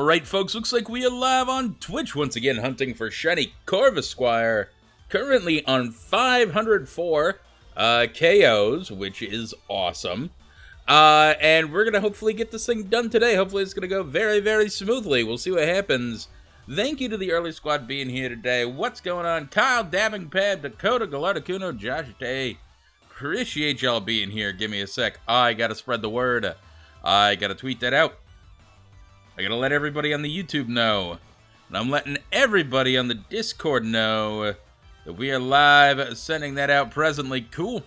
Alright folks, looks like we are live on Twitch once again, hunting for shiny Corvisquire. Currently on 504 KOs, which is awesome. And we're going to hopefully get this thing done today. Hopefully it's going to go very, very smoothly. We'll see what happens. Thank you to the early squad being here today. What's going on? Kyle, Dabbing Pad, Dakota, Galardacuno, Josh Day. Appreciate y'all being here. Give me a sec. I got to spread the word. I got to tweet that out. I gotta let everybody on the YouTube know. And I'm letting everybody on the Discord know that we are live, sending that out presently. Cool.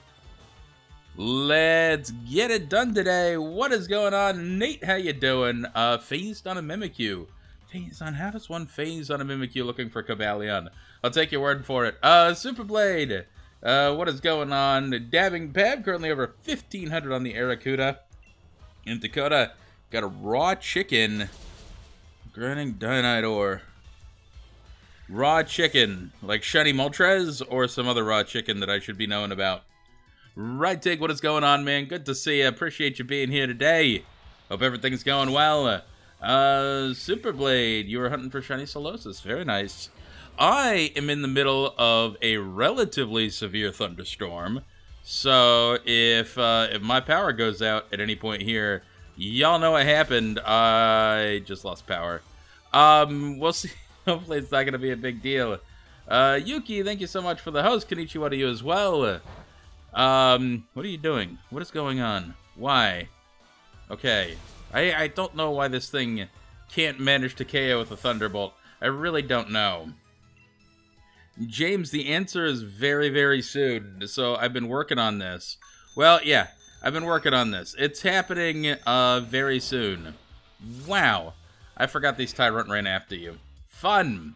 Let's get it done today. What is going on? Nate, how you doing? Phased on a Mimikyu. Phased on, how does one phase on a Mimikyu looking for Cobalion? I'll take your word for it. Superblade. What is going on? Dabbing Pab, currently over 1,500 on the Aracuda. And Dakota got a raw chicken. Grinding Dynite ore. Raw chicken. Like Shiny Moltres or some other raw chicken that I should be knowing about. Right, Tig, what is going on, man? Good to see you. Appreciate you being here today. Hope everything's going well. Superblade, you were hunting for Shiny Solosis. Very nice. I am in the middle of a relatively severe thunderstorm. So if my power goes out at any point here, y'all know what happened. I just lost power. We'll see. Hopefully it's not going to be a big deal. Yuki, thank you so much for the host. Konnichiwa to you as well. What are you doing? What is going on? Why? Okay. I don't know why this thing can't manage to KO with a Thunderbolt. I really don't know. James, the answer is very, very soon. So I've been working on this. Well, yeah. I've been working on this. It's happening very soon. Wow. I forgot these Tyrant ran after you. Fun.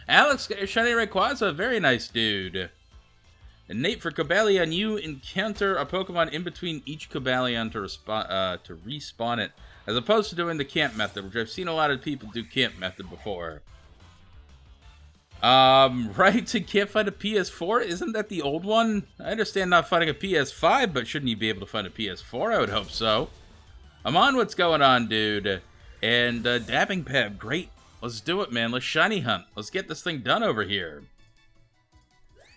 Alex, Shiny Rayquaza, very nice dude. And Nate, for Cobalion, you encounter a Pokemon in between each Cobalion to respawn it, as opposed to doing the camp method, which I've seen a lot of people do camp method before. Right, you can't find a PS4? Isn't that the old one? I understand not finding a PS5, but shouldn't you be able to find a PS4? I would hope so. I'm on, what's going on, dude? And, Dabbing Pab, great. Let's do it, man. Let's shiny hunt. Let's get this thing done over here.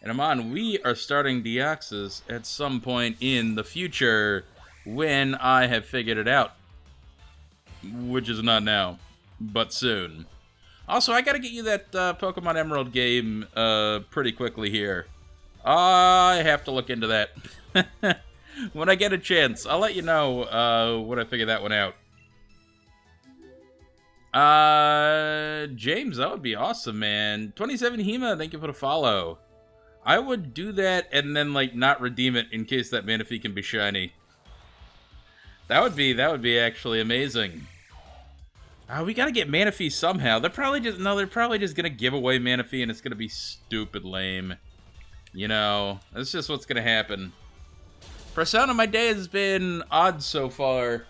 And I'm on, we are starting Deoxys at some point in the future when I have figured it out. Which is not now, but soon. Also, I gotta get you that Pokemon Emerald game pretty quickly here. I have to look into that. When I get a chance, I'll let you know when I figure that one out. James, that would be awesome, man. 27 Hema, thank you for the follow. I would do that and then, like, not redeem it in case that Manaphy can be shiny. That would be actually amazing. We gotta get Manaphy somehow. They're probably just gonna give away Manaphy and it's gonna be stupid lame. You know, that's just what's gonna happen. Persona, my day has been odd so far.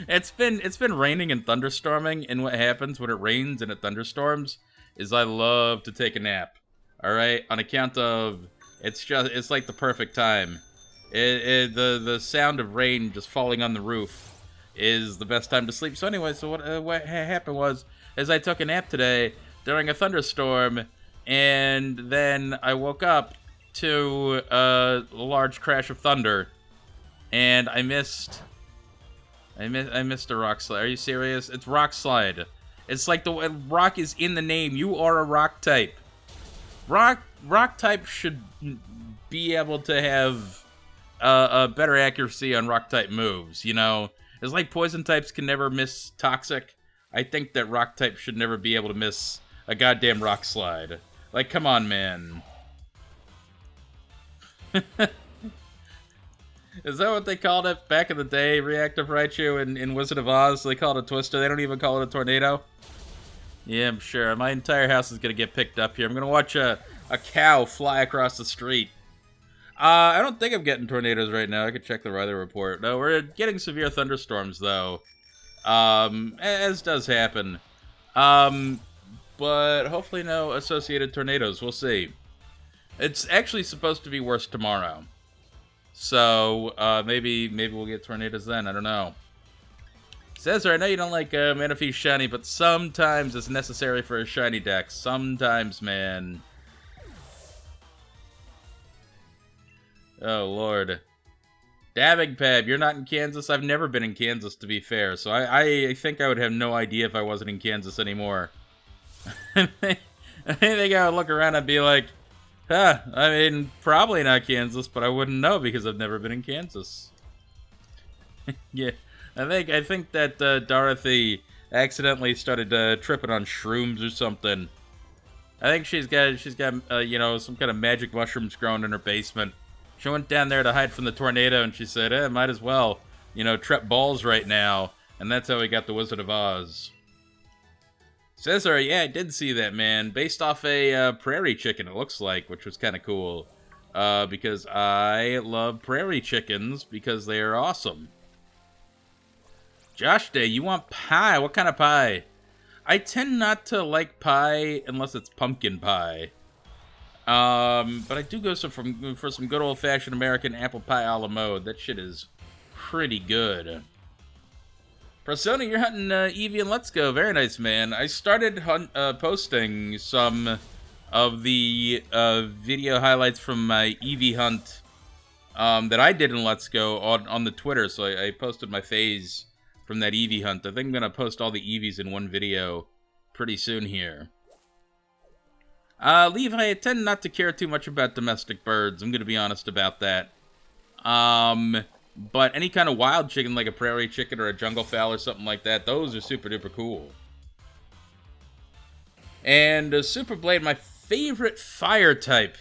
It's been raining and thunderstorming, and what happens when it rains and it thunderstorms is I love to take a nap. Alright? On account of it's like the perfect time. The sound of rain just falling on the roof is the best time to sleep. So anyway, so what happened was, I took a nap today during a thunderstorm, and then I woke up to a large crash of thunder, and I missed a rock slide. Are you serious? It's rock slide. It's like the rock is in the name. You are a rock type. Rock type should be able to have a better accuracy on rock type moves, you know? It's like poison types can never miss toxic. I think that rock type should never be able to miss a goddamn rock slide. Like, come on, man. Is that what they called it back in the day? Reactive Raichu in Wizard of Oz? They called it a twister. They don't even call it a tornado? Yeah, I'm sure. My entire house is going to get picked up here. I'm going to watch a cow fly across the street. I don't think I'm getting tornadoes right now. I could check the weather report. No, we're getting severe thunderstorms, though. As does happen. But hopefully no associated tornadoes. We'll see. It's actually supposed to be worse tomorrow. So, maybe we'll get tornadoes then. I don't know. Cesar, I know you don't like Manaphy shiny, but sometimes it's necessary for a shiny deck. Sometimes, man. Oh, Lord. Dabbing Pab, you're not in Kansas? I've never been in Kansas, to be fair, so I think I would have no idea if I wasn't in Kansas anymore. I think I would look around and be like, huh, I mean, probably not Kansas, but I wouldn't know because I've never been in Kansas. Yeah, I think that Dorothy accidentally started tripping on shrooms or something. I think she's got you know, some kind of magic mushrooms growing in her basement. She went down there to hide from the tornado, and she said, might as well, you know, trap balls right now. And that's how we got the Wizard of Oz. Cesar, yeah, I did see that, man. Based off a prairie chicken, it looks like, which was kind of cool. Because I love prairie chickens because they are awesome. Josh Day, you want pie? What kind of pie? I tend not to like pie unless it's pumpkin pie. But I do go for some good old-fashioned American apple pie a la mode. That shit is pretty good. Persona, you're hunting Eevee and Let's Go. Very nice, man. I started posting some of the video highlights from my Eevee hunt that I did in Let's Go on the Twitter. So I posted my phase from that Eevee hunt. I think I'm going to post all the Eevees in one video pretty soon here. Levi, I tend not to care too much about domestic birds. I'm going to be honest about that. But any kind of wild chicken, like a prairie chicken or a jungle fowl or something like that, those are super duper cool. And Super Blade, my favorite fire type.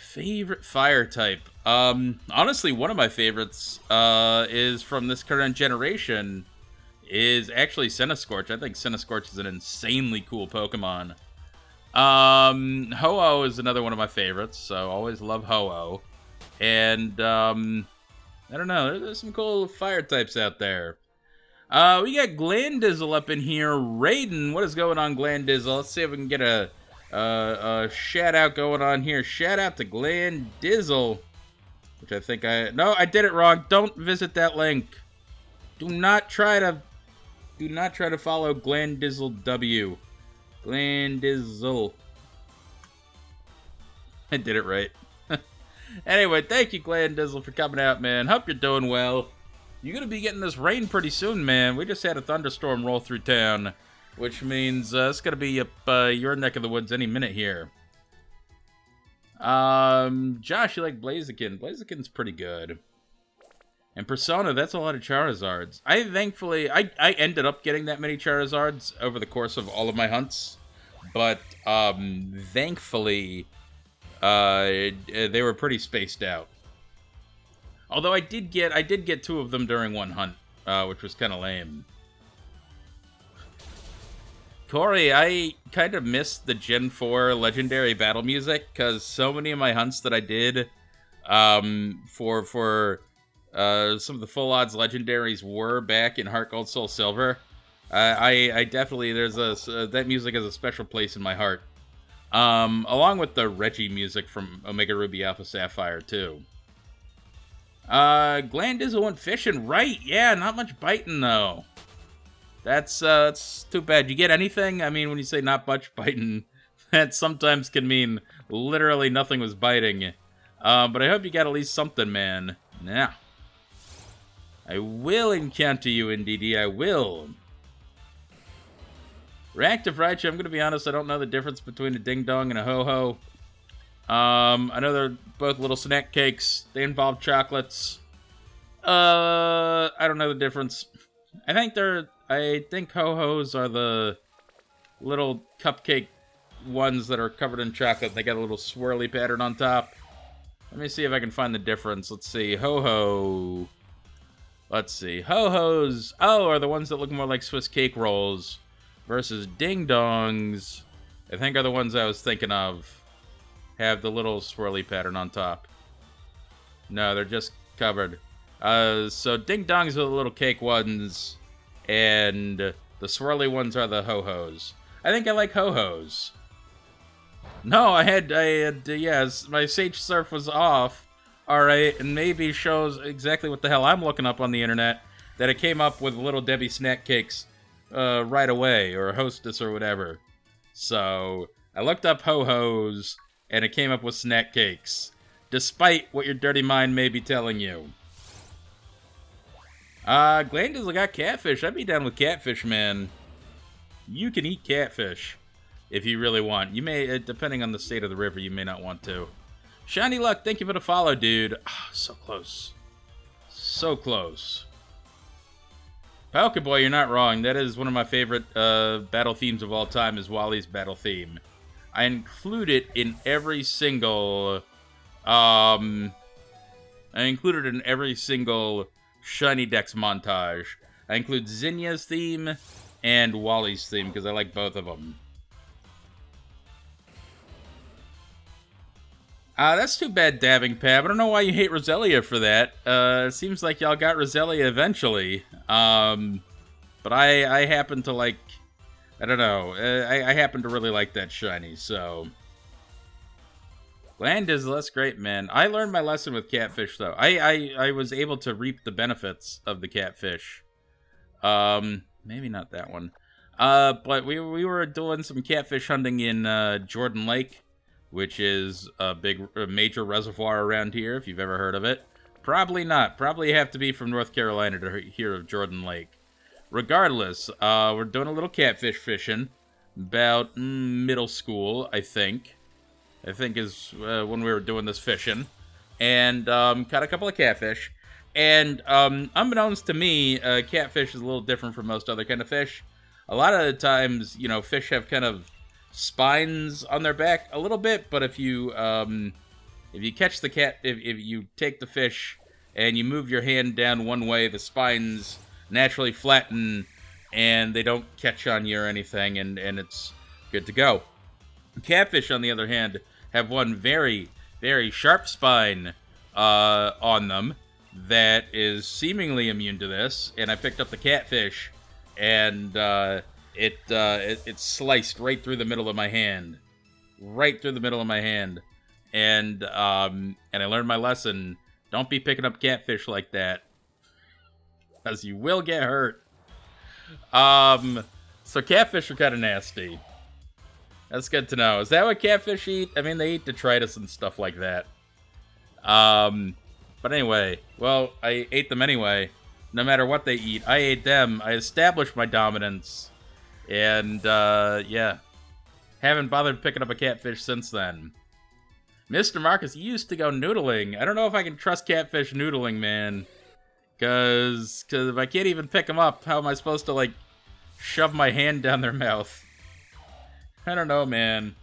Honestly, one of my favorites is from this current generation is actually Centiskorch. I think Centiskorch is an insanely cool Pokemon. Ho-Oh is another one of my favorites, so always love Ho-Oh. And, I don't know, there's some cool fire types out there. We got Glandizzle up in here. Raiden, what is going on, Glandizzle? Let's see if we can get a shout-out going on here. Shout-out to Glandizzle, which I think no, I did it wrong. Don't visit that link. Do not try to follow Glandizzle W. Glandizzle. I did it right. Anyway, thank you, Glandizzle, for coming out, man. Hope you're doing well. You're going to be getting this rain pretty soon, man. We just had a thunderstorm roll through town, which means it's going to be up your neck of the woods any minute here. Josh, you like Blaziken. Blaziken's pretty good. And Persona, that's a lot of Charizards. I ended up getting that many Charizards over the course of all of my hunts. But, thankfully, they were pretty spaced out. Although I did get 2 of them during one hunt, which was kind of lame. Corey, I kind of missed the Gen 4 Legendary battle music, because so many of my hunts that I did for some of the full odds legendaries were back in Heart Gold Soul Silver. I definitely, that music has a special place in my heart. Along with the Reggie music from Omega Ruby Alpha Sapphire, too. Glandizzle went fishing, right? Yeah, not much biting, though. That's too bad. You get anything? I mean, when you say not much biting, that sometimes can mean literally nothing was biting. But I hope you got at least something, man. Yeah. I will encounter you, NDD, I will. Reactive Raichu, I'm going to be honest, I don't know the difference between a Ding Dong and a Ho-Ho. I know they're both little snack cakes. They involve chocolates. I don't know the difference. I think Ho-Hos are the little cupcake ones that are covered in chocolate. They got a little swirly pattern on top. Let me see if I can find the difference. Let's see. Ho-Ho. Let's see. Ho-Hos, are the ones that look more like Swiss cake rolls. Versus Ding Dongs, I think are the ones I was thinking of. Have the little swirly pattern on top. No, they're just covered. So Ding Dongs are the little cake ones, and the swirly ones are the Ho-Hos. I think I like Ho-Hos. No, I had, yes, my Sage Surf was off. Alright, and maybe shows exactly what the hell I'm looking up on the internet. That it came up with Little Debbie snack cakes right away, or hostess or whatever. So I looked up ho-hos, and it came up with snack cakes, despite what your dirty mind may be telling you. Glanders got catfish. I'd be down with catfish, man. You can eat catfish if you really want. You may, depending on the state of the river, you may not want to. Shiny Luck, thank you for the follow, dude. Ah, so close. So close. Pokeboy, you're not wrong. That is one of my favorite battle themes of all time, is Wally's battle theme. I include it in every single... Shiny Dex montage. I include Zinnia's theme and Wally's theme, because I like both of them. That's too bad, Dabbing Pab. I don't know why you hate Roselia for that. It seems like y'all got Roselia eventually. But I happen to like... I don't know. I happen to really like that shiny, so... Land is less great, man. I learned my lesson with catfish, though. I was able to reap the benefits of the catfish. Maybe not that one. But we were doing some catfish hunting in Jordan Lake, which is a major reservoir around here, if you've ever heard of it. Probably not. Probably have to be from North Carolina to hear of Jordan Lake. Regardless, we're doing a little catfish fishing. About middle school, I think. I think is when we were doing this fishing. And caught a couple of catfish. And unbeknownst to me, catfish is a little different from most other kind of fish. A lot of the times, you know, fish have kind of spines on their back a little bit, but if you catch the if you take the fish and you move your hand down one way, the spines naturally flatten and they don't catch on you or anything, and it's good to go. Catfish, on the other hand, have one very, very sharp spine on them that is seemingly immune to this, and I picked up the catfish, and it sliced right through the middle of my hand. Right through the middle of my hand. And I learned my lesson. Don't be picking up catfish like that, because you will get hurt. So catfish are kind of nasty. That's good to know. Is that what catfish eat? I mean, they eat detritus and stuff like that. But anyway, well, I ate them anyway. No matter what they eat, I ate them. I established my dominance. And, yeah. Haven't bothered picking up a catfish since then. Mr. Marcus used to go noodling. I don't know if I can trust catfish noodling, man. Because if I can't even pick them up, how am I supposed to, like, shove my hand down their mouth? I don't know, man.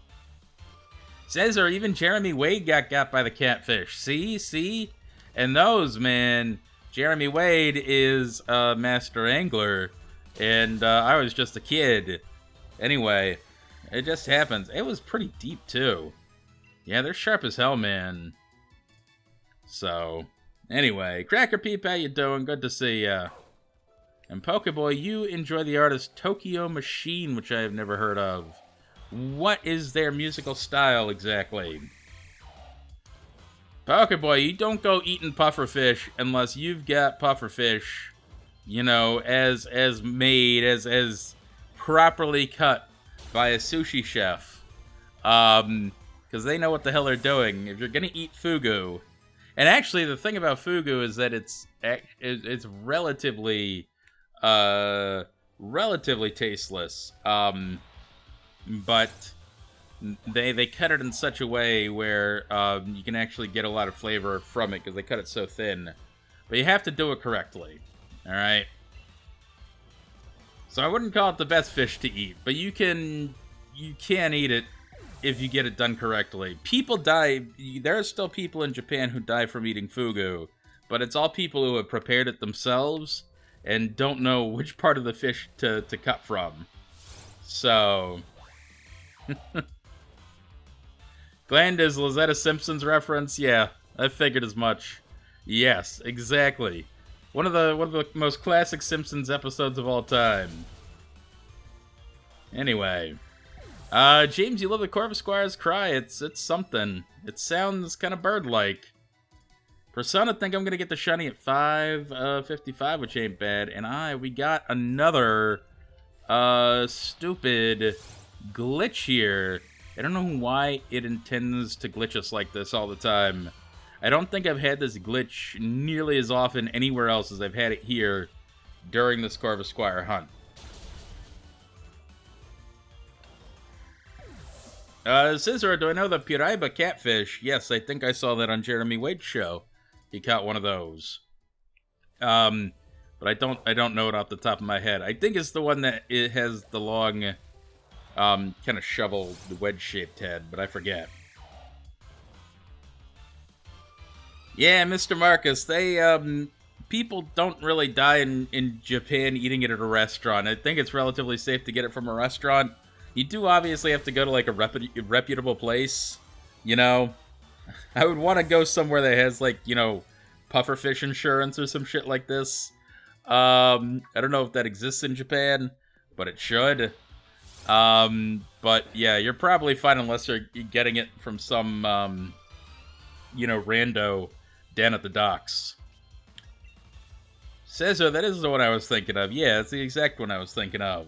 Says, or even Jeremy Wade got by the catfish. See? And those, man, Jeremy Wade is a master angler, and I was just a kid. Anyway, it just happens. It was pretty deep, too. Yeah, they're sharp as hell, man. So, anyway, Cracker Peep, how you doing? Good to see ya. And Pokeboy, you enjoy the artist Tokyo Machine, which I have never heard of. What is their musical style exactly? Pokeboy, you don't go eating pufferfish unless you've got pufferfish, you know, as made, as properly cut by a sushi chef. Because they know what the hell they're doing. If you're gonna eat fugu, and actually the thing about fugu is that it's relatively tasteless. But they cut it in such a way where you can actually get a lot of flavor from it because they cut it so thin. But you have to do it correctly. All right. So I wouldn't call it the best fish to eat, but you can eat it if you get it done correctly. People die. There are still people in Japan who die from eating fugu, but it's all people who have prepared it themselves and don't know which part of the fish to cut from. So... Glandizzle, is that a Simpsons reference? Yeah, I figured as much. Yes, exactly. One of the most classic Simpsons episodes of all time. Anyway, James, you love the Corvisquire's cry. It's something. It sounds kind of bird-like. Persona think I'm gonna get the shiny at 555, which ain't bad. And we got another Stupid glitch here. I don't know why it intends to glitch us like this all the time. I don't think I've had this glitch nearly as often anywhere else as I've had it here during this Corvisquire hunt. Scissor, do I know the Piraiba catfish? Yes, I think I saw that on Jeremy Wade's show. He caught one of those. But I don't know it off the top of my head. I think it's the one that it has the long, kind of shovel, the wedge-shaped head, but I forget. Yeah, Mr. Marcus, they, people don't really die in Japan eating it at a restaurant. I think it's relatively safe to get it from a restaurant. You do obviously have to go to, like, a reputable place, you know? I would want to go somewhere that has, like, you know, pufferfish insurance or some shit like this. I don't know if that exists in Japan, but it should. But, yeah, you're probably fine unless you're getting it from some, you know, rando down at the docks. Cesar, that is the one I was thinking of. Yeah, it's the exact one I was thinking of.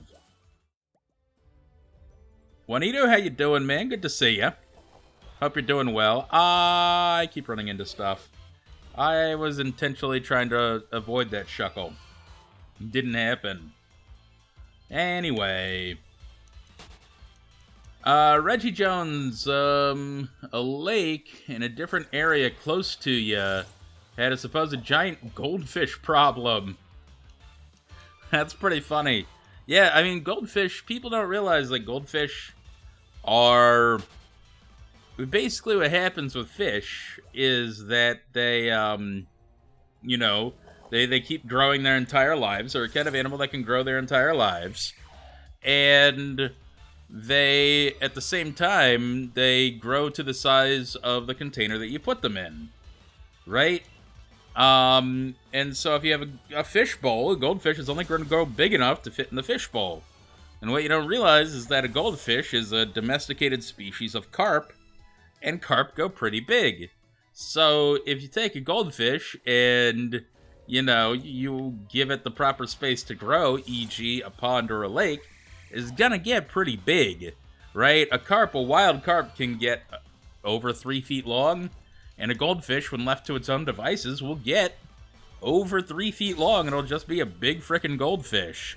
Juanito, how you doing, man? Good to see ya. Hope you're doing well. I keep running into stuff. I was intentionally trying to avoid that shuckle. Didn't happen. Anyway. Reggie Jones, a lake in a different area close to you had a supposed giant goldfish problem. That's pretty funny. Yeah, I mean, goldfish, people don't realize that goldfish are... Basically what happens with fish is that they, you know, they keep growing their entire lives. They're a kind of animal that can grow their entire lives. And they, at the same time, they grow to the size of the container that you put them in. Right? And so if you have a fish bowl, a goldfish is only going to grow big enough to fit in the fish bowl. And what you don't realize is that a goldfish is a domesticated species of carp, and carp go pretty big. So if you take a goldfish and, you know, you give it the proper space to grow, e.g. a pond or a lake, it's gonna get pretty big, right? A carp, a wild carp, can get over 3 feet long, and a goldfish, when left to its own devices, will get over 3 feet long, and it'll just be a big frickin' goldfish.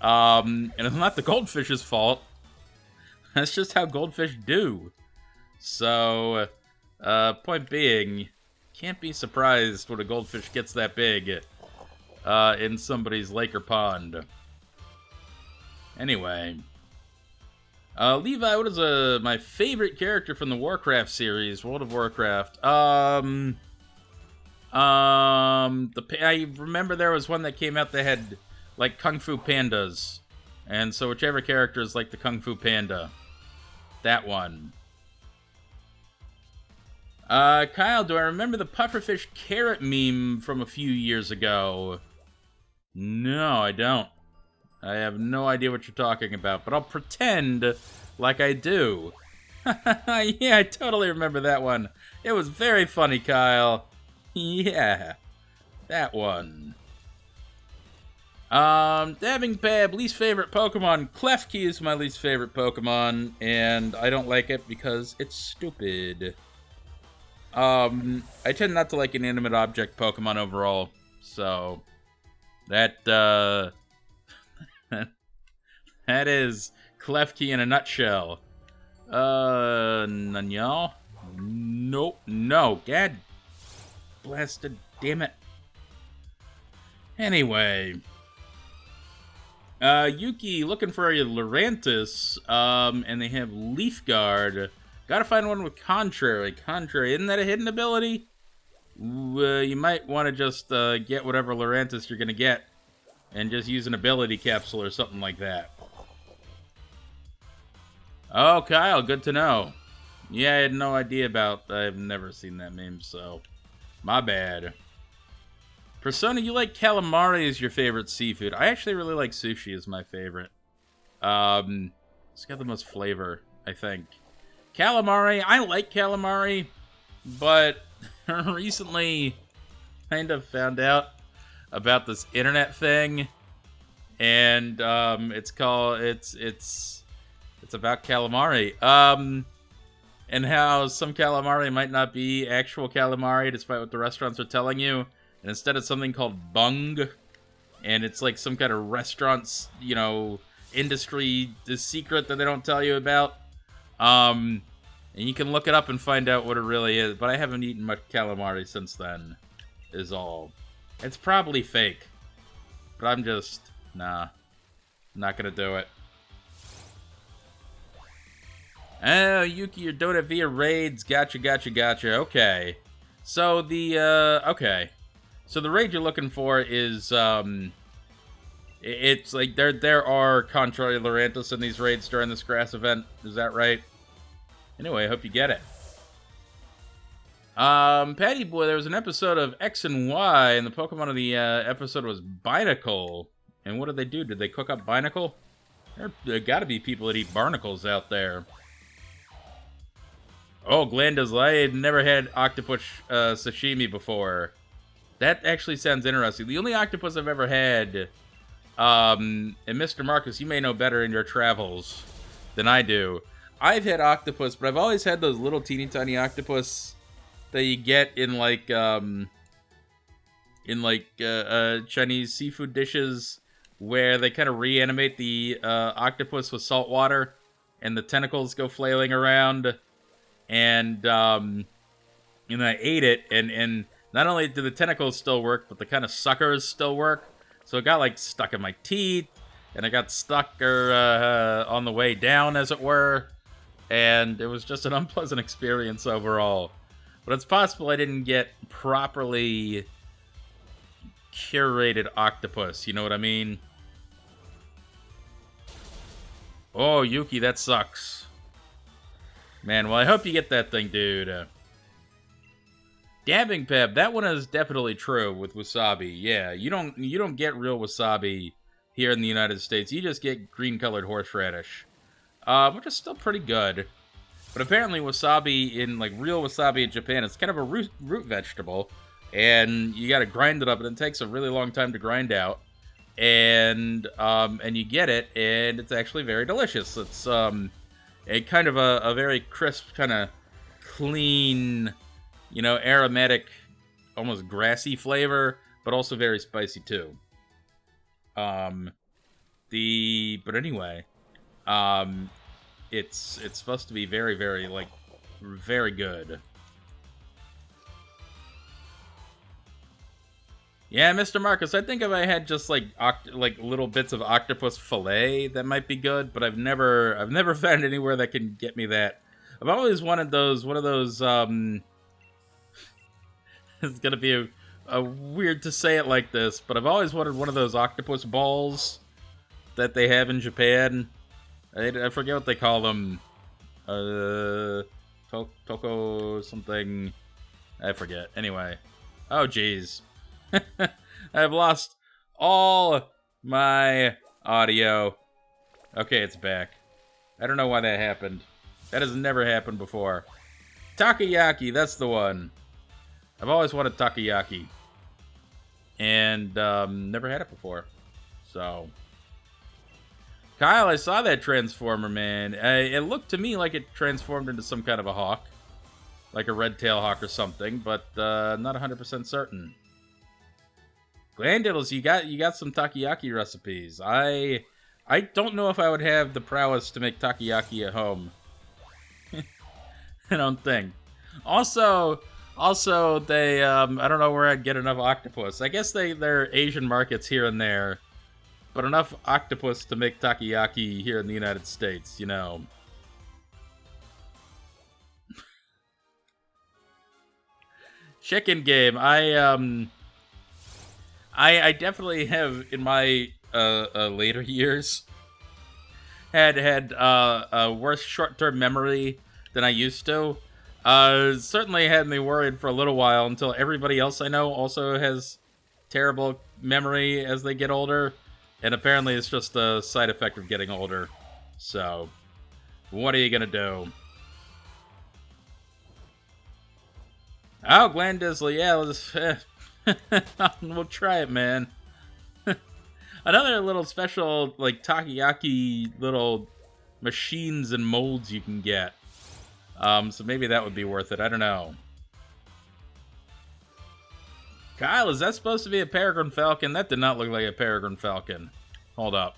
And it's not the goldfish's fault. That's just how goldfish do. So, point being, can't be surprised when a goldfish gets that big in somebody's lake or pond. Anyway. Levi, what is my favorite character from the Warcraft series, World of Warcraft? I remember there was one that came out that had, like, Kung Fu Pandas. And so whichever character is like the Kung Fu Panda. That one. Kyle, do I remember the pufferfish carrot meme from a few years ago? No, I don't. I have no idea what you're talking about, but I'll pretend like I do. Yeah, I totally remember that one. It was very funny, Kyle. Yeah, that one. Dabbing Pab, least favorite Pokemon. Klefki is my least favorite Pokemon, and I don't like it because it's stupid. I tend not to like inanimate object Pokemon overall, so that, that is Klefki in a nutshell. None y'all? Nope, no, god blasted, damn it. Anyway. Yuki looking for a Lurantis, and they have Leaf Guard. Gotta find one with Contrary. Contrary, isn't that a hidden ability? You might want to just get whatever Lurantis you're gonna get, and just use an ability capsule or something like that. Oh, Kyle, good to know. Yeah, I had no idea about... I've never seen that meme, so... My bad. Persona, you like calamari as your favorite seafood. I actually really like sushi as my favorite. It's got the most flavor, I think. Calamari, I like calamari, but recently kind of found out about this internet thing, and it's about calamari. And how some calamari might not be actual calamari, despite what the restaurants are telling you, and instead it's something called bung, and it's like some kind of restaurant's, industry secret that they don't tell you about. And you can look it up and find out what it really is, but I haven't eaten much calamari since then, is all. It's probably fake, but I'm just, nah, not gonna do it. Oh, Yuki, you're doing it via raids. Gotcha. Okay. So okay. So the raid you're looking for is, it's like there are Contra Lorantis in these raids during this grass event. Is that right? Anyway, I hope you get it. Patty Boy, there was an episode of X and Y, and the Pokemon of the episode was Binacle. And what did they do? Did they cook up Binacle? There gotta be people that eat barnacles out there. Oh, Glanda's, I had never had octopus sashimi before. That actually sounds interesting. The only octopus I've ever had, and Mr. Marcus, you may know better in your travels than I do. I've had octopus, but I've always had those little teeny tiny octopus that you get in Chinese seafood dishes, where they kind of reanimate the octopus with salt water, and the tentacles go flailing around. And I ate it, and not only do the tentacles still work, but the kind of suckers still work. So it got, stuck in my teeth, and it got stuck on the way down, as it were. And it was just an unpleasant experience overall. But it's possible I didn't get properly curated octopus, you know what I mean? Oh, Yuki, that sucks. Man, well, I hope you get that thing, dude. Dabbing Peb, that one is definitely true with wasabi. Yeah, you don't get real wasabi here in the United States. You just get green-colored horseradish, which is still pretty good. But apparently wasabi real wasabi in Japan, it's kind of a root vegetable, and you got to grind it up, and it takes a really long time to grind out. And you get it, and it's actually very delicious. It's a kind of a very crisp, kind of clean, aromatic, almost grassy flavor, but also very spicy too. But anyway, it's supposed to be very, very, very good. Yeah, Mr. Marcus, I think if I had just little bits of octopus fillet, that might be good, but I've never found anywhere that can get me that. I've always wanted one of those, it's gonna be a weird to say it like this, but I've always wanted one of those octopus balls that they have in Japan. I forget what they call them. Toko something. I forget. Anyway. Oh, jeez. I've lost all my audio. Okay, it's back. I don't know why that happened. That has never happened before. Takoyaki, that's the one. I've always wanted takoyaki. And never had it before. So, Kyle, I saw that transformer, man. It looked to me like it transformed into some kind of a hawk. Like a red tail hawk or something, but not 100% certain. Glandiddles, you got some takoyaki recipes. I don't know if I would have the prowess to make takoyaki at home. I don't think. Also, they I don't know where I'd get enough octopus. I guess they're Asian markets here and there, but enough octopus to make takoyaki here in the United States, Chicken game. I definitely have, in my later years, had a worse short-term memory than I used to. Certainly had me worried for a little while until everybody else I know also has terrible memory as they get older. And apparently it's just a side effect of getting older. So, what are you gonna do? Oh, Glendizzle, yeah, we'll try it, man. Another little special, like, takoyaki little machines and molds you can get. So maybe that would be worth it. I don't know. Kyle, is that supposed to be a peregrine falcon? That did not look like a peregrine falcon. Hold up.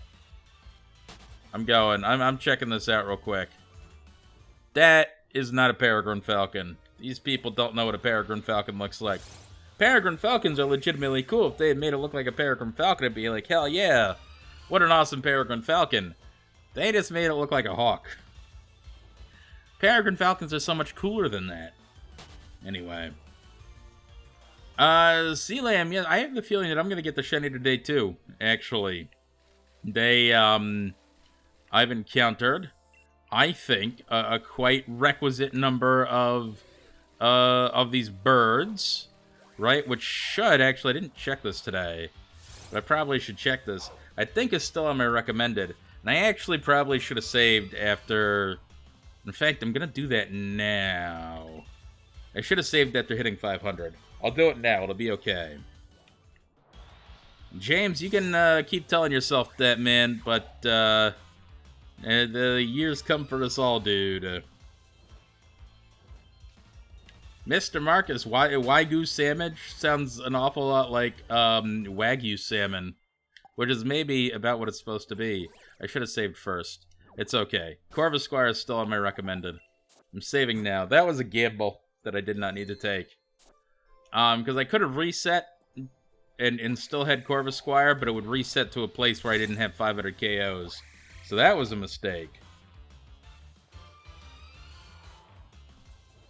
I'm going. I'm checking this out real quick. That is not a peregrine falcon. These people don't know what a peregrine falcon looks like. Peregrine falcons are legitimately cool. If they had made it look like a peregrine falcon, it'd be like, hell yeah. What an awesome peregrine falcon. They just made it look like a hawk. Peregrine falcons are so much cooler than that. Anyway. Sea Lamb, yeah, I have the feeling that I'm gonna get the shiny today too, actually. They, I've encountered, I think, a quite requisite number of these birds, right? Which should, actually, I didn't check this today, but I probably should check this. I think it's still on my recommended, and I actually probably should have saved after, in fact, I'm gonna do that now. I should have saved after hitting 500. I'll do it now, it'll be okay. James, you can keep telling yourself that, man, but the years come for us all, dude. Mr. Marcus, Wagyu sandwich sounds an awful lot like Wagyu salmon, which is maybe about what it's supposed to be. I should have saved first. It's okay. Corvisquire is still on my recommended. I'm saving now. That was a gamble that I did not need to take. Because I could have reset and still had Corvisquire, but it would reset to a place where I didn't have 500 KOs. So that was a mistake.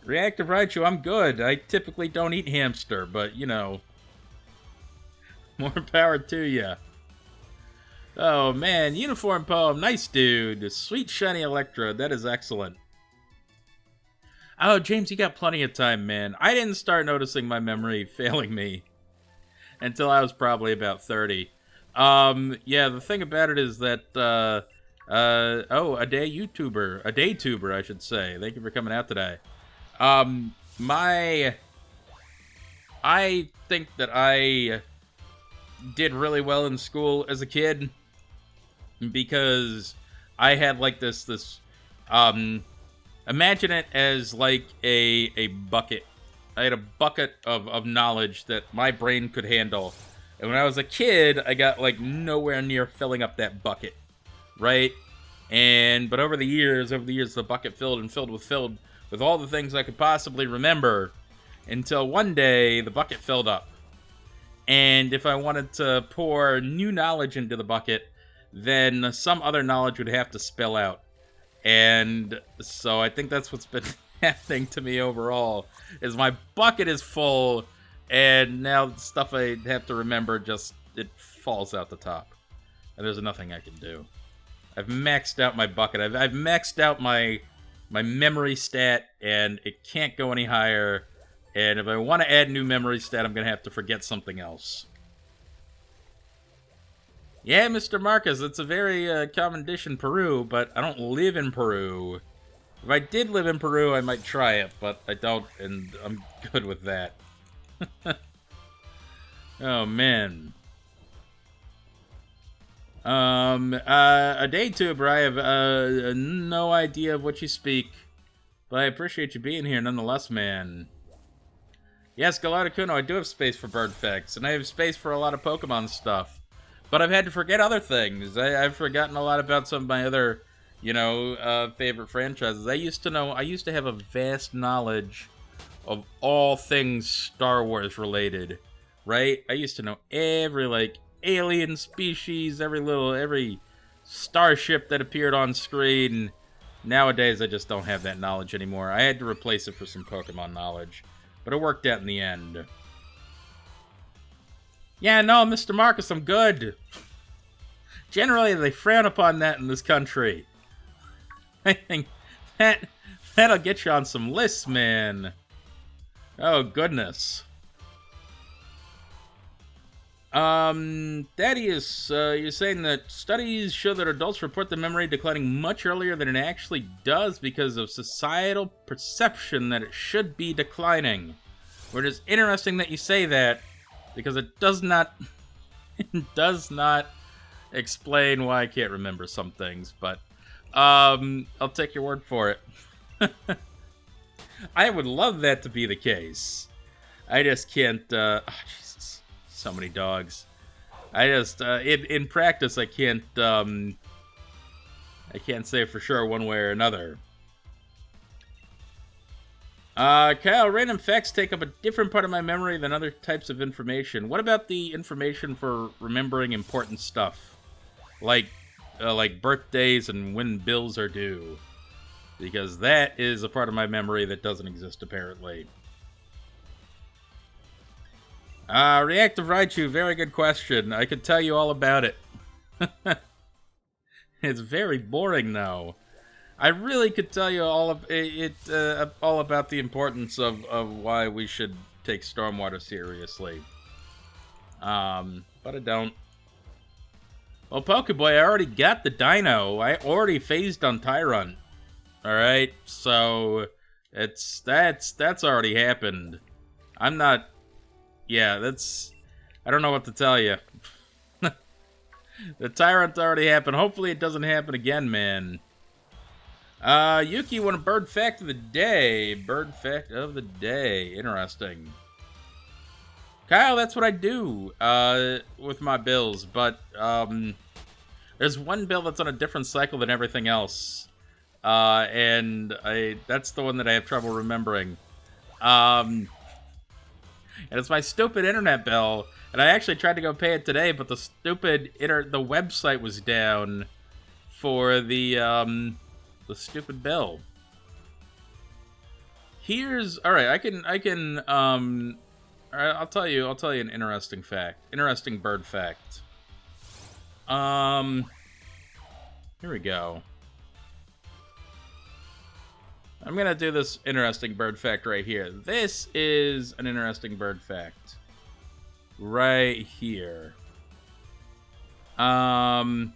Reactive Raichu, I'm good. I typically don't eat hamster, but, you know. More power to ya. Oh, man. Uniform Poem. Nice, dude. Sweet, shiny Electra. That is excellent. Oh, James, you got plenty of time, man. I didn't start noticing my memory failing me until I was probably about 30. Yeah, the thing about it is that, oh, a daytuber, I should say. Thank you for coming out today. I think that I did really well in school as a kid because I had, like, imagine it as like a bucket. I had a bucket of knowledge that my brain could handle. And when I was a kid, I got like nowhere near filling up that bucket. Right? But over the years, the bucket filled with all the things I could possibly remember until one day the bucket filled up. And if I wanted to pour new knowledge into the bucket, then some other knowledge would have to spill out. And so I think that's what's been happening to me overall, is my bucket is full, and now the stuff I have to remember it falls out the top. And there's nothing I can do. I've maxed out my bucket. I've maxed out my memory stat, and it can't go any higher. And if I want to add new memory stat, I'm going to have to forget something else. Yeah, Mr. Marcus, it's a very common dish in Peru, but I don't live in Peru. If I did live in Peru, I might try it, but I don't, and I'm good with that. Oh, man. A daytuber, I have no idea of what you speak, but I appreciate you being here nonetheless, man. Yes, Galacticuno, I do have space for bird facts, and I have space for a lot of Pokemon stuff. But I've had to forget other things. I've forgotten a lot about some of my other, favorite franchises. I used to have a vast knowledge of all things Star Wars related, right? I used to know every, alien species, every starship that appeared on screen. Nowadays, I just don't have that knowledge anymore. I had to replace it for some Pokemon knowledge. But it worked out in the end. Yeah, no, Mr. Marcus, I'm good. Generally, they frown upon that in this country. I think that'll get you on some lists, man. Oh, goodness. Thaddeus, you're saying that studies show that adults report their memory declining much earlier than it actually does because of societal perception that it should be declining. Which is interesting that you say that, because it does not explain why I can't remember some things, but I'll take your word for it. I would love that to be the case. I just can't. Oh, Jesus, so many dogs. I just in practice I can't say for sure one way or another. Kyle, random facts take up a different part of my memory than other types of information. What about the information for remembering important stuff? Like birthdays and when bills are due. Because that is a part of my memory that doesn't exist, apparently. Reactive Raichu, very good question. I could tell you all about it. It's very boring, though. I really could tell you all of it, all about the importance of why we should take stormwater seriously. But I don't. Well, Pokeboy, I already got the Dino. I already phased on Tyrant. All right, so that's already happened. I'm not. Yeah, that's. I don't know what to tell you. The Tyrant already happened. Hopefully, it doesn't happen again, man. Yuki, want a bird fact of the day? Bird fact of the day. Interesting. Kyle, that's what I do with my bills, but there's one bill that's on a different cycle than everything else, and that's the one that I have trouble remembering. And it's my stupid internet bill, and I actually tried to go pay it today, but the stupid the website was down for the stupid bill. All right, I can all right, I'll tell you an interesting fact. Interesting bird fact. Here we go. I'm gonna do this interesting bird fact right here. This is an interesting bird fact. Right here. I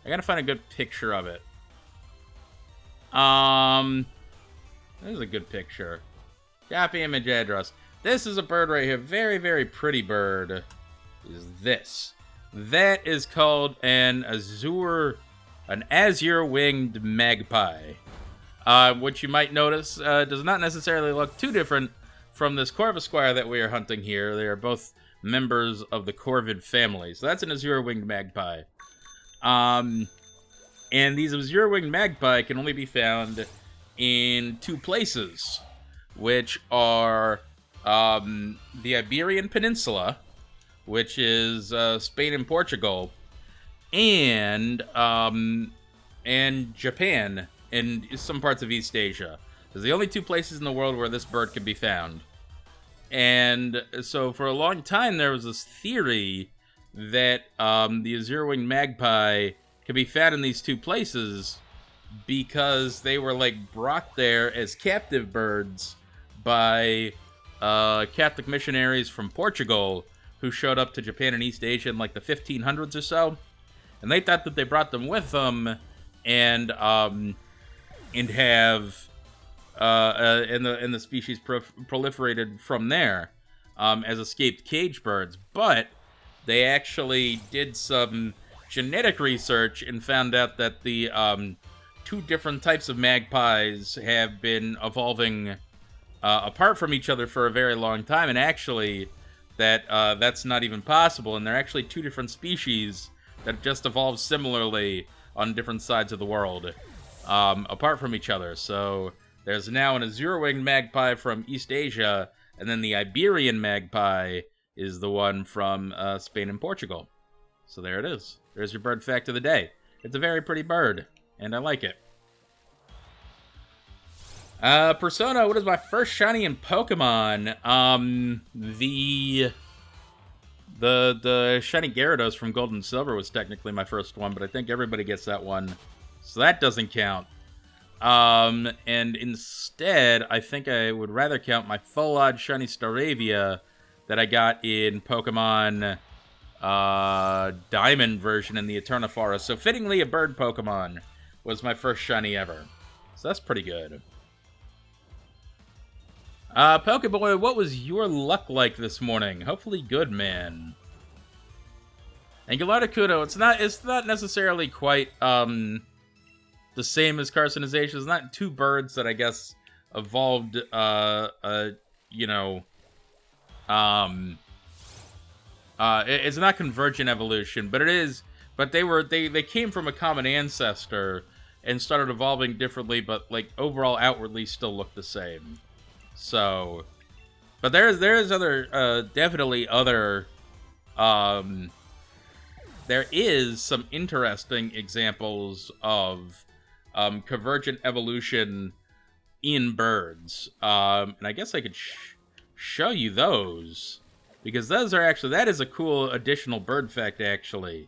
gotta find a good picture of it. This is a good picture. Copy image address. This is a bird right here. Very, very pretty bird. Is this. That is called an azure-winged magpie. Which you might notice does not necessarily look too different from this Corvisquire that we are hunting here. They are both members of the corvid family. So that's an azure-winged magpie. And these azure-winged magpie can only be found in two places, which are the Iberian Peninsula, which is Spain and Portugal, and Japan and some parts of East Asia. Those are the only two places in the world where this bird can be found. And so for a long time there was this theory that the azure-winged magpie can be found in these two places because they were like brought there as captive birds by Catholic missionaries from Portugal who showed up to Japan and East Asia in like the 1500s or so, and they thought that they brought them with them and have the species proliferated from there as escaped cage birds. But they actually did some genetic research and found out that the two different types of magpies have been evolving apart from each other for a very long time, and actually that's not even possible, and they're actually two different species that just evolved similarly on different sides of the world apart from each other. So there's now an azure-winged magpie from East Asia, and then the Iberian magpie is the one from Spain and Portugal. So there it is. There's your bird fact of the day. It's a very pretty bird, and I like it. Persona, what is my first shiny in Pokemon? The shiny Gyarados from Gold and Silver was technically my first one, but I think everybody gets that one, so that doesn't count. And instead, I think I would rather count my full odd shiny Staravia that I got in Pokemon Diamond version in the Eterna Forest. So fittingly, a bird Pokemon was my first shiny ever. So that's pretty good. Pokeboy, what was your luck like this morning? Hopefully good, man. Angular Kudo, it's not necessarily quite the same as carcinization. It's not two birds that I guess evolved you know, it's not convergent evolution, but it is. But they came from a common ancestor and started evolving differently, but like overall outwardly still look the same. So, but there's other definitely other there is some interesting examples of convergent evolution in birds, and I guess I could show you those. Because those are actually, that is a cool additional bird fact, actually.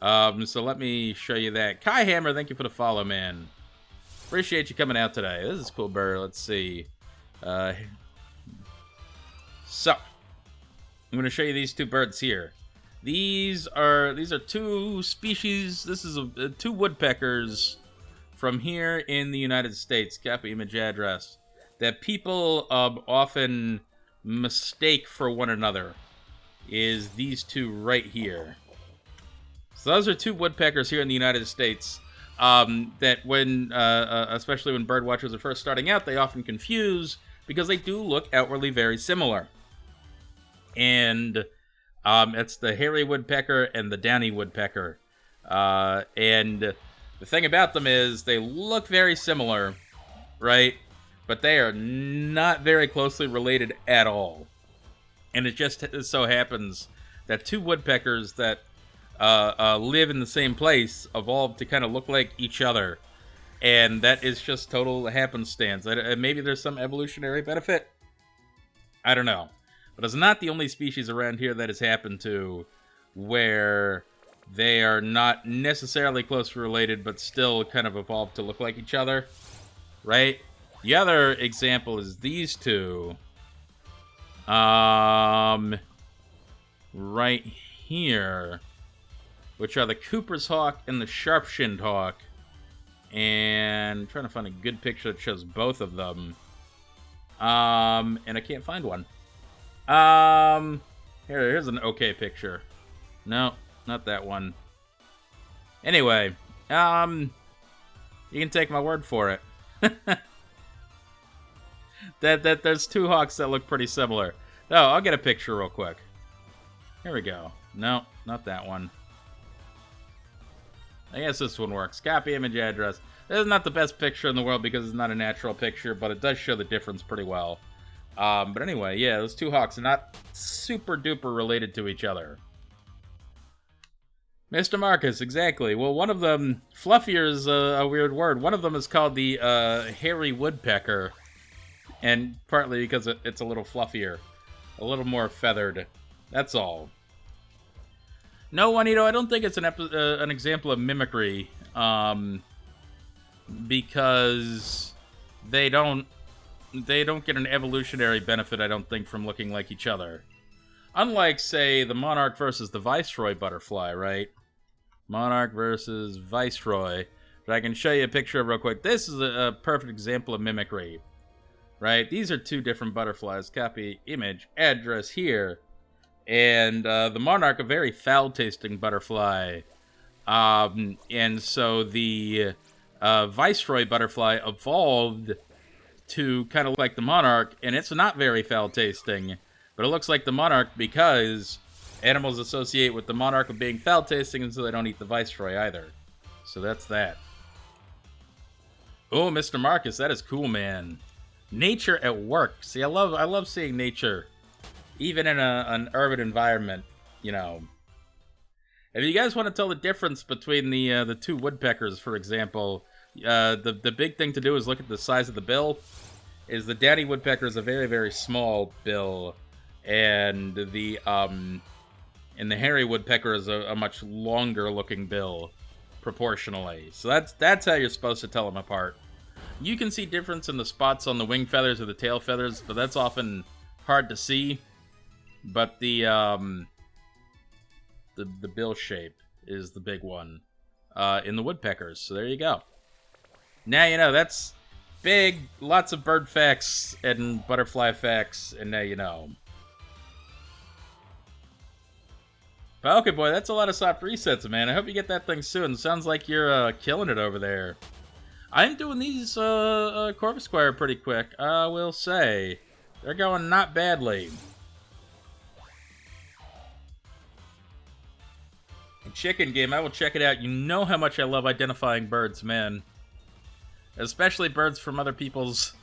So let me show you that. Kai Hammer, thank you for the follow, man. Appreciate you coming out today. This is a cool bird. Let's see. So, I'm going to show you these two birds here. These are two species. This is two woodpeckers from here in the United States. Copy image address. That people often mistake for one another is these two right here. So those are two woodpeckers here in the United States that when, especially when bird watchers are first starting out, they often confuse because they do look outwardly very similar. And it's the hairy woodpecker and the downy woodpecker. And the thing about them is they look very similar, right? But they are not very closely related at all. And it just so happens that two woodpeckers that live in the same place evolved to kind of look like each other. And that is just total happenstance. Maybe there's some evolutionary benefit. I don't know. But it's not the only species around here that has happened to where they are not necessarily closely related, but still kind of evolved to look like each other. Right? The other example is these two. Right here. Which are the Cooper's hawk and the sharp-shinned hawk. And I'm trying to find a good picture that shows both of them. And I can't find one. Here's an okay picture. No, not that one. Anyway, you can take my word for it. that there's two hawks that look pretty similar. Oh, I'll get a picture real quick. Here we go. No, not that one. I guess this one works. Copy image address. This is not the best picture in the world because it's not a natural picture, but it does show the difference pretty well. But anyway, yeah, those two hawks are not super duper related to each other. Mr. Marcus, exactly. Well, one of them, fluffier is a weird word. One of them is called the hairy woodpecker. And partly because it's a little fluffier. A little more feathered. That's all. No, Juanito, I don't think it's an example of mimicry. Because they don't get an evolutionary benefit, I don't think, from looking like each other. Unlike, say, the monarch versus the viceroy butterfly, right? Monarch versus viceroy. But I can show you a picture of real quick. This is a perfect example of mimicry. Right? These are two different butterflies. Copy image address here. And the monarch, a very foul-tasting butterfly. And so the viceroy butterfly evolved to kind of look like the monarch, and it's not very foul-tasting, but it looks like the monarch because animals associate with the monarch of being foul-tasting, and so they don't eat the viceroy either. So that's that. Oh, Mr. Marcus, that is cool, man. Nature at work. See, I love seeing nature, even in an urban environment. You know, if you guys want to tell the difference between the two woodpeckers, for example, the big thing to do is look at the size of the bill. Is the daddy woodpecker is a very, very small bill, and the hairy woodpecker is a much longer looking bill, proportionally. So that's how you're supposed to tell them apart. You can see difference in the spots on the wing feathers or the tail feathers, but that's often hard to see. But the bill shape is the big one in the woodpeckers. So there you go. Now you know. That's big. Lots of bird facts and butterfly facts, and now you know. Pokeboy, that's a lot of soft resets, man. I hope you get that thing soon. Sounds like you're killing it over there. I'm doing these Corvisquire pretty quick, I will say. They're going not badly. Chicken game, I will check it out. You know how much I love identifying birds, man. Especially birds from other people's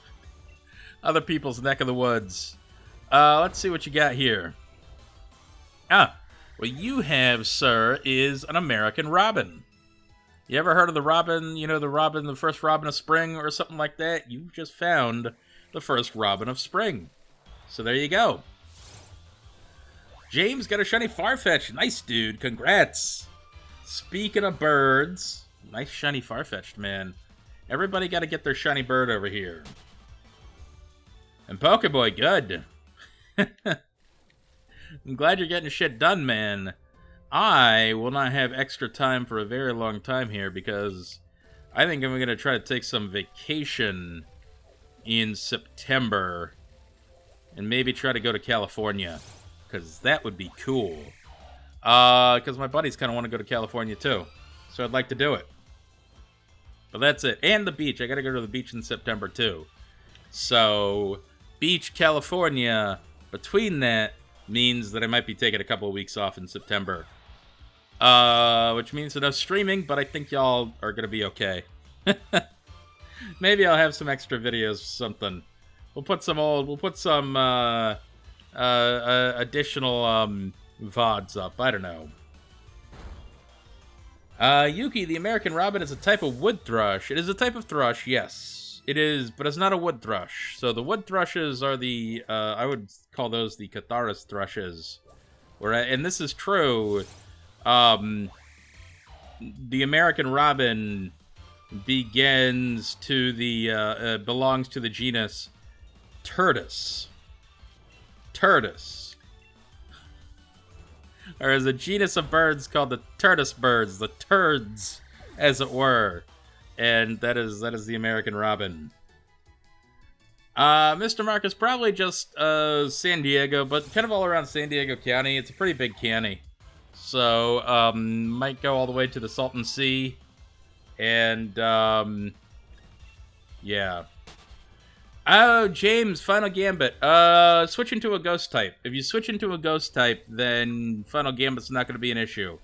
neck of the woods. Let's see what you got here. What you have, sir, is an American robin. You ever heard of the robin, you know, the first robin of spring or something like that? You've just found the first robin of spring. So there you go. James got a shiny Farfetch. Nice, dude. Congrats. Speaking of birds, nice shiny Farfetch'd, man. Everybody got to get their shiny bird over here. And Pokeboy, good. I'm glad you're getting shit done, man. I will not have extra time for a very long time here because I think I'm going to try to take some vacation in September and maybe try to go to California because that would be cool. Because my buddies kind of want to go to California too, so I'd like to do it. But that's it. And the beach. I got to go to the beach in September too. So, beach, California, between that means that I might be taking a couple of weeks off in September. Which means no streaming, but I think y'all are going to be okay. Maybe I'll have some extra videos or something. We'll put some additional VODs up. I don't know. Yuki, the American robin is a type of wood thrush. It is a type of thrush, yes. It is, but it's not a wood thrush. So the wood thrushes are the, I would call those the Catharis thrushes. And this is true. The American robin belongs to the genus Turdus. Turdus. There is a genus of birds called the Turdus birds, the turds, as it were. And that is the American robin. Mr. Marcus, probably just San Diego, but kind of all around San Diego County. It's a pretty big county. So, might go all the way to the Salton Sea. And, yeah. Oh, James, Final Gambit. Switch into a ghost type. If you switch into a ghost type, then Final Gambit's not going to be an issue.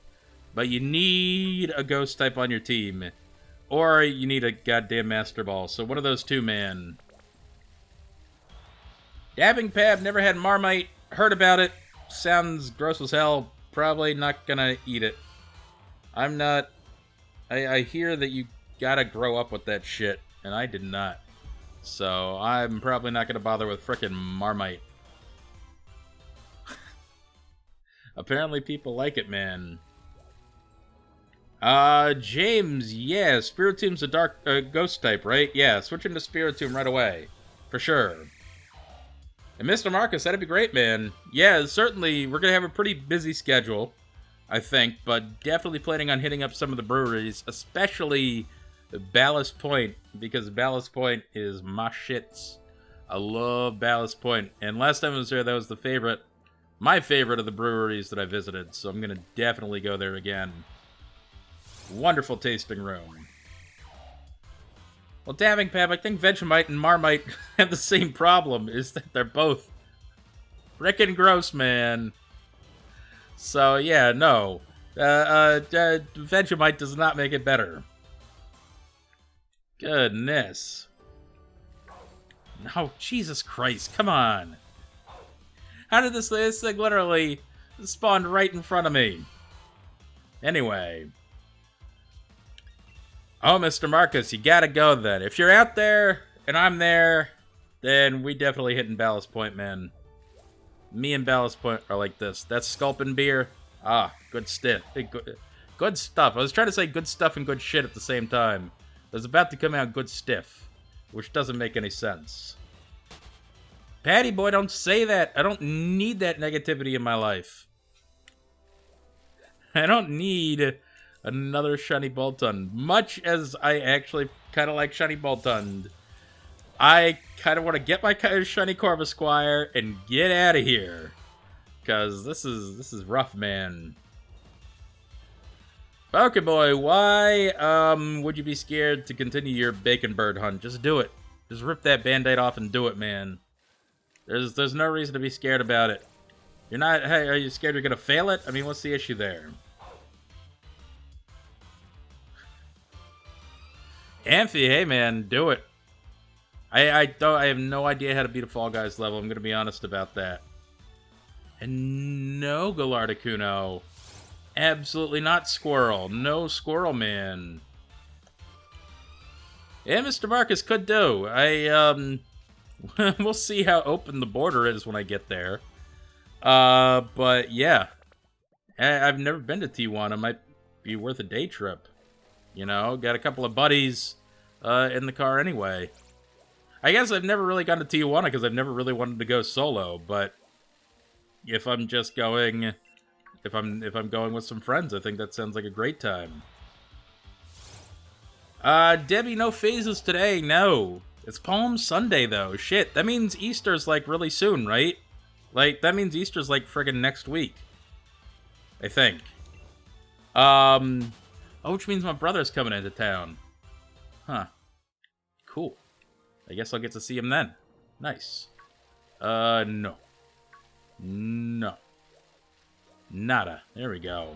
But you need a ghost type on your team. Or you need a goddamn Master Ball. So one of those two, man. Dabbing Pab, never had Marmite. Heard about it. Sounds gross as hell. Probably not gonna eat it. I'm not... I hear that you gotta grow up with that shit. And I did not. So I'm probably not gonna bother with frickin' Marmite. Apparently people like it, man. James, yeah, Spiritom's a dark ghost type, right? Yeah, switch into Spiritomb right away. For sure. And Mr. Marcus, that'd be great, man. Yeah, certainly, we're gonna have a pretty busy schedule, I think, but definitely planning on hitting up some of the breweries, especially Ballast Point, because Ballast Point is my shits. I love Ballast Point, and last time I was there, that was my favorite of the breweries that I visited, so I'm gonna definitely go there again. Wonderful tasting room. Well, Dabbing Pab, I think Vegemite and Marmite have the same problem, is that they're both frickin' gross, man. So, yeah, no. Vegemite does not make it better. Goodness. No, Jesus Christ, come on. How did this thing literally spawn right in front of me? Anyway. Oh, Mr. Marcus, you gotta go then. If you're out there, and I'm there, then we definitely hitting Ballast Point, man. Me and Ballast Point are like this. That's Sculpin beer. Ah, good stuff. Good stuff. I was trying to say good stuff and good shit at the same time. There's about to come out good stiff, which doesn't make any sense. Patty boy, don't say that. I don't need that negativity in my life. I don't need another Shiny Boltund. Much as I actually kind of like Shiny Boltund, I kind of want to get my Shiny Corvisquire and get out of here. Because this is rough, man. Pokeboy, why would you be scared to continue your bacon bird hunt? Just do it. Just rip that band-aid off and do it, man. There's no reason to be scared about it. You're not, hey, are you scared you're gonna fail it? I mean, what's the issue there? Amphi, hey man, do it. I have no idea how to beat a Fall Guys level, I'm gonna be honest about that. And no Gallardicuno. Absolutely not Squirrel. No Squirrel Man. Yeah, Mr. Marcus could do. We'll see how open the border is when I get there. But yeah. I've never been to Tijuana. It might be worth a day trip. You know, got a couple of buddies in the car anyway. I guess I've never really gone to Tijuana because I've never really wanted to go solo, but if I'm just going, if I'm going with some friends, I think that sounds like a great time. Debbie, no phases today. No, it's Palm Sunday though. Shit, that means Easter's like really soon, right? Like that means Easter's like friggin' next week. I think. Oh, which means my brother's coming into town. Huh. Cool. I guess I'll get to see him then. Nice. No. No. Nada. There we go.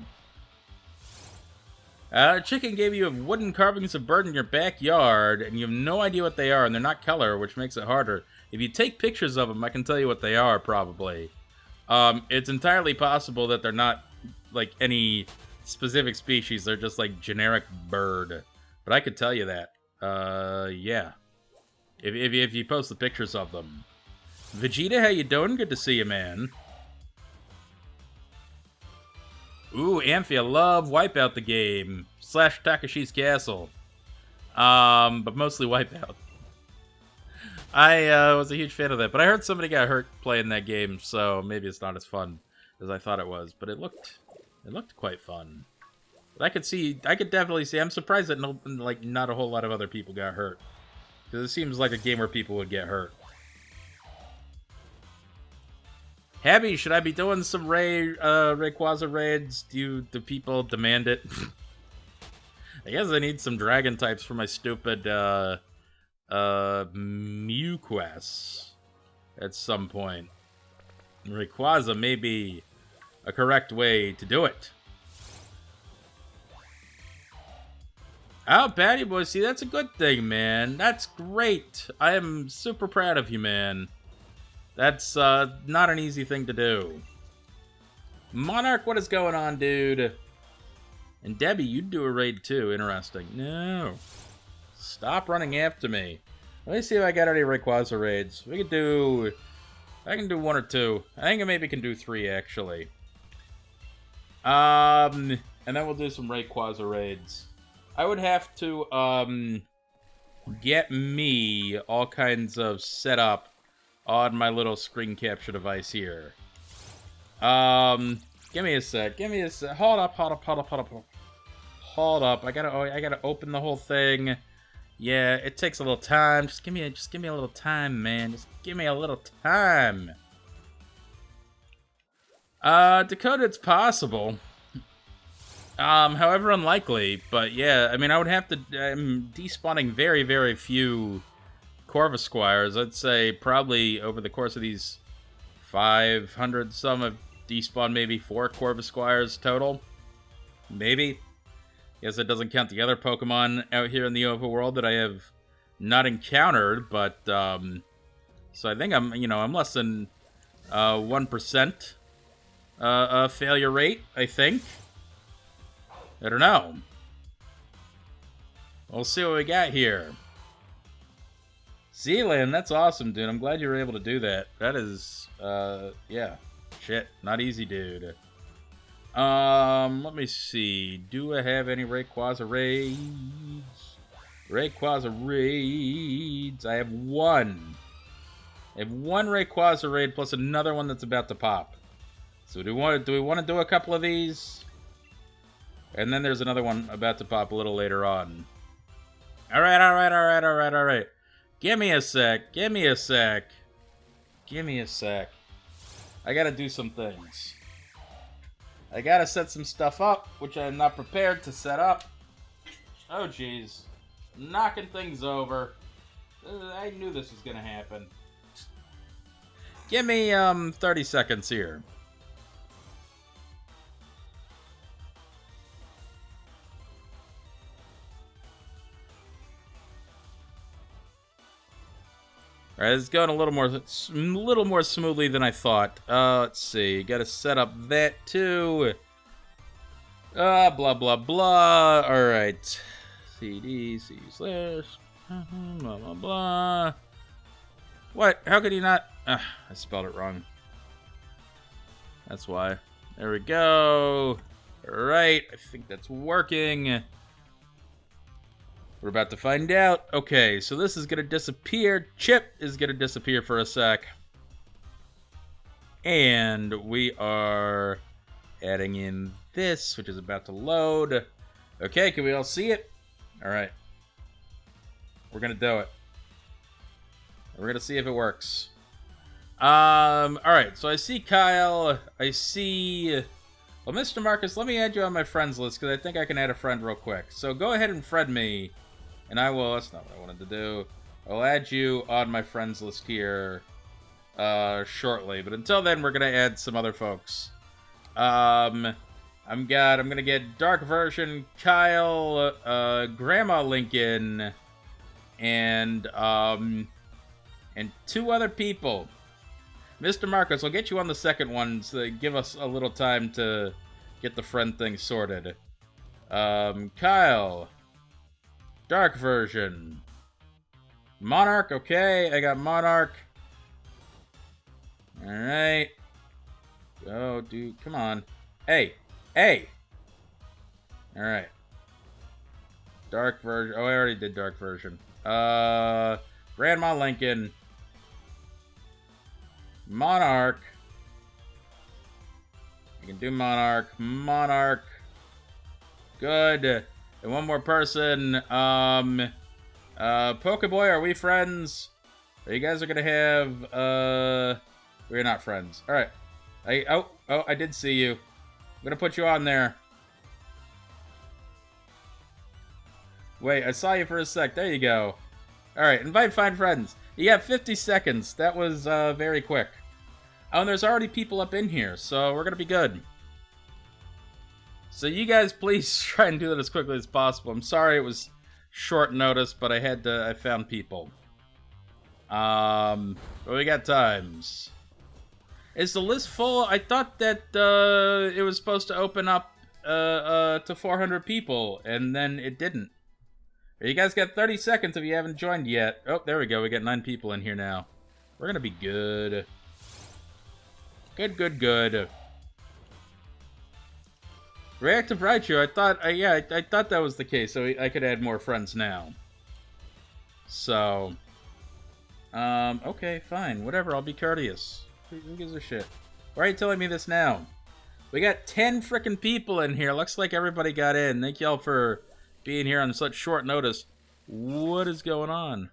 Chicken gave you wooden carvings of bird in your backyard, and you have no idea what they are, and they're not color, which makes it harder. If you take pictures of them, I can tell you what they are, probably. It's entirely possible that they're not, like, any specific species. They're just, like, generic bird. But I could tell you that. Yeah. If you post the pictures of them. Vegeta, how you doing? Good to see you, man. Ooh, Amphi, I love Wipeout the game. / Takashi's Castle. But mostly Wipeout. I was a huge fan of that, but I heard somebody got hurt playing that game, so maybe it's not as fun as I thought it was. But it looked quite fun. But I could definitely see. I'm surprised that not a whole lot of other people got hurt, because it seems like a game where people would get hurt. Abby, should I be doing some Rayquaza raids? Do people demand it? I guess I need some dragon types for my stupid Mew quests at some point. Rayquaza may be a correct way to do it. Oh, Patty Boy, see, that's a good thing, man. That's great. I am super proud of you, man. That's not an easy thing to do. Monarch, what is going on, dude? And Debbie, you'd do a raid too. Interesting. No. Stop running after me. Let me see if I got any Rayquaza raids. We could do... I can do 1 or 2. I think I maybe can do 3, actually. And then we'll do some Rayquaza raids. I would have to, get me all kinds of setup on my little screen capture device here. Give me a sec. Hold up. I gotta open the whole thing. Yeah, it takes a little time. Just give me a little time, man. Just give me a little time. Dakota, it's possible. However unlikely, but yeah, I mean, I would have to, I'm despawning very, very few Corvisquires. I'd say probably over the course of these 500 some, I've despawned maybe 4 Corvisquires total. Maybe. Guess that doesn't count the other Pokemon out here in the overworld that I have not encountered, but, so I think I'm less than, 1%, failure rate, I think. I don't know. We'll see what we got here. Zealand, that's awesome, dude. I'm glad you were able to do that. That is, yeah. Shit, not easy, dude. Let me see. Do I have any Rayquaza raids? Rayquaza raids. I have 1. I have 1 Rayquaza raid plus another one that's about to pop. So do we want to do a couple of these? And then there's another one about to pop a little later on. Alright. Give me a sec. I gotta do some things. I gotta set some stuff up, which I'm not prepared to set up. Oh, jeez. Knocking things over. I knew this was gonna happen. Give me, 30 seconds here. Alright, it's going a little more smoothly than I thought. Let's see. Gotta set up that too. Blah, blah, blah. Alright. CD, C slash, blah, blah, blah. What? How could you not? I spelled it wrong. That's why. There we go. Alright, I think that's working. We're about to find out. Okay, so this is going to disappear. Chip is going to disappear for a sec. And we are adding in this, which is about to load. Okay, can we all see it? All right. We're going to do it. We're going to see if it works. All right, so I see Kyle. I see... Well, Mr. Marcus, let me add you on my friends list, because I think I can add a friend real quick. So go ahead and friend me. And I will, that's not what I wanted to do. I'll add you on my friends list here shortly. But until then, we're going to add some other folks. I'm going to get Dark Version, Kyle, Grandma Lincoln, and 2 other people. Mr. Marcos, I'll get you on the second one to give us a little time to get the friend thing sorted. Kyle. Dark Version. Monarch, okay. I got Monarch. Alright. Go, dude. Come on. Hey. Hey! Alright. Dark Version. Oh, I already did Dark Version. Grandma Lincoln. Monarch. You can do Monarch. Monarch. Good. And one more person. Pokeboy, are we friends? You guys are gonna have, we're not friends. Alright. I did see you. I'm gonna put you on there. Wait, I saw you for a sec. There you go. Alright, invite find friends. You got 50 seconds. That was, very quick. Oh, and there's already people up in here, so we're gonna be good. So you guys please try and do that as quickly as possible. I'm sorry it was short notice, but I found people. But we got times. Is the list full? I thought that it was supposed to open up to 400 people, and then it didn't. You guys got 30 seconds if you haven't joined yet. Oh, there we go. We got 9 people in here now. We're gonna be good. Good. Reactive Raichu, I thought that was the case, so I could add more friends now. So, okay, fine, whatever, I'll be courteous. Who gives a shit? Why are you telling me this now? We got 10 frickin' people in here, looks like everybody got in. Thank y'all for being here on such short notice. What is going on?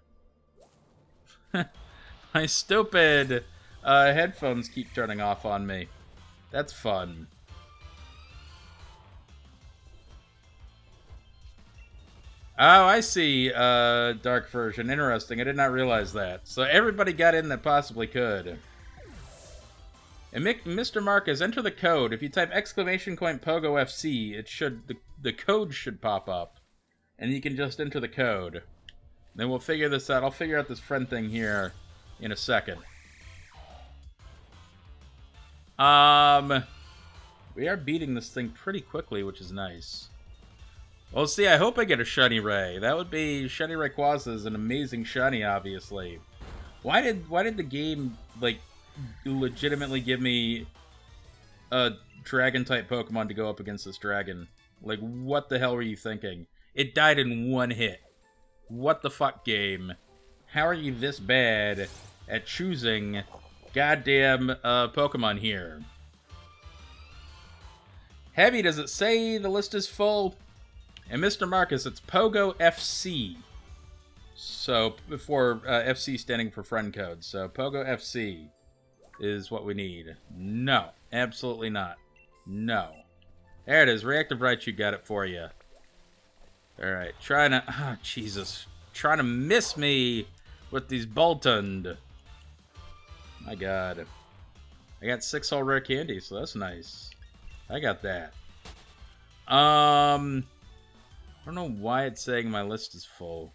My stupid headphones keep turning off on me. That's fun. Oh, I see, Dark Version. Interesting. I did not realize that. So everybody got in that possibly could. And Mr. Marcus, enter the code. If you type !PogoFC, it should the code should pop up. And you can just enter the code. Then we'll figure this out. I'll figure out this friend thing here in a second. We are beating this thing pretty quickly, which is nice. Well, see, I hope I get a Shiny Ray. That would be... Shiny Rayquaza is an amazing shiny, obviously. Why did the game, like, legitimately give me a Dragon-type Pokemon to go up against this dragon? Like, what the hell were you thinking? It died in one hit. What the fuck, game? How are you this bad at choosing goddamn Pokemon here? Heavy, does it say the list is full? And Mr. Marcus, it's Pogo FC. So, before FC standing for friend code. So, Pogo FC is what we need. No, absolutely not. No. There it is. Reactive right, you got it for you. Alright, trying to... Oh, Jesus. Trying to miss me with these Boltund. My God. I got 6 all rare candy, so that's nice. I got that. I don't know why it's saying my list is full.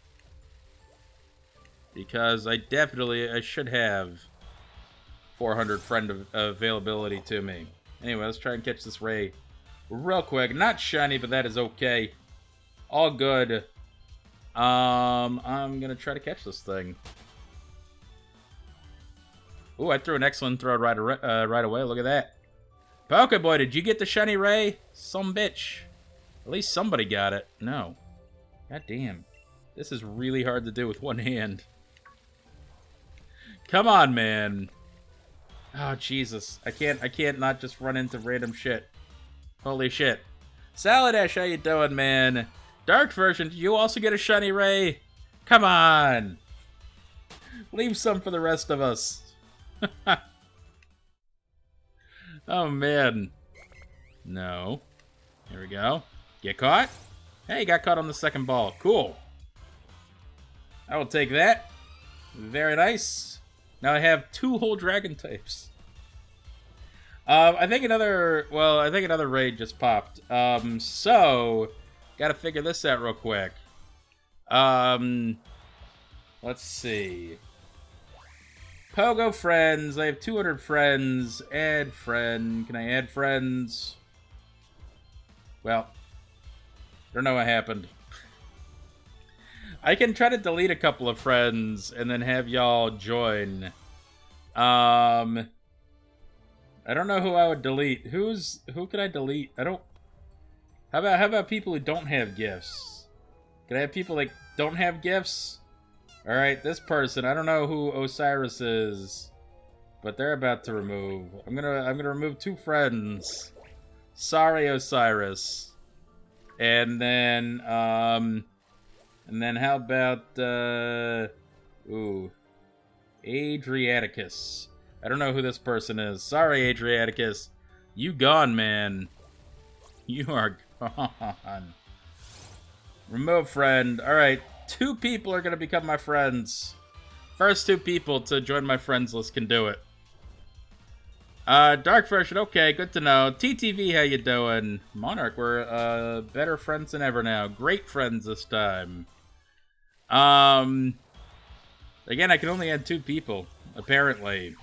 Because I should have 400 friend availability to me. Anyway, let's try and catch this Ray real quick. Not shiny, but that is okay. All good. I'm gonna try to catch this thing. Ooh, I threw an excellent throw right away. Look at that. Pokeboy, did you get the shiny Ray? Some bitch. At least somebody got it. No. God damn. This is really hard to do with one hand. Come on, man. Oh, Jesus. I can't not just run into random shit. Holy shit. Saladash, how you doing, man? Dark version, did you also get a shiny Ray? Come on. Leave some for the rest of us. Oh, man. No. Here we go. Get caught? Hey, got caught on the second ball. Cool. I will take that. Very nice. Now I have 2 whole dragon types. I think another raid just popped. So gotta figure this out real quick. Let's see. Pogo friends. I have 200 friends. Add friend. Can I add friends? Well, don't know what happened. I can try to delete a couple of friends and then have y'all join. I don't know who I would delete. Who could I delete? I don't... How about people who don't have gifts? Can I have people that don't have gifts? Alright, this person. I don't know who Osiris is. But they're about to remove. I'm gonna remove 2 friends. Sorry, Osiris. And then how about Adriaticus. I don't know who this person is. Sorry, Adriaticus. You gone, man. You are gone. Remove friend. Alright, 2 people are gonna become my friends. First 2 people to join my friends list can do it. Dark version, okay, good to know. TTV, how you doing? Monarch, we're better friends than ever now. Great friends this time. Again, I can only add 2 people, apparently.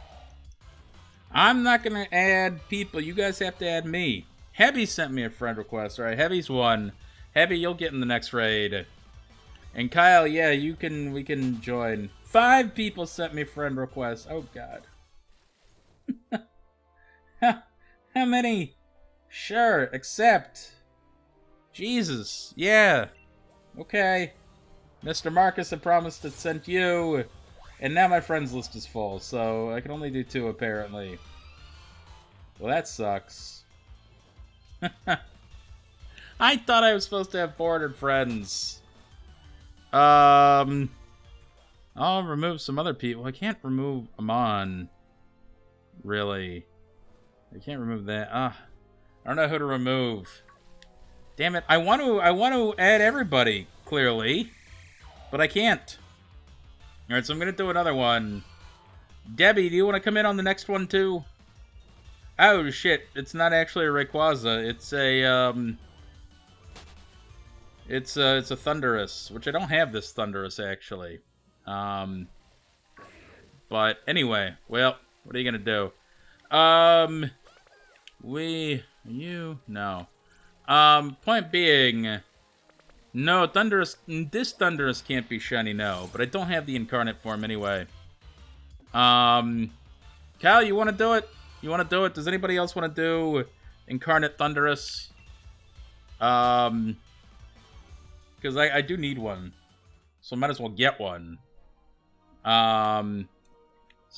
I'm not gonna add people. You guys have to add me. Heavy sent me a friend request. Alright, Heavy's 1. Heavy, you'll get in the next raid. And Kyle, yeah, we can join. 5 people sent me friend requests. Oh, God. How many? Sure, accept. Jesus, yeah. Okay. Mr. Marcus, I promised to send you. And now my friends list is full, so I can only do 2, apparently. Well, that sucks. I thought I was supposed to have 400 friends. I'll remove some other people. I can't remove Amon. Really. I can't remove that. I don't know who to remove. Damn it. I want to add everybody, clearly. But I can't. Alright, so I'm going to do another one. Debbie, do you want to come in on the next one, too? Oh, shit. It's not actually a Rayquaza. It's a, It's a Thundurus, which I don't have this Thundurus, actually. But anyway, well, what are you going to do? No. Point being... No, this Thundurus can't be shiny, no. But I don't have the incarnate form anyway. Cal, you want to do it? You want to do it? Does anybody else want to do incarnate Thundurus? Because I do need one. So I might as well get one. So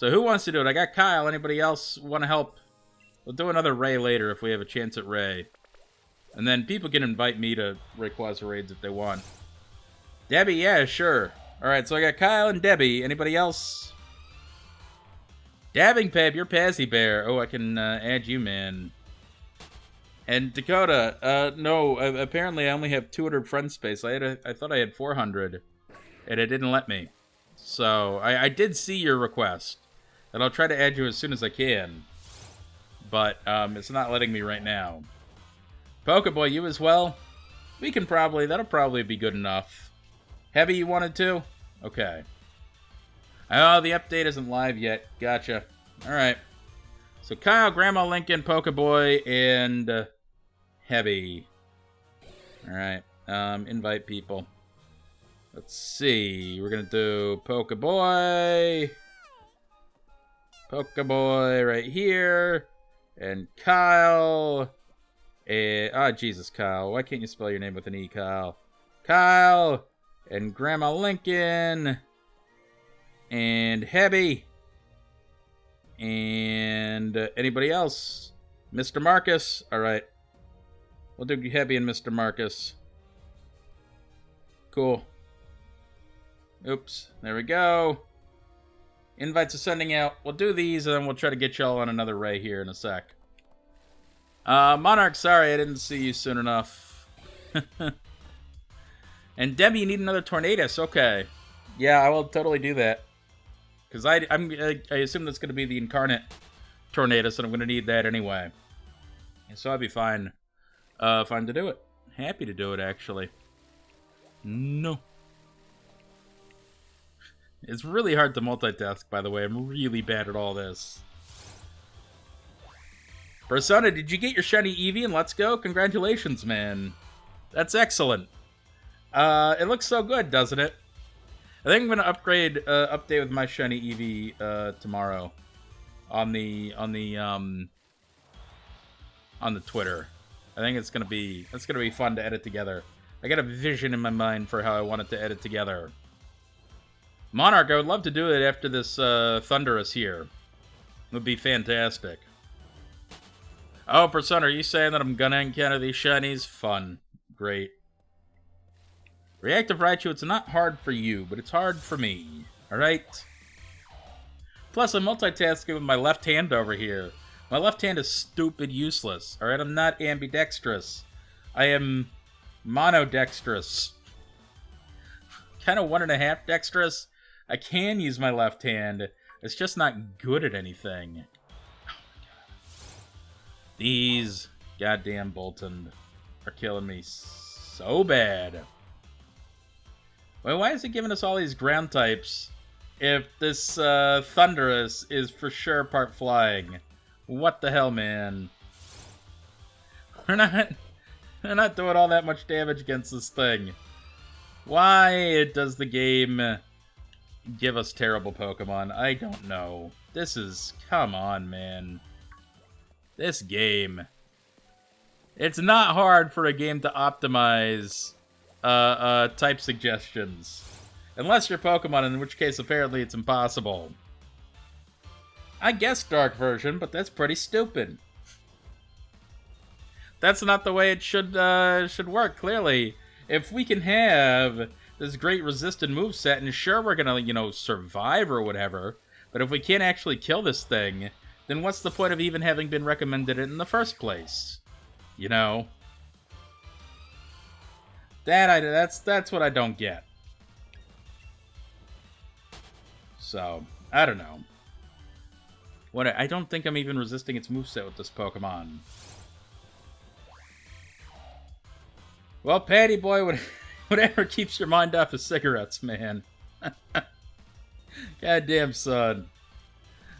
who wants to do it? I got Kyle. Anybody else want to help? We'll do another Ray later if we have a chance at Ray. And then people can invite me to Rayquaza raids if they want. Debbie, yeah, sure. Alright, so I got Kyle and Debbie. Anybody else? Dabbing Peb, you're Pazzy Bear. Oh, I can add you, man. And Dakota, no, apparently I only have 200 friend space. I thought I had 400, and it didn't let me. So I did see your request, and I'll try to add you as soon as I can. But it's not letting me right now. Pokeboy, you as well? We can that'll probably be good enough. Heavy, you wanted to? Okay. Oh, the update isn't live yet. Gotcha. Alright. So Kyle, Grandma Lincoln, Pokeboy, and Heavy. Alright. Invite people. Let's see. We're gonna do Pokeboy. Pokeboy right here. And Kyle. And, Jesus, Kyle. Why can't you spell your name with an E, Kyle? Kyle. And Grandma Lincoln. And Heavy. And anybody else? Mr. Marcus. Alright. We'll do Heavy and Mr. Marcus. Cool. Oops. There we go. Invites are sending out. We'll do these, and then we'll try to get y'all on another ray here in a sec. Monarch, sorry I didn't see you soon enough. And Debbie, you need another Tornadus. Okay. Yeah, I will totally do that. Because I assume that's going to be the incarnate Tornadus, and I'm going to need that anyway. And so I'd be fine. Fine to do it. Happy to do it, actually. No. It's really hard to multitask, by the way. I'm really bad at all this. Persona, did you get your shiny Eevee and Let's Go? Congratulations, man. That's excellent. It looks so good, doesn't it? I think I'm gonna update with my shiny Eevee tomorrow on the Twitter. I think it's gonna be fun to edit together. I got a vision in my mind for how I want it to edit together. Monarch, I would love to do it after this Thunderous here. It would be fantastic. Oh, Persona, are you saying that I'm gonna encounter these shinies? Fun. Great. Reactive Raichu, it's not hard for you, but it's hard for me. Alright? Plus, I'm multitasking with my left hand over here. My left hand is stupid useless. Alright, I'm not ambidextrous. I am monodextrous. Kind of 1.5 dexterous. I can use my left hand. It's just not good at anything. Oh my god. These goddamn Bolton are killing me so bad. Wait, why is it giving us all these ground types if this Thunderous is for sure part flying? What the hell, man? We're not doing all that much damage against this thing. Why does the game give us terrible Pokemon? I don't know. This is... Come on, man. This game. It's not hard for a game to optimize type suggestions. Unless you're Pokemon, in which case apparently it's impossible. I guess Dark version, but that's pretty stupid. That's not the way it should work, clearly. If we can have this great resistant moveset, and sure, we're gonna, survive or whatever, but if we can't actually kill this thing, then what's the point of even having been recommended it in the first place? You know? That's what I don't get. So, I don't know. I don't think I'm even resisting its moveset with this Pokemon. Well, Patty Boy, whatever keeps your mind off of cigarettes, man. Goddamn, son.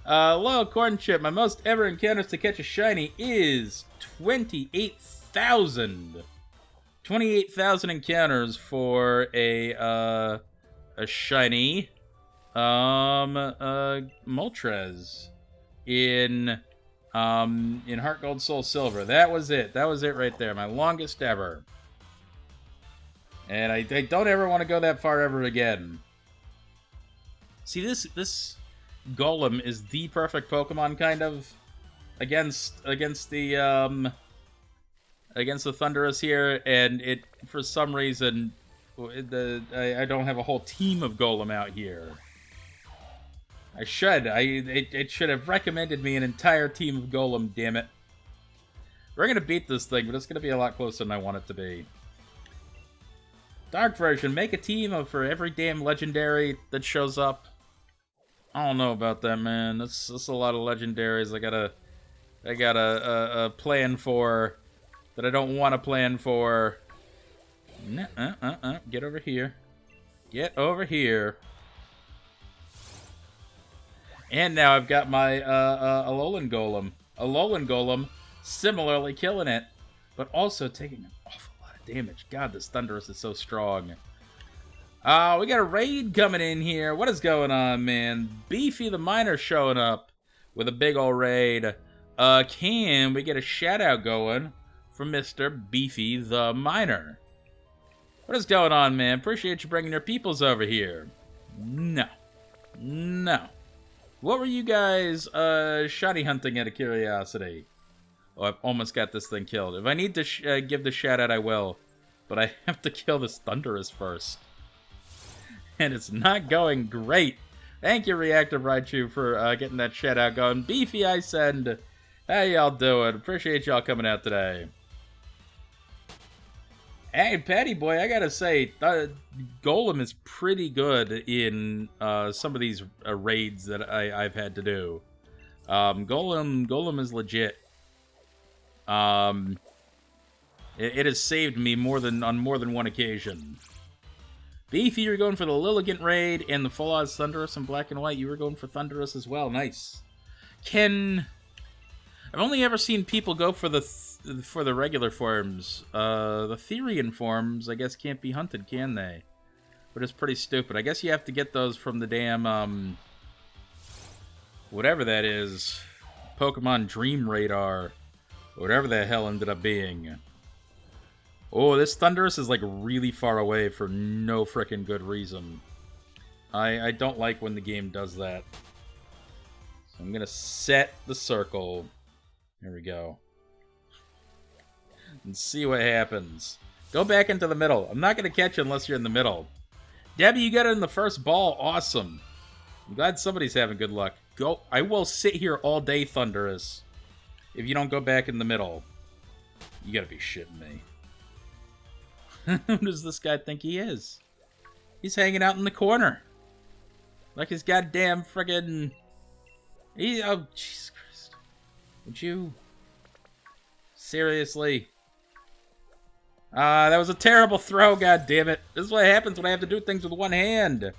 Loyal Corn Chip, my most ever encounters to catch a shiny is 28,000. 28,000 encounters for a shiny Moltres in Heart Gold Soul Silver. That was it. That was it right there. My longest ever. And I don't ever want to go that far ever again. See, this Golem is the perfect Pokemon, kind of, against the Thunderous here, and it, for some reason, I don't have a whole team of Golem out here. I should. It should have recommended me an entire team of Golem, damn it. We're gonna beat this thing, but it's gonna be a lot closer than I want it to be. Dark version, make a team for every damn legendary that shows up. I don't know about that, man. That's a lot of legendaries I gotta plan for that I don't want to plan for. Get over here. Get over here. And now I've got my Alolan Golem. Alolan Golem similarly killing it, but also taking an awful lot of damage. God, this Thundurus is so strong. We got a raid coming in here. What is going on, man? Beefy the Miner showing up with a big ol' raid. Can we get a shout out going from Mr. Beefy the Miner? What is going on, man? Appreciate you bringing your peoples over here. No. No. What were you guys shotty hunting out of curiosity? Oh, I've almost got this thing killed. If I need to give the shout out, I will. But I have to kill this Thundurus first. And it's not going great. Thank you, Reactive Raichu, for getting that shout out going. Beefy, I send. How y'all doing? Appreciate y'all coming out today. Hey, Patty Boy, I gotta say, Golem is pretty good in some of these raids that I've had to do. Golem is legit. It has saved me on more than one occasion. Beefy, you're going for the Lilligant raid and the Full Oz Thundurus in black and white. You were going for Thundurus as well. Nice. I've only ever seen people go for the regular forms. The Therian forms, I guess, can't be hunted, can they? But it's pretty stupid. I guess you have to get those from the damn, whatever that is. Pokemon Dream Radar. Whatever the hell ended up being. Oh, this Thundurus is, like, really far away for no frickin' good reason. I don't like when the game does that. So I'm gonna set the circle. There we go. And see what happens. Go back into the middle. I'm not gonna catch you unless you're in the middle. Debbie, you got it in the first ball. Awesome. I'm glad somebody's having good luck. Go. I will sit here all day, Thundurus. If you don't go back in the middle. You gotta be shitting me. Who does this guy think he is? He's hanging out in the corner. Like his goddamn friggin'... Oh, Jesus Christ. Would you... Seriously? That was a terrible throw, goddammit. This is what happens when I have to do things with one hand.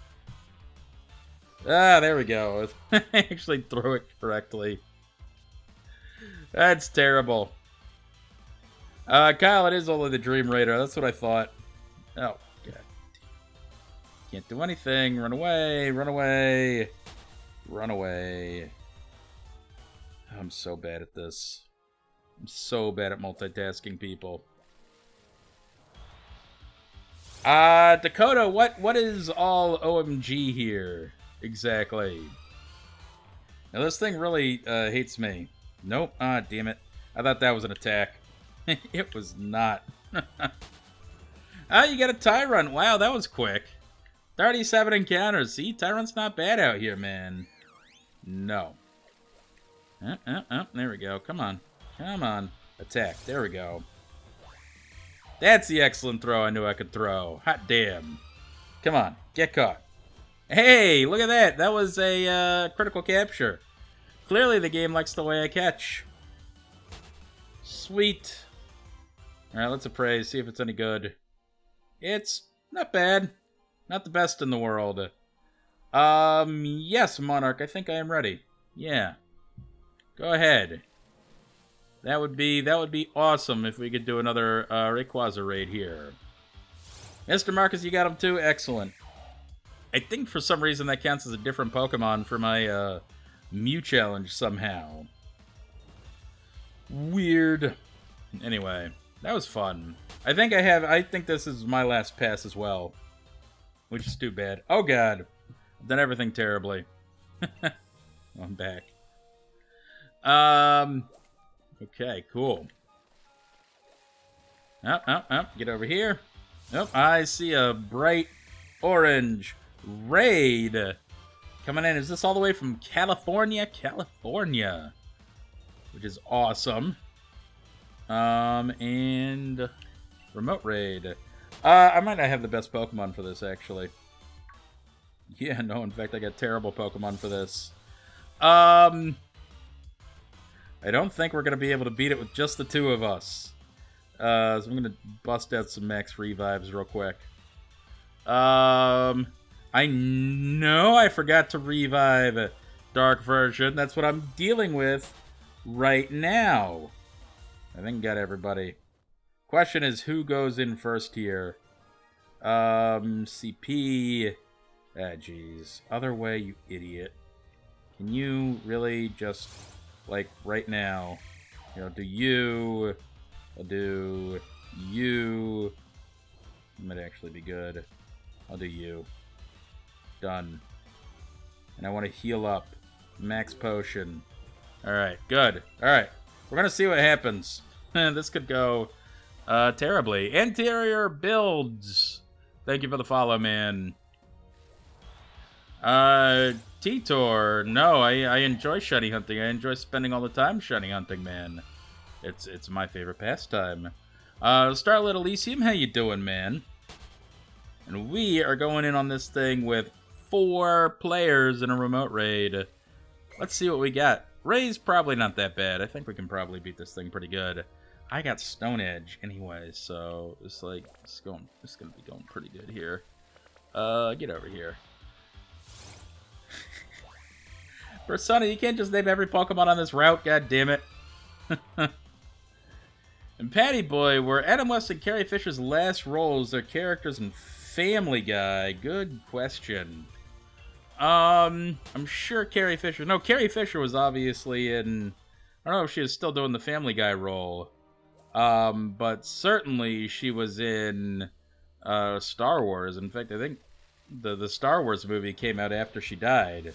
There we go. I actually threw it correctly. That's terrible. Kyle, it is only the Dream Raider. That's what I thought. Oh, God. Can't do anything. Run away. Run away. Run away. I'm so bad at this. I'm so bad at multitasking, people. Dakota, what is all OMG here? Exactly. Now, this thing really hates me. Nope. Damn it. I thought that was an attack. It was not. You got a Tyrant. Wow, that was quick. 37 encounters. See, Tyrant's not bad out here, man. No. There we go. Come on. Come on. Attack. There we go. That's the excellent throw I knew I could throw. Hot damn. Come on. Get caught. Hey, look at that. That was a critical capture. Clearly the game likes the way I catch. Sweet. Alright, let's appraise, see if it's any good. It's not bad. Not the best in the world. Yes, Monarch, I think I am ready. Yeah. Go ahead. That would be awesome if we could do another Rayquaza raid here. Mr. Marcus, you got him too? Excellent. I think for some reason that counts as a different Pokemon for my Mew challenge somehow. Weird. Anyway, that was fun. I think this is my last pass as well. Which is too bad. Oh god. I've done everything terribly. I'm back. Okay, cool. Get over here. Nope, I see a bright orange raid coming in. Is this all the way from California? California. Which is awesome. And remote raid. I might not have the best Pokemon for this, actually. Yeah, no, in fact, I got terrible Pokemon for this. I don't think we're going to be able to beat it with just the two of us. So I'm going to bust out some max revives real quick. I know I forgot to revive Dark Version. That's what I'm dealing with right now. I think got everybody. Question is, who goes in first here? CP. Ah, jeez. Other way, you idiot. Can you really just, like, right now, you know, do you, I'll do you. That might actually be good. I'll do you. Done. And I want to heal up. Max potion. Alright, good. Alright. We're gonna see what happens. This could go terribly. Interior builds. Thank you for the follow, man. Titor. No, I enjoy shiny hunting. I enjoy spending all the time shiny hunting, man. It's my favorite pastime. Starlit Elysium, how you doing, man? And we are going in on this thing with 4 players in a remote raid. Let's see what we got. Ray's probably not that bad. I think we can probably beat this thing pretty good. I got Stone Edge anyway, so it's like it's gonna be going pretty good here. Get over here. Persona, you can't just name every Pokemon on this route, god damn it. And Patty Boy, were Adam West and Carrie Fisher's last roles their characters in Family Guy? Good question. I'm sure Carrie Fisher... No, Carrie Fisher was obviously in... I don't know if she was still doing the Family Guy role. But certainly she was in Star Wars. In fact, I think the Star Wars movie came out after she died.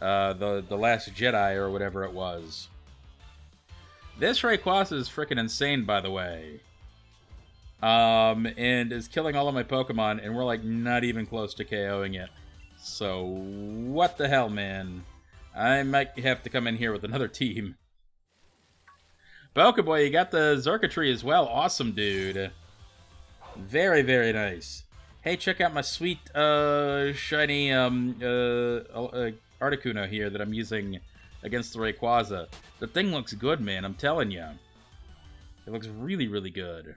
The Last Jedi or whatever it was. This Rayquaza is freaking insane, by the way. And is killing all of my Pokemon, and we're like not even close to KOing it. So, what the hell, man? I might have to come in here with another team. Pokeboy, you got the Xurkitree as well. Awesome, dude. Very, very nice. Hey, check out my sweet, shiny, Articuno here that I'm using against the Rayquaza. The thing looks good, man. I'm telling you. It looks really, really good.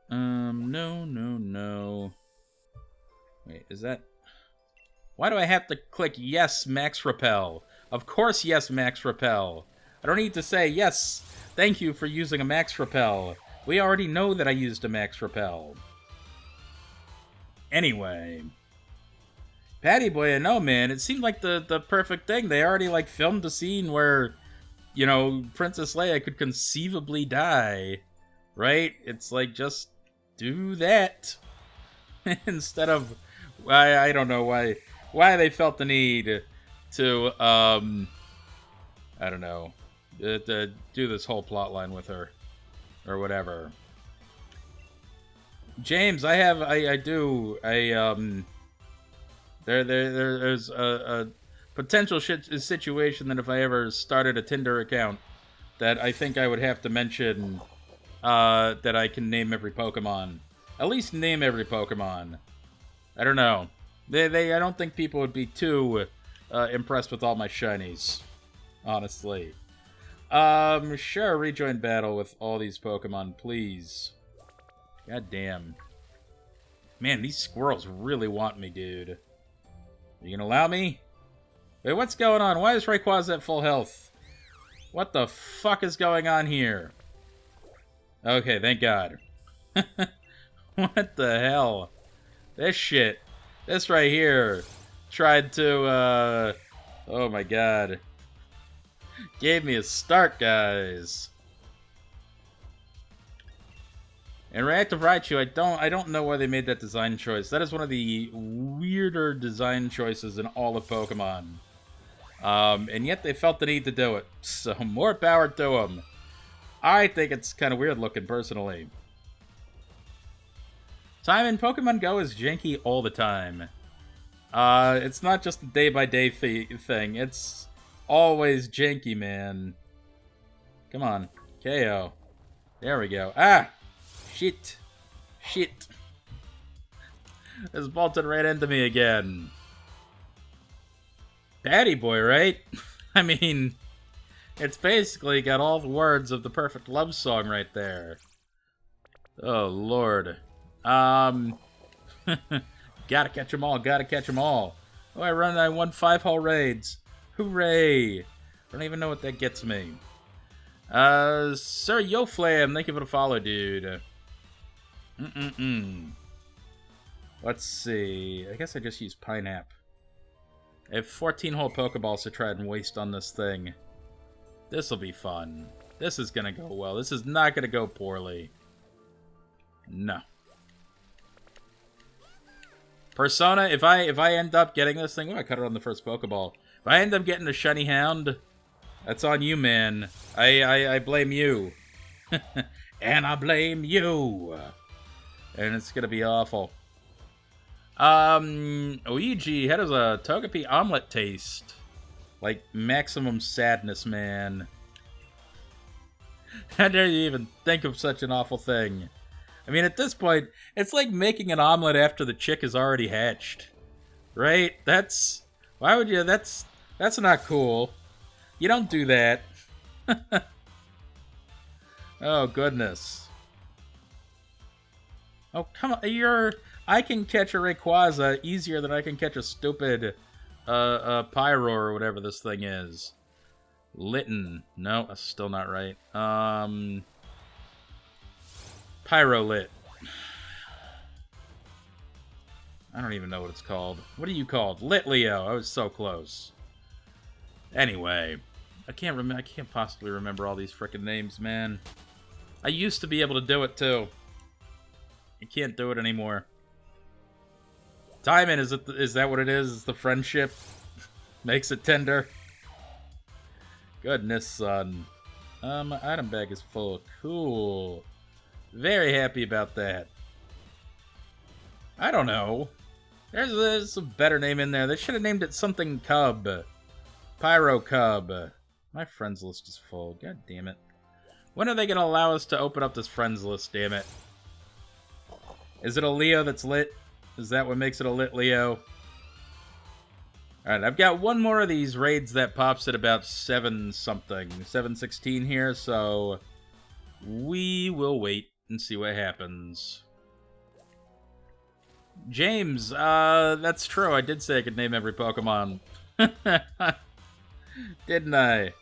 No. Wait, is that... Why do I have to click yes, Max Repel? Of course, yes, Max Repel. I don't need to say, yes, thank you for using a Max Repel. We already know that I used a Max Repel. Anyway. Patty Boy, no, man, it seemed like the perfect thing. They already, like, filmed a scene where, you know, Princess Leia could conceivably die. Right? It's like, just do that. Instead of, I don't know why they felt the need to, I don't know, to do this whole plot line with her, or whatever. James, there's a potential situation that if I ever started a Tinder account, that I think I would have to mention, that I can name every Pokemon. At least name every Pokemon. I don't know. I don't think people would be too impressed with all my shinies, honestly. Sure, rejoin battle with all these Pokemon, please. God damn. Man, these squirrels really want me, dude. Are you gonna allow me? Wait, what's going on? Why is Rayquaza at full health? What the fuck is going on here? Okay, thank God. What the hell? This shit. This right here tried to, oh my god. Gave me a start, guys. And Reactive Raichu, I don't know why they made that design choice. That is one of the weirder design choices in all of Pokemon. And yet they felt the need to do it. So more power to them. I think it's kind of weird looking, personally. Time in Pokemon Go is janky all the time. It's not just a day-by-day thing. It's always janky, man. Come on. KO. There we go. Ah! Shit. Shit. This bolted right into me again. Patty Boy, right? I mean, it's basically got all the words of the perfect love song right there. Oh, Lord. Gotta catch 'em all, gotta catch 'em all. Oh, I won 5-hole raids. Hooray! I don't even know what that gets me. Sir Yoflam, thank you for the follow, dude. Let's see. I guess I just use Pineapple. I have 14-hole Pokeballs to try and waste on this thing. This'll be fun. This is gonna go well. This is not gonna go poorly. No. Persona, if I end up getting this thing... Oh, I cut it on the first Pokeball. If I end up getting a Shiny Hound, that's on you, man. I blame you. And I blame you. And it's gonna be awful. Luigi, how does a Togepi omelet taste? Like, maximum sadness, man. How dare you even think of such an awful thing? I mean, at this point, it's like making an omelet after the chick is already hatched. Right? That's... Why would you... That's not cool. You don't do that. Oh, goodness. Oh, come on. I can catch a Rayquaza easier than I can catch a stupid Pyro or whatever this thing is. Litten. No, that's still not right. Pyrolit. I don't even know what it's called. What are you called? Litleo. I was so close. Anyway, I can't possibly remember all these frickin' names, man. I used to be able to do it too. I can't do it anymore. Timing, is that what it is? Is the friendship makes it tender? Goodness, son. My item bag is full. Cool. Very happy about that. I don't know. There's a better name in there. They should have named it something Cub. Pyro Cub. My friends list is full. God damn it. When are they going to allow us to open up this friends list, damn it? Is it a Leo that's lit? Is that what makes it a lit Leo? Alright, I've got one more of these raids that pops at about 7-something. 7:16 here, so... we will wait and see what happens. James, that's true. I did say I could name every Pokemon. Didn't I?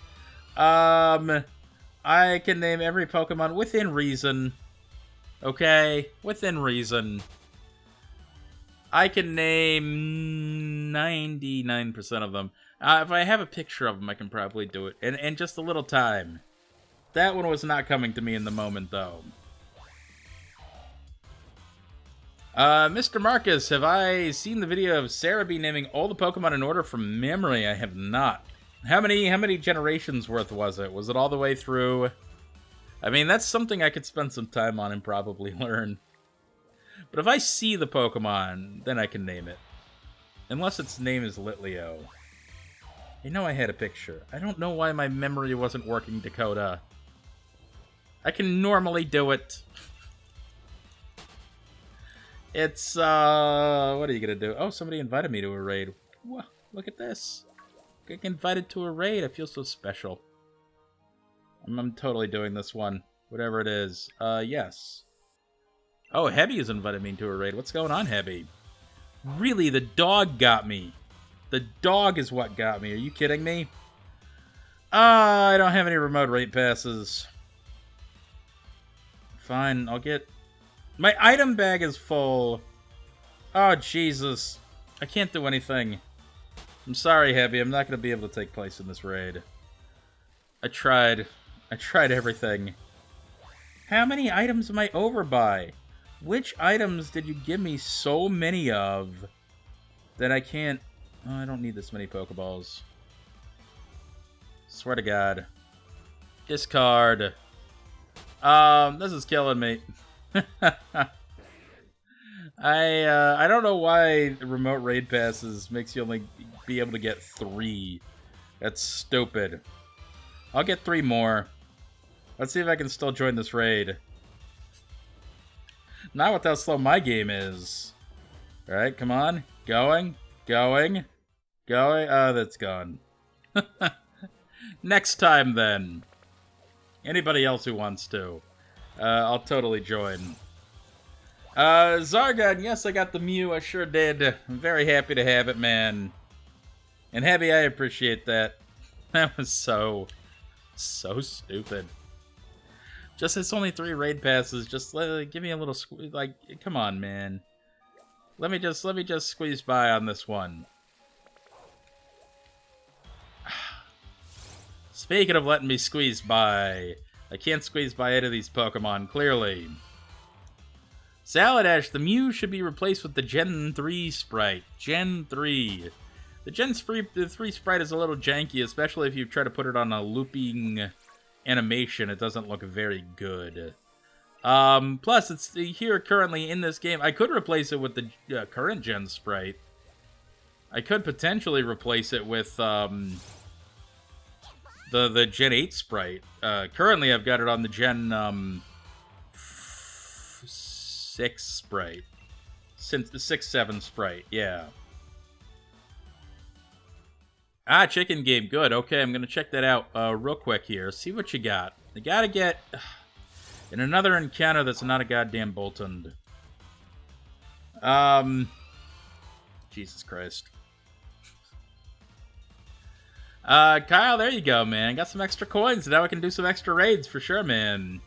I can name every Pokemon within reason. Okay? Within reason. I can name 99% of them. If I have a picture of them, I can probably do it. And just a little time. That one was not coming to me in the moment, though. Mr. Marcus, have I seen the video of Sarah B naming all the Pokemon in order from memory? I have not. How many generations worth was it? Was it all the way through? I mean, that's something I could spend some time on and probably learn. But if I see the Pokemon, then I can name it. Unless its name is Litleo. I know I had a picture. I don't know why my memory wasn't working, Dakota. I can normally do it. It's, what are you gonna do? Oh, somebody invited me to a raid. Whoa, look at this. Getting invited to a raid. I feel so special. I'm totally doing this one. Whatever it is. Yes. Oh, Hebby has invited me to a raid. What's going on, Hebby? Really, the dog got me. The dog is what got me. Are you kidding me? I don't have any remote raid passes. Fine, I'll get... My item bag is full. Oh, Jesus. I can't do anything. I'm sorry, Hebby. I'm not going to be able to take place in this raid. I tried. I tried everything. How many items am I over by? Which items did you give me so many of that I can't... Oh, I don't need this many Pokeballs. Swear to God. Discard. This is killing me. I don't know why remote raid passes makes you only be able to get 3. That's stupid. I'll get 3 more. Let's see if I can still join this raid. Not with how slow my game is. Alright, come on. Going. Oh, that's gone. Next time, then. Anybody else who wants to. I'll totally join. Zargon, yes, I got the Mew. I sure did. I'm very happy to have it, man. And Heavy, I appreciate that. That was so stupid. Just, it's only 3 raid passes. Just give me a little like, come on, man. Let me just squeeze by on this one. Speaking of letting me squeeze by, I can't squeeze by any of these Pokemon, clearly. Saladash, the Mew should be replaced with the Gen 3 sprite. Gen 3. The Gen 3 sprite is a little janky, especially if you try to put it on a looping animation. It doesn't look very good. Plus, it's here currently in this game. I could replace it with the current Gen sprite. I could potentially replace it with the Gen 8 sprite. Currently, I've got it on the Gen 6 sprite. Since the 6-7 sprite, yeah. Ah, chicken game, good. Okay, I'm gonna check that out real quick here. See what you got. You gotta get in another encounter that's not a goddamn Boltund. Jesus Christ. Kyle, there you go, man. Got some extra coins. Now I can do some extra raids for sure, man.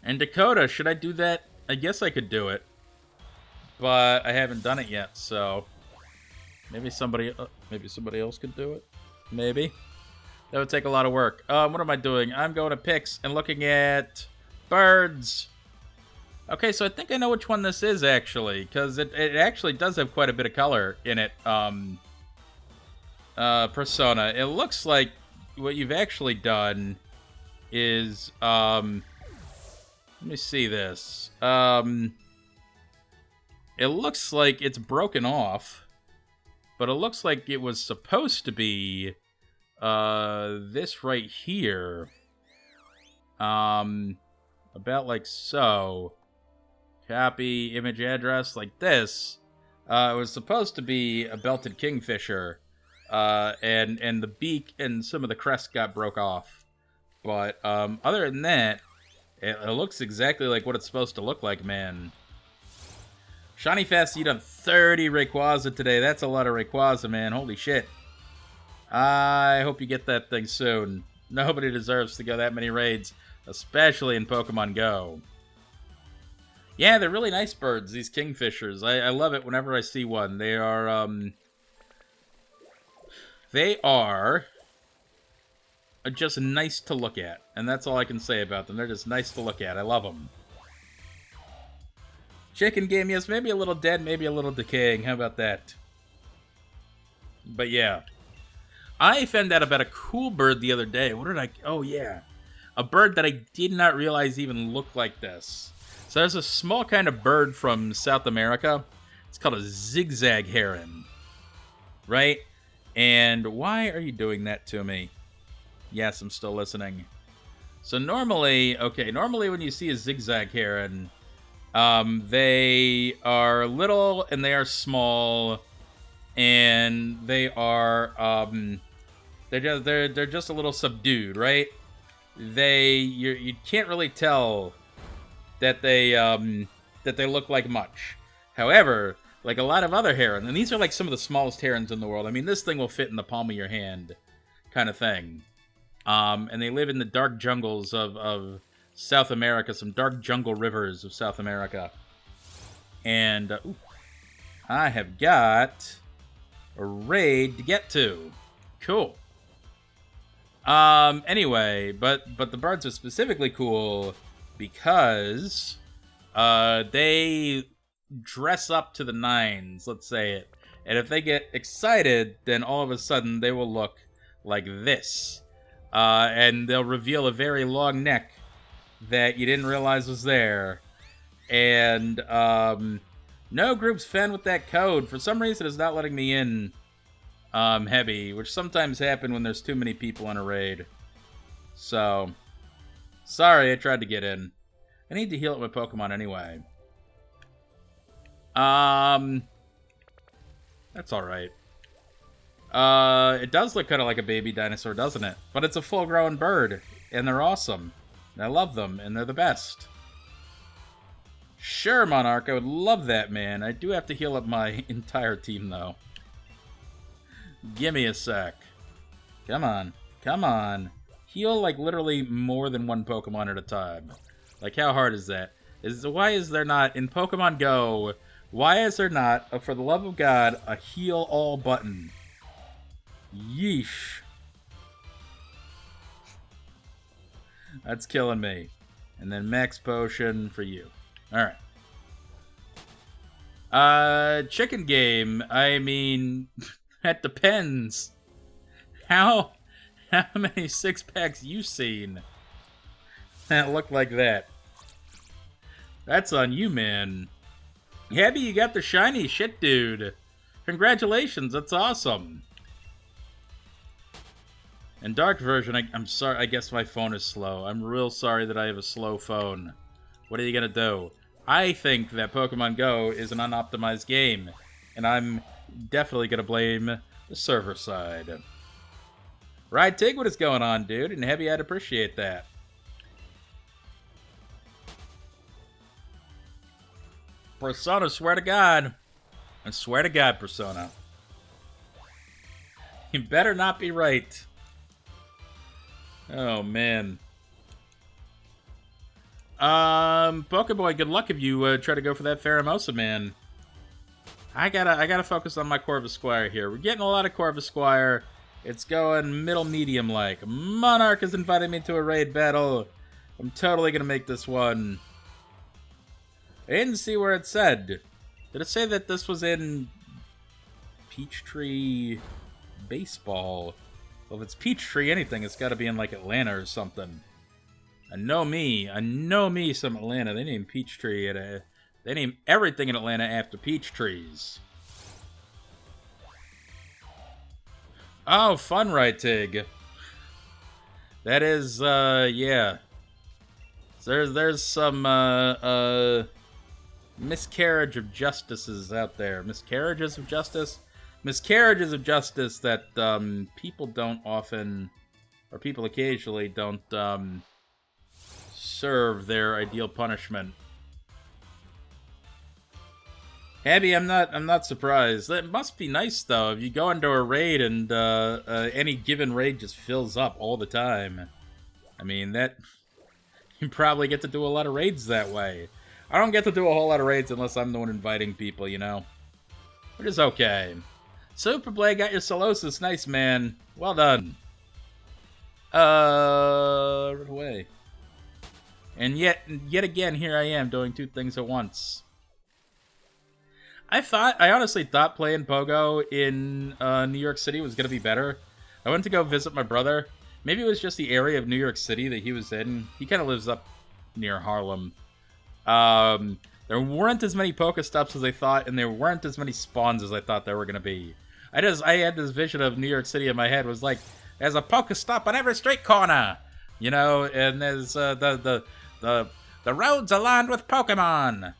And Dakota, should I do that? I guess I could do it. But I haven't done it yet, so maybe somebody else could do it. Maybe. That would take a lot of work. What am I doing? I'm going to picks and looking at birds. Okay, so I think I know which one this is, actually, because it actually does have quite a bit of color in it. Persona. It looks like what you've actually done is, let me see this. It looks like it's broken off, but it looks like it was supposed to be this right here. About like so. Copy image address like this. It was supposed to be a belted kingfisher. And the beak and some of the crest got broke off. But other than that, it looks exactly like what it's supposed to look like, man. Shiny Fast, you done 30 Rayquaza today. That's a lot of Rayquaza, man. Holy shit. I hope you get that thing soon. Nobody deserves to go that many raids, especially in Pokemon Go. Yeah, they're really nice birds, these kingfishers. I love it whenever I see one. They are just nice to look at, and that's all I can say about them. They're just nice to look at. I love them. Chicken game, yes, maybe a little dead, maybe a little decaying. How about that? But yeah. I found out about a cool bird the other day. What did I... Oh, yeah. A bird that I did not realize even looked like this. So there's a small kind of bird from South America. It's called a zigzag heron. Right? And why are you doing that to me? Yes, I'm still listening. So normally when you see a zigzag heron, they are little and they are small, and they are they're just a little subdued, right? You can't really tell that they look like much. However, like a lot of other herons, and these are like some of the smallest herons in the world. I mean, this thing will fit in the palm of your hand, kind of thing. And they live in the dark jungles of South America, some dark jungle rivers of South America. And I have got a raid to get to. Cool. Anyway, but the birds are specifically cool because they dress up to the nines, let's say it. And if they get excited, then all of a sudden they will look like this. And they'll reveal a very long neck that you didn't realize was there. And no group's fan with that code. For some reason, it's not letting me in heavy, which sometimes happen when there's too many people in a raid. So, sorry I tried to get in. I need to heal up my Pokemon anyway. That's alright. It does look kind of like a baby dinosaur, doesn't it? But it's a full-grown bird, and they're awesome. And I love them, and they're the best. Sure, Monarch, I would love that, man. I do have to heal up my entire team, though. Gimme a sec. Come on. Come on. Heal, like, literally more than one Pokemon at a time. Like, how hard is that? Why is there not, in Pokemon Go, why is there not, for the love of God, a heal all button? Yeesh. That's killing me. And then max potion for you. Alright. Chicken game. I mean, that depends. How many six-packs you seen that look like that? That's on you, man. Happy you got the shiny shit, dude. Congratulations, that's awesome. And dark version, I'm sorry, I guess my phone is slow. I'm real sorry that I have a slow phone. What are you gonna do? I think that Pokemon Go is an unoptimized game, and I'm definitely gonna blame the server side. Right, Tig, what is going on, dude? And Heavy, I'd appreciate that. Persona, swear to God. I swear to God, Persona. You better not be right. Oh, man. Pokeboy, good luck if you try to go for that Pheromosa, man. I gotta focus on my Corvisquire here. We're getting a lot of Corvisquire. It's going middle-medium like. Monarch has invited me to a raid battle. I'm totally gonna make this one. I didn't see where it said. Did it say that this was in Peachtree Baseball? Well, if it's Peachtree anything, it's gotta be in, like, Atlanta or something. I know me some Atlanta. They named Peachtree they named everything in Atlanta after peach trees. Oh, fun, right, Tig? That is, yeah. There's some, miscarriage of justices out there. Miscarriages of justice? Miscarriages of justice that, people don't often, or people occasionally don't, serve their ideal punishment. Abby, I'm not surprised. That must be nice though. If you go into a raid and any given raid just fills up all the time. I mean, that you probably get to do a lot of raids that way. I don't get to do a whole lot of raids unless I'm the one inviting people, you know. Which is okay. Superblade got your Solosis, nice man. Well done. Run away. And yet again, here I am doing two things at once. I honestly thought playing Pogo in New York City was going to be better. I went to go visit my brother. Maybe it was just the area of New York City that he was in. He kind of lives up near Harlem. There weren't as many Pokestops as I thought, and there weren't as many spawns as I thought there were going to be. I had this vision of New York City in my head. It was like, there's a Pokestop on every street corner! You know, and there's the roads aligned with Pokemon!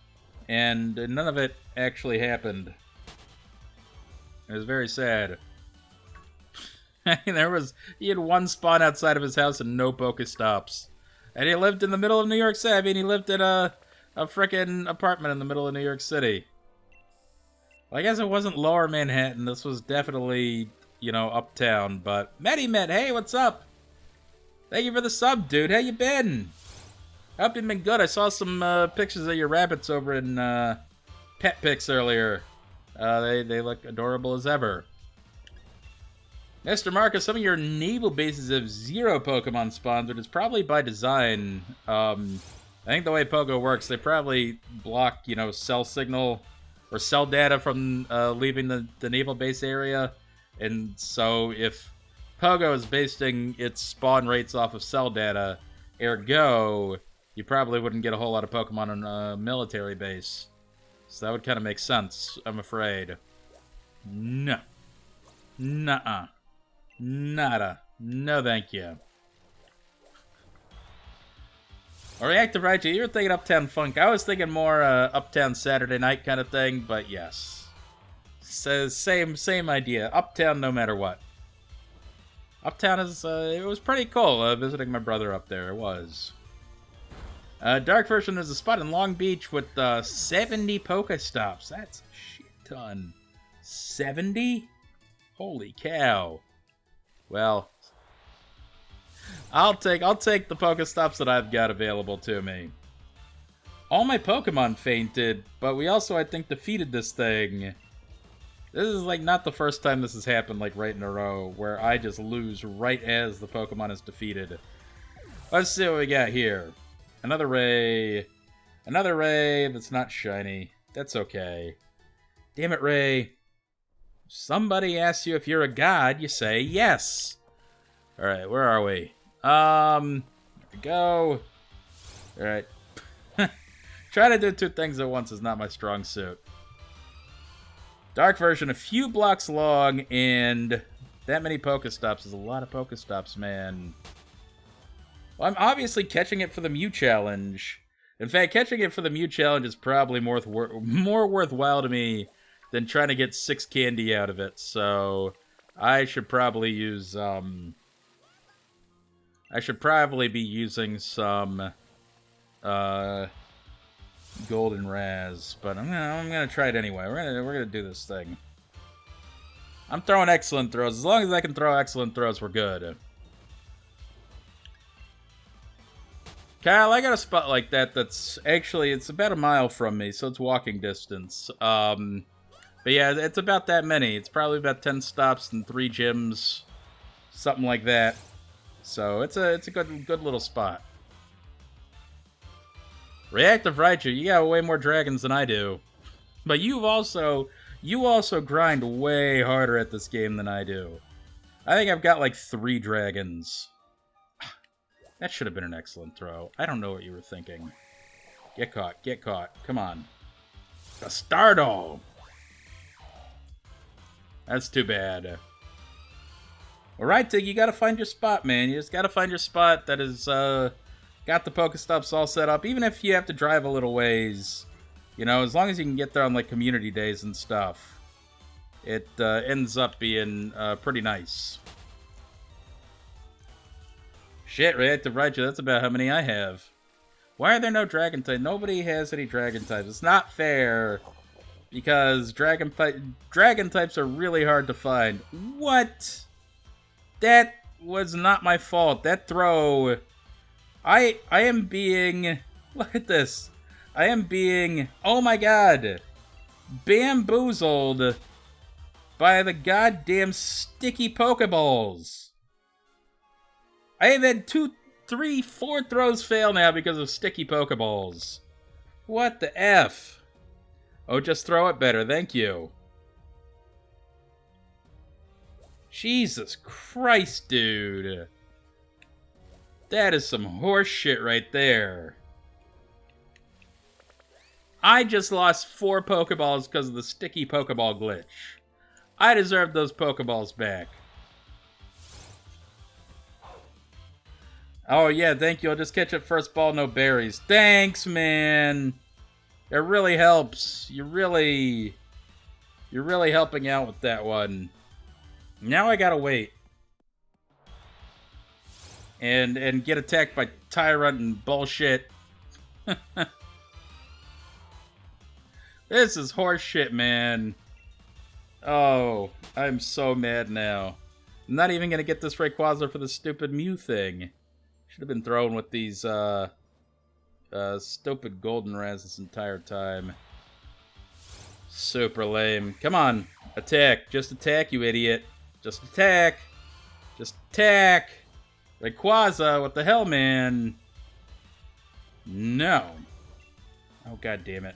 And none of it actually happened. It was very sad. He had one spawn outside of his house and no Pokestops. And he lived in the middle of New York City. I mean, he lived in a frickin' apartment in the middle of New York City. Well, I guess it wasn't Lower Manhattan. This was definitely, you know, uptown. But Medimet, hey, what's up? Thank you for the sub, dude. How you been? I hope you've been good. I saw some pictures of your rabbits over in Pet Pics earlier. They look adorable as ever. Mr. Marcus, some of your naval bases have 0 Pokemon spawns, which is probably by design. I think the way Pogo works, they probably block, you know, cell signal or cell data from leaving the naval base area. And so if Pogo is basing its spawn rates off of cell data, ergo, you probably wouldn't get a whole lot of Pokemon on a military base. So that would kind of make sense, I'm afraid. No. Nuh-uh. Nada. No thank you. Or Reactive Raichu, you were thinking Uptown Funk. I was thinking more Uptown Saturday Night kind of thing, but yes. So same idea. Uptown no matter what. Uptown is, it was pretty cool visiting my brother up there. It was. Dark version is a spot in Long Beach with 70 Pokestops. That's a shit ton. 70? Holy cow. Well, I'll take the Pokestops that I've got available to me. All my Pokemon fainted, but we also, I think, defeated this thing. This is, like, not the first time this has happened, like, right in a row, where I just lose right as the Pokemon is defeated. Let's see what we got here. Another Ray. Another Ray that's not shiny. That's okay. Damn it, Ray. If somebody asks you if you're a god, you say yes. Alright, where are we? There we go. Alright. Trying to do two things at once is not my strong suit. Dark version, a few blocks long, and that many Pokestops is a lot of Pokestops, man. Well, I'm obviously catching it for the Mew Challenge. In fact, catching it for the Mew Challenge is probably more worthwhile to me than trying to get 6 candy out of it, so I should probably use, I should probably be using some, Golden Raz, but I'm gonna try it anyway. We're gonna do this thing. I'm throwing excellent throws. As long as I can throw excellent throws, we're good. Kyle, I got a spot like that that's actually, it's about a mile from me, so it's walking distance. But yeah, it's about that many. It's probably about 10 stops and 3 gyms, something like that. So it's a good little spot. Reactive Raichu, you got way more dragons than I do. But you also grind way harder at this game than I do. I think I've got like 3 dragons. That should have been an excellent throw. I don't know what you were thinking. Get caught, get caught. Come on. Bastardo! That's too bad. Alright, Tig, you gotta find your spot, man. You just gotta find your spot that is, got the Pokestops all set up, even if you have to drive a little ways. You know, as long as you can get there on, like, community days and stuff. It ends up being pretty nice. Shit, Reactive Raichu, that's about how many I have. Why are there no Dragon types? Nobody has any Dragon types. It's not fair, because Dragon types are really hard to find. What? That was not my fault. That throw... I am being... Look at this. I am being... Oh my god. Bamboozled by the goddamn sticky Pokeballs. I have had 2, 3, 4 throws fail now because of sticky Pokeballs. What the F? Oh, just throw it better. Thank you. Jesus Christ, dude. That is some horse shit right there. I just lost 4 Pokeballs because of the sticky Pokeball glitch. I deserve those Pokeballs back. Oh yeah, thank you. I'll just catch it first ball, no berries. Thanks, man. It really helps. You're really helping out with that one. Now I gotta wait. And get attacked by Tyrant and bullshit. This is horse shit, man. Oh, I'm so mad now. I'm not even gonna get this Rayquaza for the stupid Mew thing. Should have been thrown with these stupid Golden Raz this entire time. Super lame. Come on, attack. Just attack, you idiot. Just attack. Just attack. Rayquaza, what the hell, man? No. Oh, god damn it.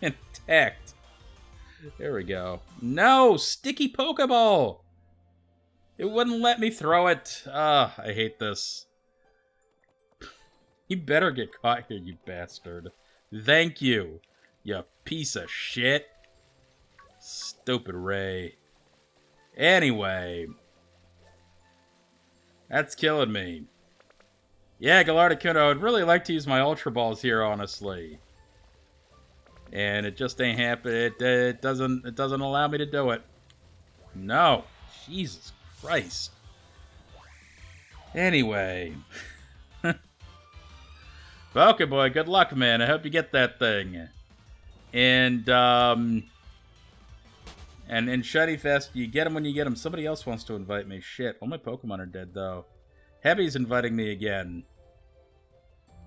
Attacked. There we go. No! Sticky Pokeball! It wouldn't let me throw it. Ah, I hate this. You better get caught here, you bastard. Thank you, you piece of shit. Stupid Ray. Anyway. That's killing me. Yeah, Gallardicuno, I'd really like to use my Ultra Balls here, honestly. And it just ain't happening. It doesn't allow me to do it. No. Jesus Christ. Anyway. Okay, boy, good luck, man. I hope you get that thing. And in Shiny Fest, you get them when you get them. Somebody else wants to invite me. Shit, all my Pokemon are dead, though. Heavy's inviting me again.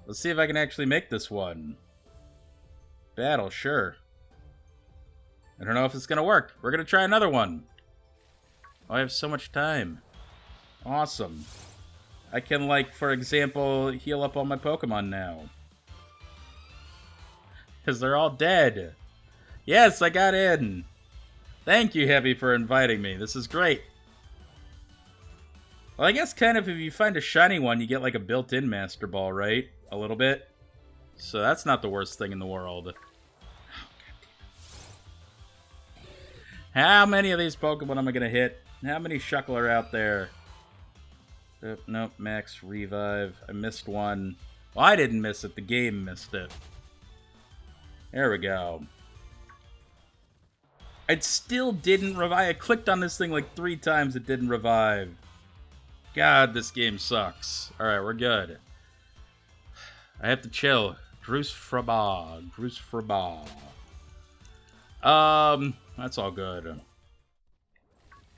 Let's see if I can actually make this one. Battle, sure. I don't know if it's gonna work. We're gonna try another one. Oh, I have so much time. Awesome. I can, like, for example, heal up all my Pokemon now. Because they're all dead. Yes, I got in. Thank you, Heavy, for inviting me. This is great. Well, I guess kind of if you find a shiny one, you get like a built-in Master Ball, right? A little bit. So that's not the worst thing in the world. How many of these Pokemon am I going to hit? How many Shuckle are out there? Nope, Max Revive. I missed one. Well, I didn't miss it. The game missed it. There we go. It still didn't revive. I clicked on this thing like 3 times. It didn't revive. God, this game sucks. Alright, we're good. I have to chill. Gruce Fraba. Gruce Fraba. That's all good.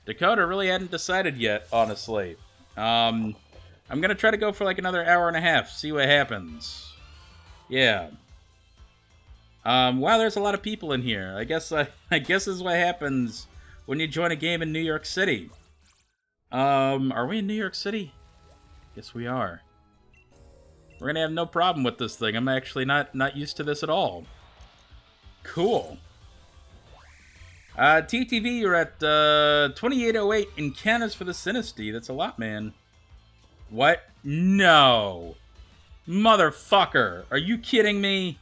Dakota really hadn't decided yet, honestly. I'm gonna try to go for like another hour and a half, see what happens. Yeah. Wow, there's a lot of people in here. I guess this is what happens when you join a game in New York City. Are we in New York City? Yes, we are. We're gonna have no problem with this thing. I'm actually not used to this at all. Cool. TTV, you're at 2808 encounters for the Sinistea. That's a lot, man. What? No. Motherfucker. Are you kidding me?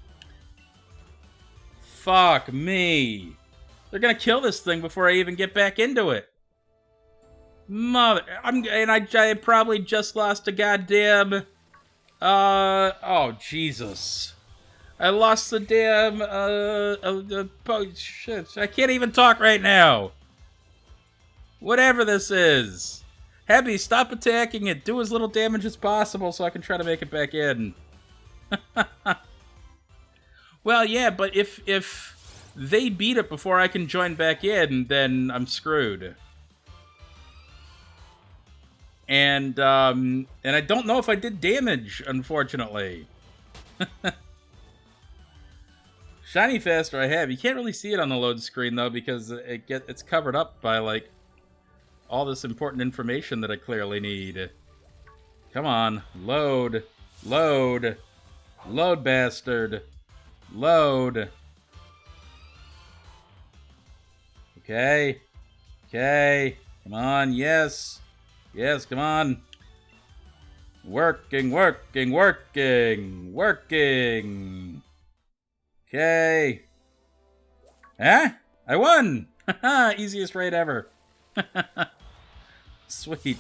Fuck me. They're gonna kill this thing before I even get back into it. I probably just lost a goddamn... oh, Jesus. I lost the damn, shit. I can't even talk right now. Whatever this is. Heavy, stop attacking it. Do as little damage as possible so I can try to make it back in. Well, yeah, but if they beat it before I can join back in, then I'm screwed. And I don't know if I did damage, unfortunately. Shiny Faster I have. You can't really see it on the load screen, though, because it's covered up by, like, all this important information that I clearly need. Come on. Load. Load. Load, bastard. Load. Okay. Okay. Come on. Yes. Yes, come on. Working, working, working. Working. Okay. Huh? I won! Easiest raid ever. Sweet.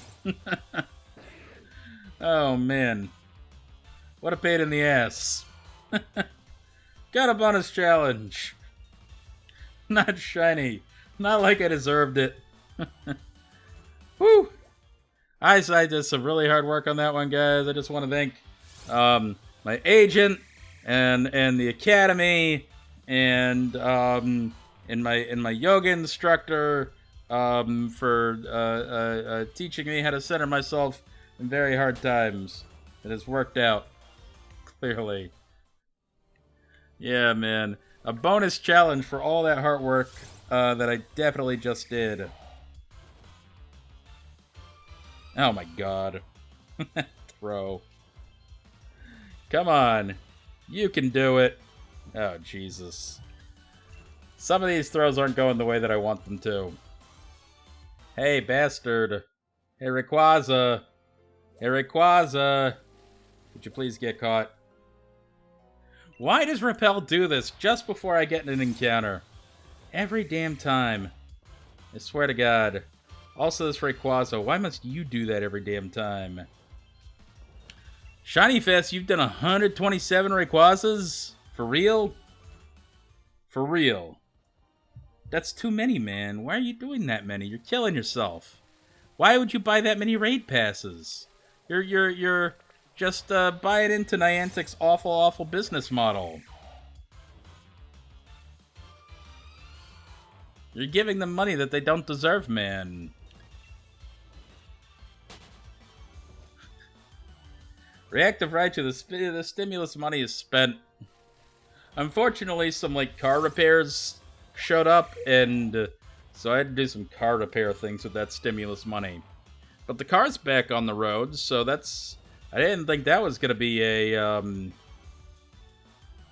Oh, man. What a pain in the ass. Got a bonus challenge. Not shiny. Not like I deserved it. Whew. I did some really hard work on that one, guys. I just want to thank my agent and the academy and my yoga instructor for teaching me how to center myself in very hard times. It has worked out, clearly. Yeah, man. A bonus challenge for all that hard work that I definitely just did. Oh my god. Throw. Come on. You can do it. Oh, Jesus. Some of these throws aren't going the way that I want them to. Hey, bastard. Hey, Rayquaza. Hey, Rayquaza. Would you please get caught? Why does Repel do this just before I get in an encounter? Every damn time. I swear to God. Also, this Rayquaza, why must you do that every damn time? Shiny Fest, you've done 127 Rayquazas? For real? For real. That's too many, man. Why are you doing that many? You're killing yourself. Why would you buy that many raid passes? You're just buying into Niantic's awful business model. You're giving them money that they don't deserve, man. Reactive Raichu, the stimulus money is spent. Unfortunately, some like car repairs showed up, and so I had to do some car repair things with that stimulus money. But the car's back on the road, so that's... I didn't think that was gonna be a I didn't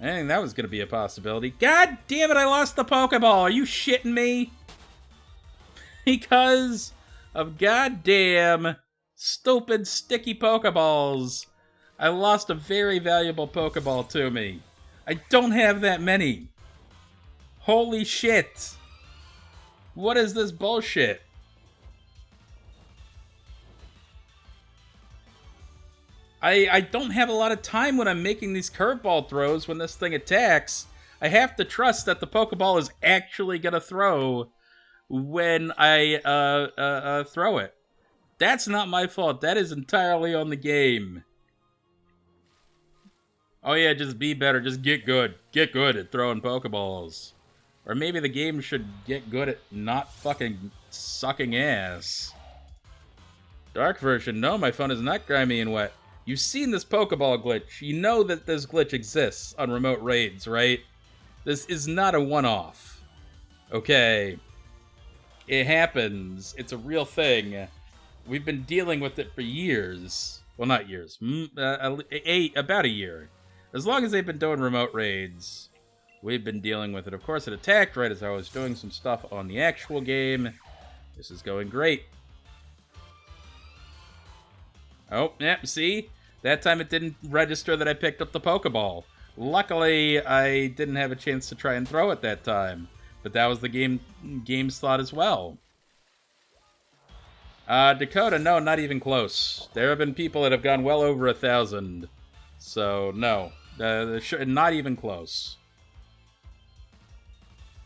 think that was gonna be a possibility. God damn it! I lost the Pokeball. Are you shitting me? Because of goddamn stupid sticky Pokeballs, I lost a very valuable Pokeball to me. I don't have that many. Holy shit. What is this bullshit? I don't have a lot of time when I'm making these curveball throws when this thing attacks. I have to trust that the Pokeball is actually going to throw when I throw it. That's not my fault. That is entirely on the game. Oh yeah, just be better. Just get good. Get good at throwing Pokeballs. Or maybe the game should get good at not fucking sucking ass. Dark version. No, my phone is not grimy and wet. You've seen this Pokeball glitch. You know that this glitch exists on remote raids, right? This is not a one-off. Okay. It happens. It's a real thing. We've been dealing with it for years. Well, not years. About a year. As long as they've been doing remote raids, we've been dealing with it. Of course, it attacked right as I was doing some stuff on the actual game. This is going great. Oh, yeah, see? That time it didn't register that I picked up the Pokeball. Luckily, I didn't have a chance to try and throw it that time. But that was the game's thought as well. Dakota, no, not even close. There have been people that have gone well over 1,000. So, no. Not even close.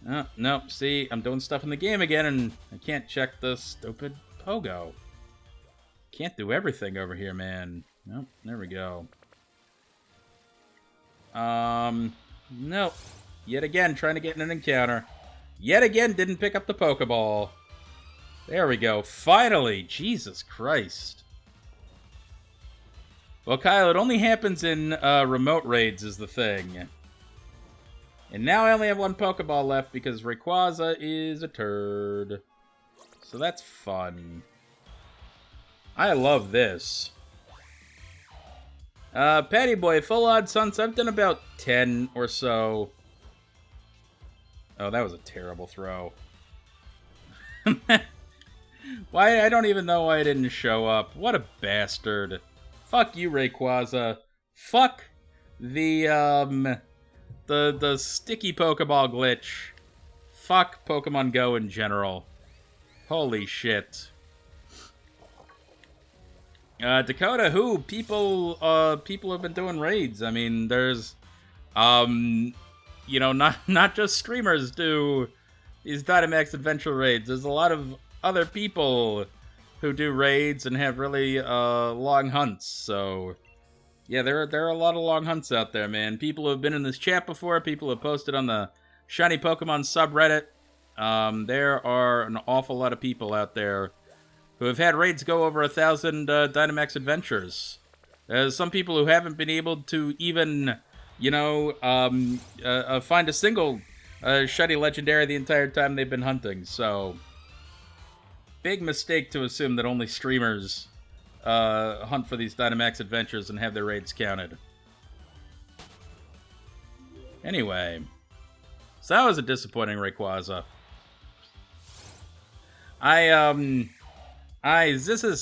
Oh, no, see, I'm doing stuff in the game again, and I can't check the stupid Pogo. Can't do everything over here, man. Nope, there we go. Nope. Yet again, trying to get in an encounter. Yet again, didn't pick up the Pokeball. There we go. Finally! Jesus Christ. Well, Kyle, it only happens in remote raids is the thing. And now I only have one Pokeball left because Rayquaza is a turd. So that's fun. I love this. Patty Boy, full odd Suns. I've done about 10 or so. Oh, that was a terrible throw. Why? I don't even know why I didn't show up. What a bastard. Fuck you, Rayquaza. Fuck the sticky Pokeball glitch. Fuck Pokemon Go in general. Holy shit. Dakota, who? People have been doing raids. I mean, there's, you know, not just streamers do these Dynamax Adventure raids. There's a lot of other people who do raids and have really long hunts. So, yeah, there are a lot of long hunts out there, man. People who have been in this chat before, people who have posted on the Shiny Pokemon subreddit. There are an awful lot of people out there who have had raids go over 1,000 Dynamax Adventures. There's some people who haven't been able to even, you know, find a single Shiny Legendary the entire time they've been hunting. So, big mistake to assume that only streamers hunt for these Dynamax Adventures and have their raids counted. Anyway, so that was a disappointing Rayquaza.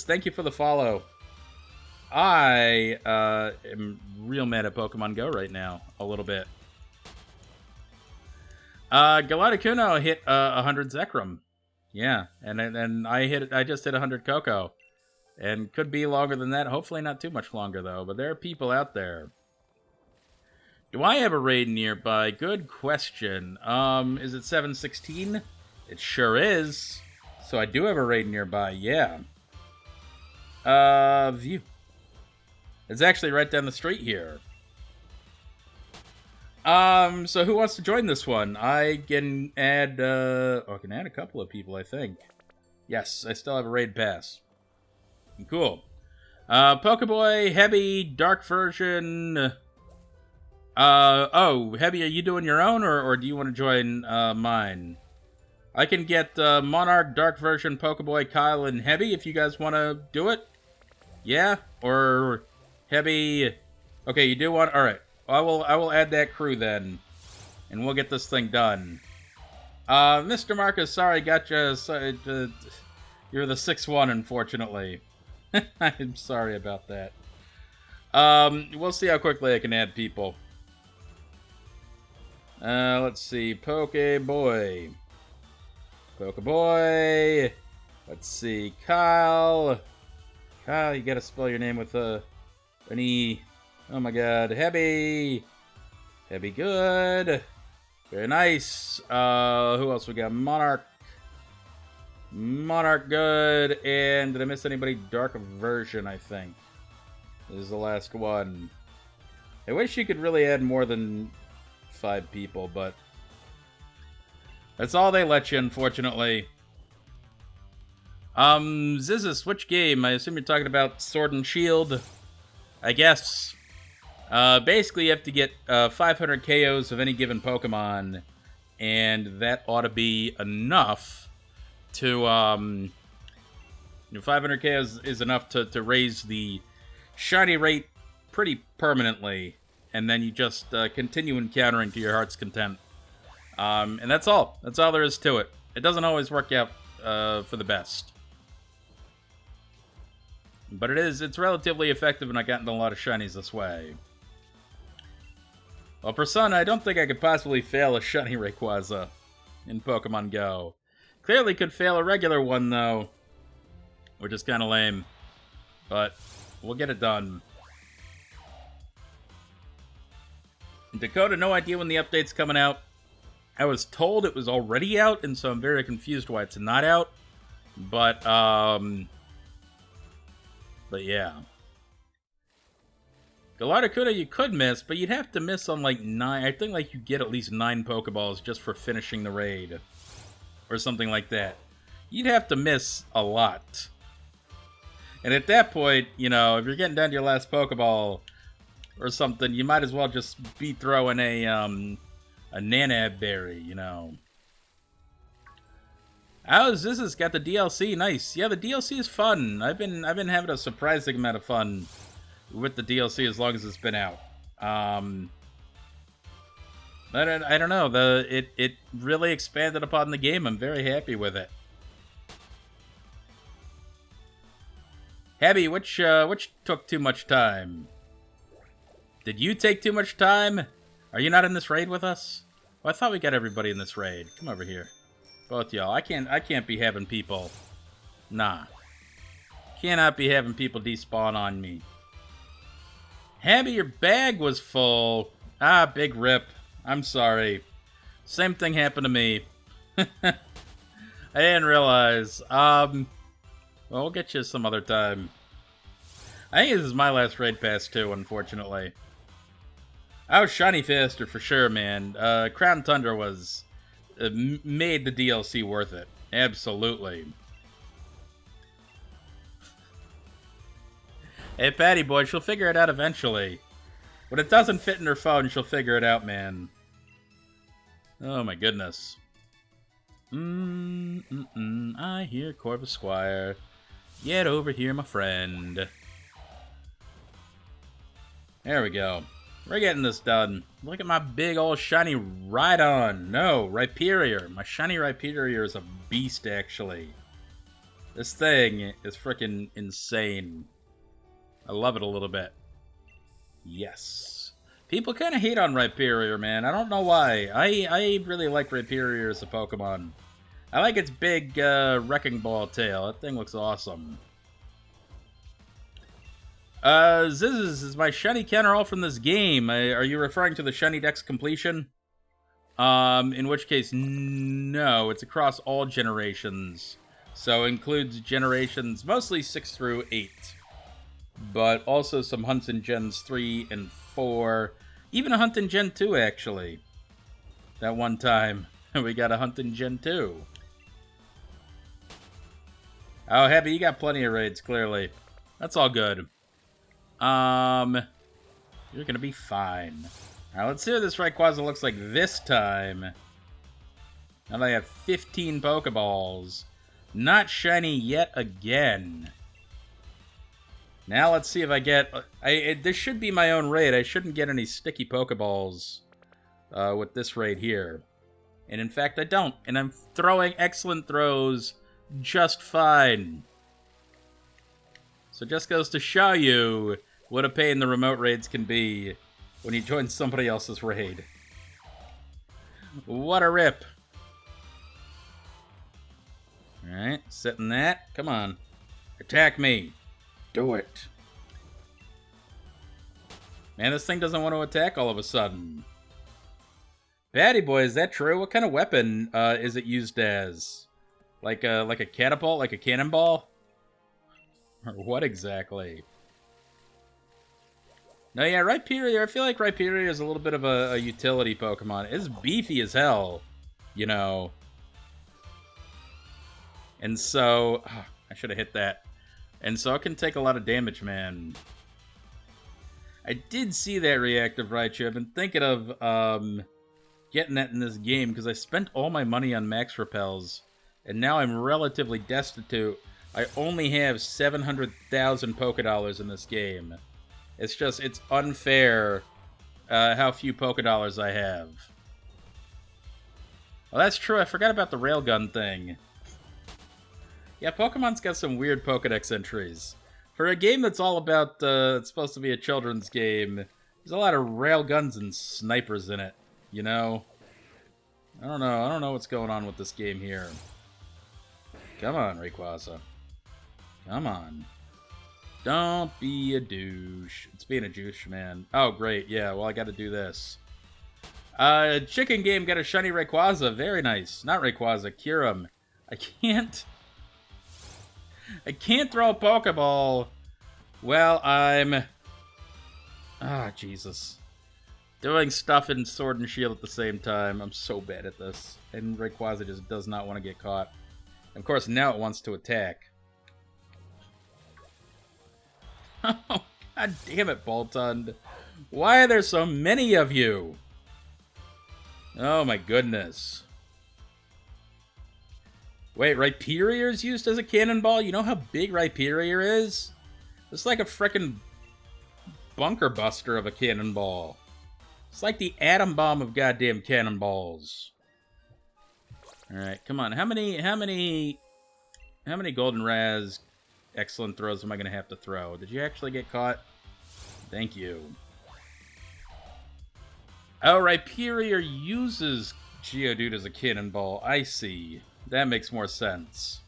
Thank you for the follow. I am real mad at Pokemon Go right now, a little bit. Galatakuno hit 100 Zekrom. Yeah, and I just hit 100 Coco. And could be longer than that. Hopefully not too much longer, though. But there are people out there. Do I have a raid nearby? Good question. Is it 716? It sure is. So I do have a raid nearby, yeah. View. It's actually right down the street here. So who wants to join this one? I can add, I can add a couple of people, I think. Yes, I still have a raid pass. Cool. Pokeboy, Heavy, Dark Version. Oh, Heavy, are you doing your own, or do you want to join, mine? I can get, Monarch, Dark Version, Pokeboy, Kyle, and Heavy if you guys want to do it. Yeah? Or Heavy... Okay, you do want... Alright. I will add that crew then. And we'll get this thing done. Mr. Marcus, sorry, gotcha. You're the 6-1, unfortunately. I'm sorry about that. We'll see how quickly I can add people. Let's see. Pokeboy. Pokeboy. Let's see. Kyle. Kyle, you gotta spell your name with an E. Oh my god. Heavy. Heavy good. Very nice. Who else we got? Monarch. Monarch good. And did I miss anybody? Dark Version, I think. This is the last one. I wish you could really add more than 5 people, but that's all they let you, unfortunately. Zizis, which game? I assume you're talking about Sword and Shield. I guess. Basically, you have to get 500 KOs of any given Pokemon, and that ought to be enough to, 500 KOs is enough to raise the shiny rate pretty permanently, and then you just continue encountering to your heart's content. And that's all. That's all there is to it. It doesn't always work out for the best. But it's relatively effective, and I gotten a lot of shinies this way. Well, Persona, I don't think I could possibly fail a shiny Rayquaza in Pokemon Go. Clearly could fail a regular one, though, which is kind of lame. But we'll get it done. Dakota, no idea when the update's coming out. I was told it was already out, and so I'm very confused why it's not out. But yeah. Gallardacuda you could miss, but you'd have to miss on like 9. I think like you get at least 9 Pokeballs just for finishing the raid. Or something like that. You'd have to miss a lot. And at that point, you know, if you're getting down to your last Pokeball or something, you might as well just be throwing a Nanab Berry, you know. How's this? Has got the DLC. Nice. Yeah, the DLC is fun. I've been having a surprising amount of fun with the DLC as long as it's been out. I don't know. It really expanded upon the game. I'm very happy with it. Heavy, which took too much time? Did you take too much time? Are you not in this raid with us? Well, I thought we got everybody in this raid. Come over here. Both y'all. I can't be having people. Nah. Cannot be having people despawn on me. Heavy, your bag was full. Ah, big rip. I'm sorry. Same thing happened to me. I didn't realize. Well, we'll get you some other time. I think this is my last raid pass too, unfortunately. I was shiny faster for sure, man. Crown Tundra was... made the DLC worth it. Absolutely. Hey, Patty boy, she'll figure it out eventually. When it doesn't fit in her phone, she'll figure it out, man. Oh my goodness. I hear Corvisquire. Get over here, my friend. There we go. We're getting this done. Look at my big old shiny Rhydon. No, Rhyperior. My shiny Rhyperior is a beast, actually. This thing is freaking insane. I love it a little bit. Yes. People kind of hate on Rhyperior, man. I don't know why. I really like Rhyperior as a Pokemon. I like its big wrecking ball tail. That thing looks awesome. Ziz is my shiny counter all from this game. Are you referring to the shiny dex completion? In which case, no, it's across all generations. So includes generations mostly 6 through 8. But also some hunts in Gens 3 and 4. Even a hunt in Gen 2, actually. That one time, we got a hunt in Gen 2. Oh, Heavy, you got plenty of raids, clearly. That's all good. You're gonna be fine. Alright, let's see what this Rayquaza looks like this time. Now that I have 15 Pokeballs. Not shiny yet again. Now let's see if I get... this should be my own raid. I shouldn't get any sticky Pokeballs with this raid here. And in fact, I don't. And I'm throwing excellent throws just fine. So just goes to show you what a pain the remote raids can be when you join somebody else's raid. What a rip. Alright, setting that. Come on. Attack me. Do it. Man, this thing doesn't want to attack all of a sudden. Batty boy, is that true? What kind of weapon is it used as? Like a catapult? Like a cannonball? Or what exactly? No, yeah, Rhyperior. I feel like Rhyperior is a little bit of a utility Pokemon. It's beefy as hell, you know. And so... Oh, I should have hit that. And so it can take a lot of damage, man. I did see that reactive Raichu. I've been thinking of getting that in this game because I spent all my money on Max Repels. And now I'm relatively destitute. I only have 700,000 Pokédollars in this game. It's just, it's unfair how few Pokédollars I have. Well, that's true. I forgot about the railgun thing. Yeah, Pokemon's got some weird Pokedex entries. For a game that's all about, it's supposed to be a children's game, there's a lot of railguns and snipers in it, you know? I don't know what's going on with this game here. Come on, Rayquaza. Come on. Don't be a douche. It's being a douche, man. Oh, great. Yeah, well, I gotta do this. Chicken game got a shiny Rayquaza. Very nice. Not Rayquaza, Kyurem. I can't throw a Pokeball. Well, I'm... Ah, Jesus. Doing stuff in Sword and Shield at the same time. I'm so bad at this. And Rayquaza just does not want to get caught. Of course, now it wants to attack. Oh, god damn it, Boltund. Why are there so many of you? Oh my goodness. Wait, Rhyperior is used as a cannonball? You know how big Rhyperior is? It's like a frickin' bunker buster of a cannonball. It's like the atom bomb of goddamn cannonballs. Alright, come on. How many Golden Raz excellent throws am I going to have to throw? Did you actually get caught? Thank you. Oh, Rhyperior uses Geodude as a cannonball. I see. That makes more sense.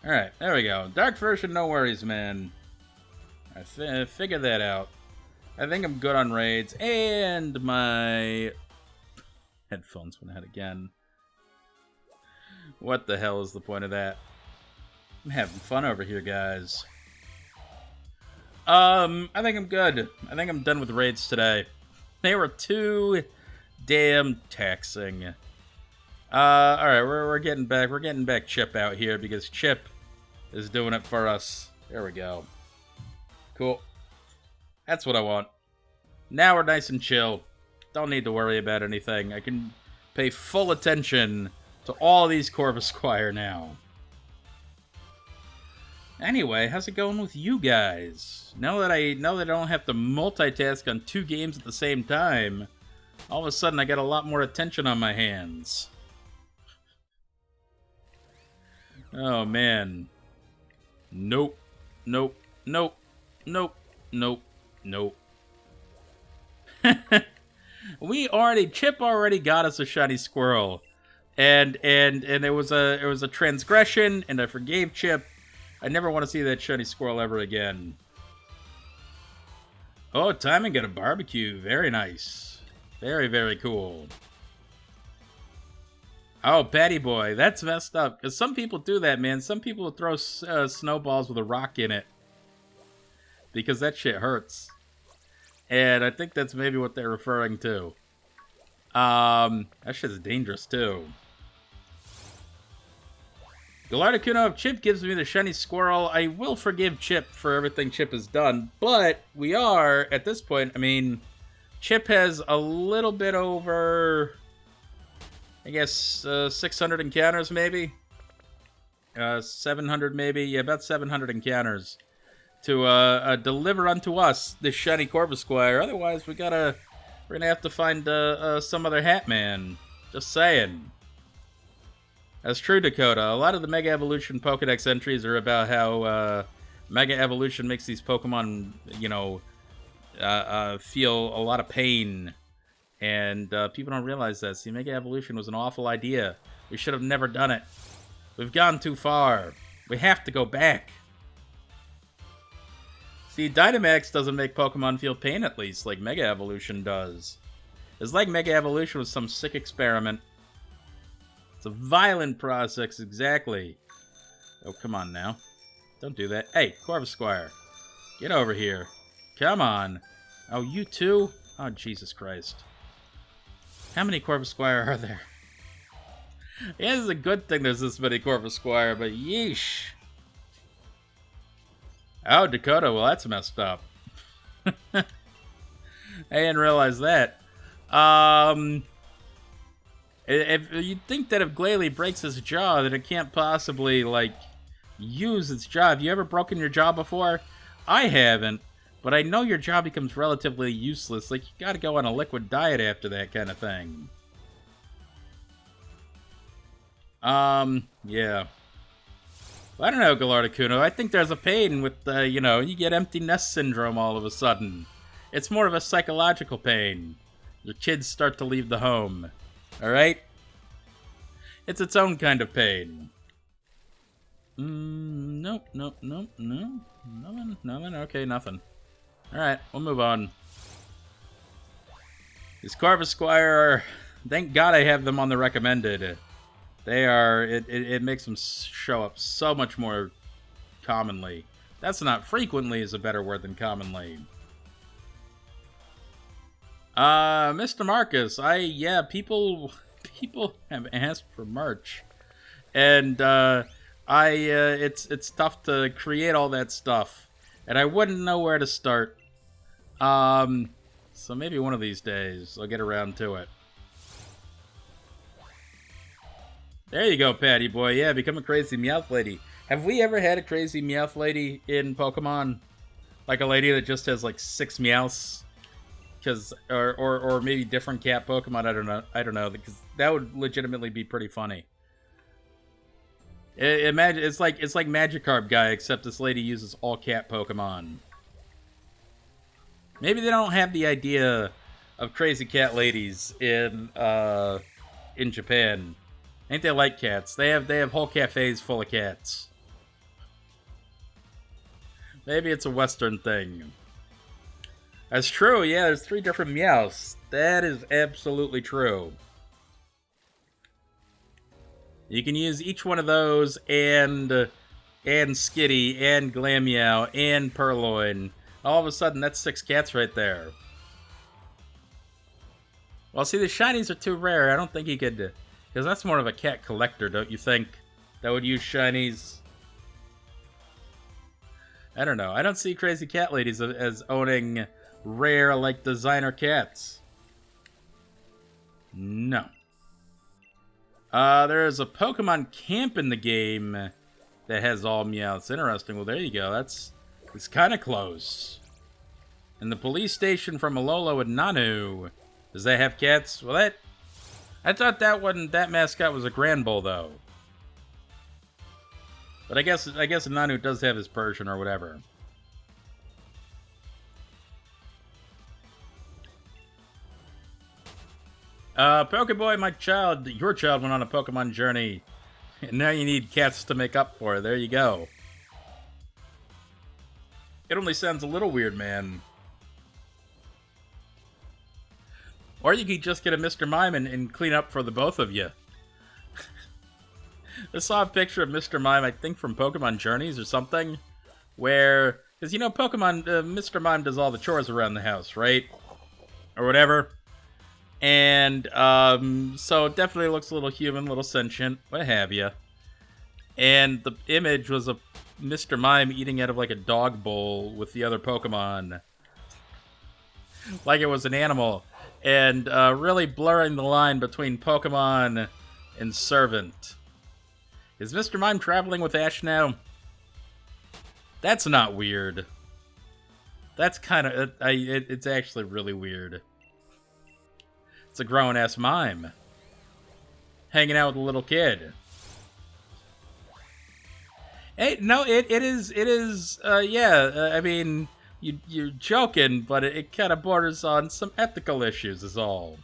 Alright, there we go. Dark version, no worries, man. I figured that out. I think I'm good on raids. And my headphones went ahead again. What the hell is the point of that? I'm having fun over here, guys. I think I'm good. I think I'm done with raids today. They were too damn taxing. Alright, we're getting back. We're getting back Chip out here because Chip is doing it for us. There we go. Cool. That's what I want. Now we're nice and chill. Don't need to worry about anything. I can pay full attention to all these Corvisquire now. Anyway, how's it going with you guys? Now that I don't have to multitask on 2 games at the same time, all of a sudden I got a lot more attention on my hands. Oh man. Nope. Nope. Nope. Nope. Nope. Nope. Chip already got us a shiny squirrel. And it was a transgression, and I forgave Chip. I never want to see that shiny squirrel ever again. Oh, timing at a barbecue. Very nice. Very, very cool. Oh, Patty Boy. That's messed up. Because some people do that, man. Some people throw snowballs with a rock in it. Because that shit hurts. And I think that's maybe what they're referring to. That shit's dangerous, too. Gallardicuno, if Chip gives me the shiny squirrel, I will forgive Chip for everything Chip has done. But we are, at this point, I mean, Chip has a little bit over, I guess, 600 encounters, maybe? 700, maybe? Yeah, about 700 encounters to deliver unto us this shiny Corvisquire. Otherwise, we're gonna have to find some other hat man. Just saying. That's true, Dakota. A lot of the Mega Evolution Pokedex entries are about how Mega Evolution makes these Pokemon, you know, feel a lot of pain. And people don't realize that. See, Mega Evolution was an awful idea. We should have never done it. We've gone too far. We have to go back. See, Dynamax doesn't make Pokemon feel pain, at least, like Mega Evolution does. It's like Mega Evolution was some sick experiment. It's a violent process, exactly. Oh, come on now. Don't do that. Hey, Corvisquire. Get over here. Come on. Oh, you too? Oh, Jesus Christ. How many Corvisquire are there? Yeah, it's a good thing there's this many Corvisquire, but yeesh. Oh, Dakota, well, that's messed up. I didn't realize that. If you'd think that if Glalie breaks its jaw, that it can't possibly, like, use its jaw. Have you ever broken your jaw before? I haven't, but I know your jaw becomes relatively useless. Like, you gotta go on a liquid diet after that kind of thing. Yeah. Well, I don't know, Gallardicuno. I think there's a pain with, you know, you get empty nest syndrome all of a sudden. It's more of a psychological pain. Your kids start to leave the home. Alright? It's its own kind of pain. Nope. Nothing. Okay, nothing. Alright, we'll move on. These Corvisquire are... Thank God I have them on the recommended. They are... It makes them show up so much more commonly. That's not frequently is a better word than commonly. Mr. Marcus, people have asked for merch. And, it's tough to create all that stuff. And I wouldn't know where to start. So maybe one of these days I'll get around to it. There you go, Patty boy. Yeah, become a crazy Meowth lady. Have we ever had a crazy Meowth lady in Pokemon? Like a lady that just has like 6 Meowths? Because or maybe different cat Pokemon. I don't know. Because that would legitimately be pretty funny. It's like Magikarp guy, except this lady uses all cat Pokemon. Maybe they don't have the idea of crazy cat ladies in Japan. Ain't they like cats? They have whole cafes full of cats. Maybe it's a Western thing. That's true, yeah, there's 3 different Meowths. That is absolutely true. You can use each one of those and Skitty and Glameow and Purloin. All of a sudden, that's 6 cats right there. Well, see, the shinies are too rare. I don't think he could... Because that's more of a cat collector, don't you think? That would use shinies. I don't know. I don't see crazy cat ladies as owning rare, like, designer cats. No. There's a Pokemon camp in the game that has all Meowths. Interesting. Well, there you go. It's kind of close. And the police station from Alola and Nanu. Does that have cats? Well, I thought that mascot was a Grand Bull, though. But I guess Nanu does have his Persian or whatever. Pokeboy, your child went on a Pokemon journey. And now you need cats to make up for it. There you go. It only sounds a little weird, man. Or you could just get a Mr. Mime and clean up for the both of you. I saw a picture of Mr. Mime, I think from Pokemon Journeys or something, where, because you know Pokemon, Mr. Mime does all the chores around the house, right? Or whatever. And, so it definitely looks a little human, a little sentient, what have you. And the image was of Mr. Mime eating out of like a dog bowl with the other Pokemon. Like it was an animal. And, really blurring the line between Pokemon and servant. Is Mr. Mime traveling with Ash now? That's not weird. That's kind of... it's actually really weird. It's a grown-ass mime. Hanging out with a little kid. Hey, no, it is, yeah, I mean, you're joking, but it kind of borders on some ethical issues is all.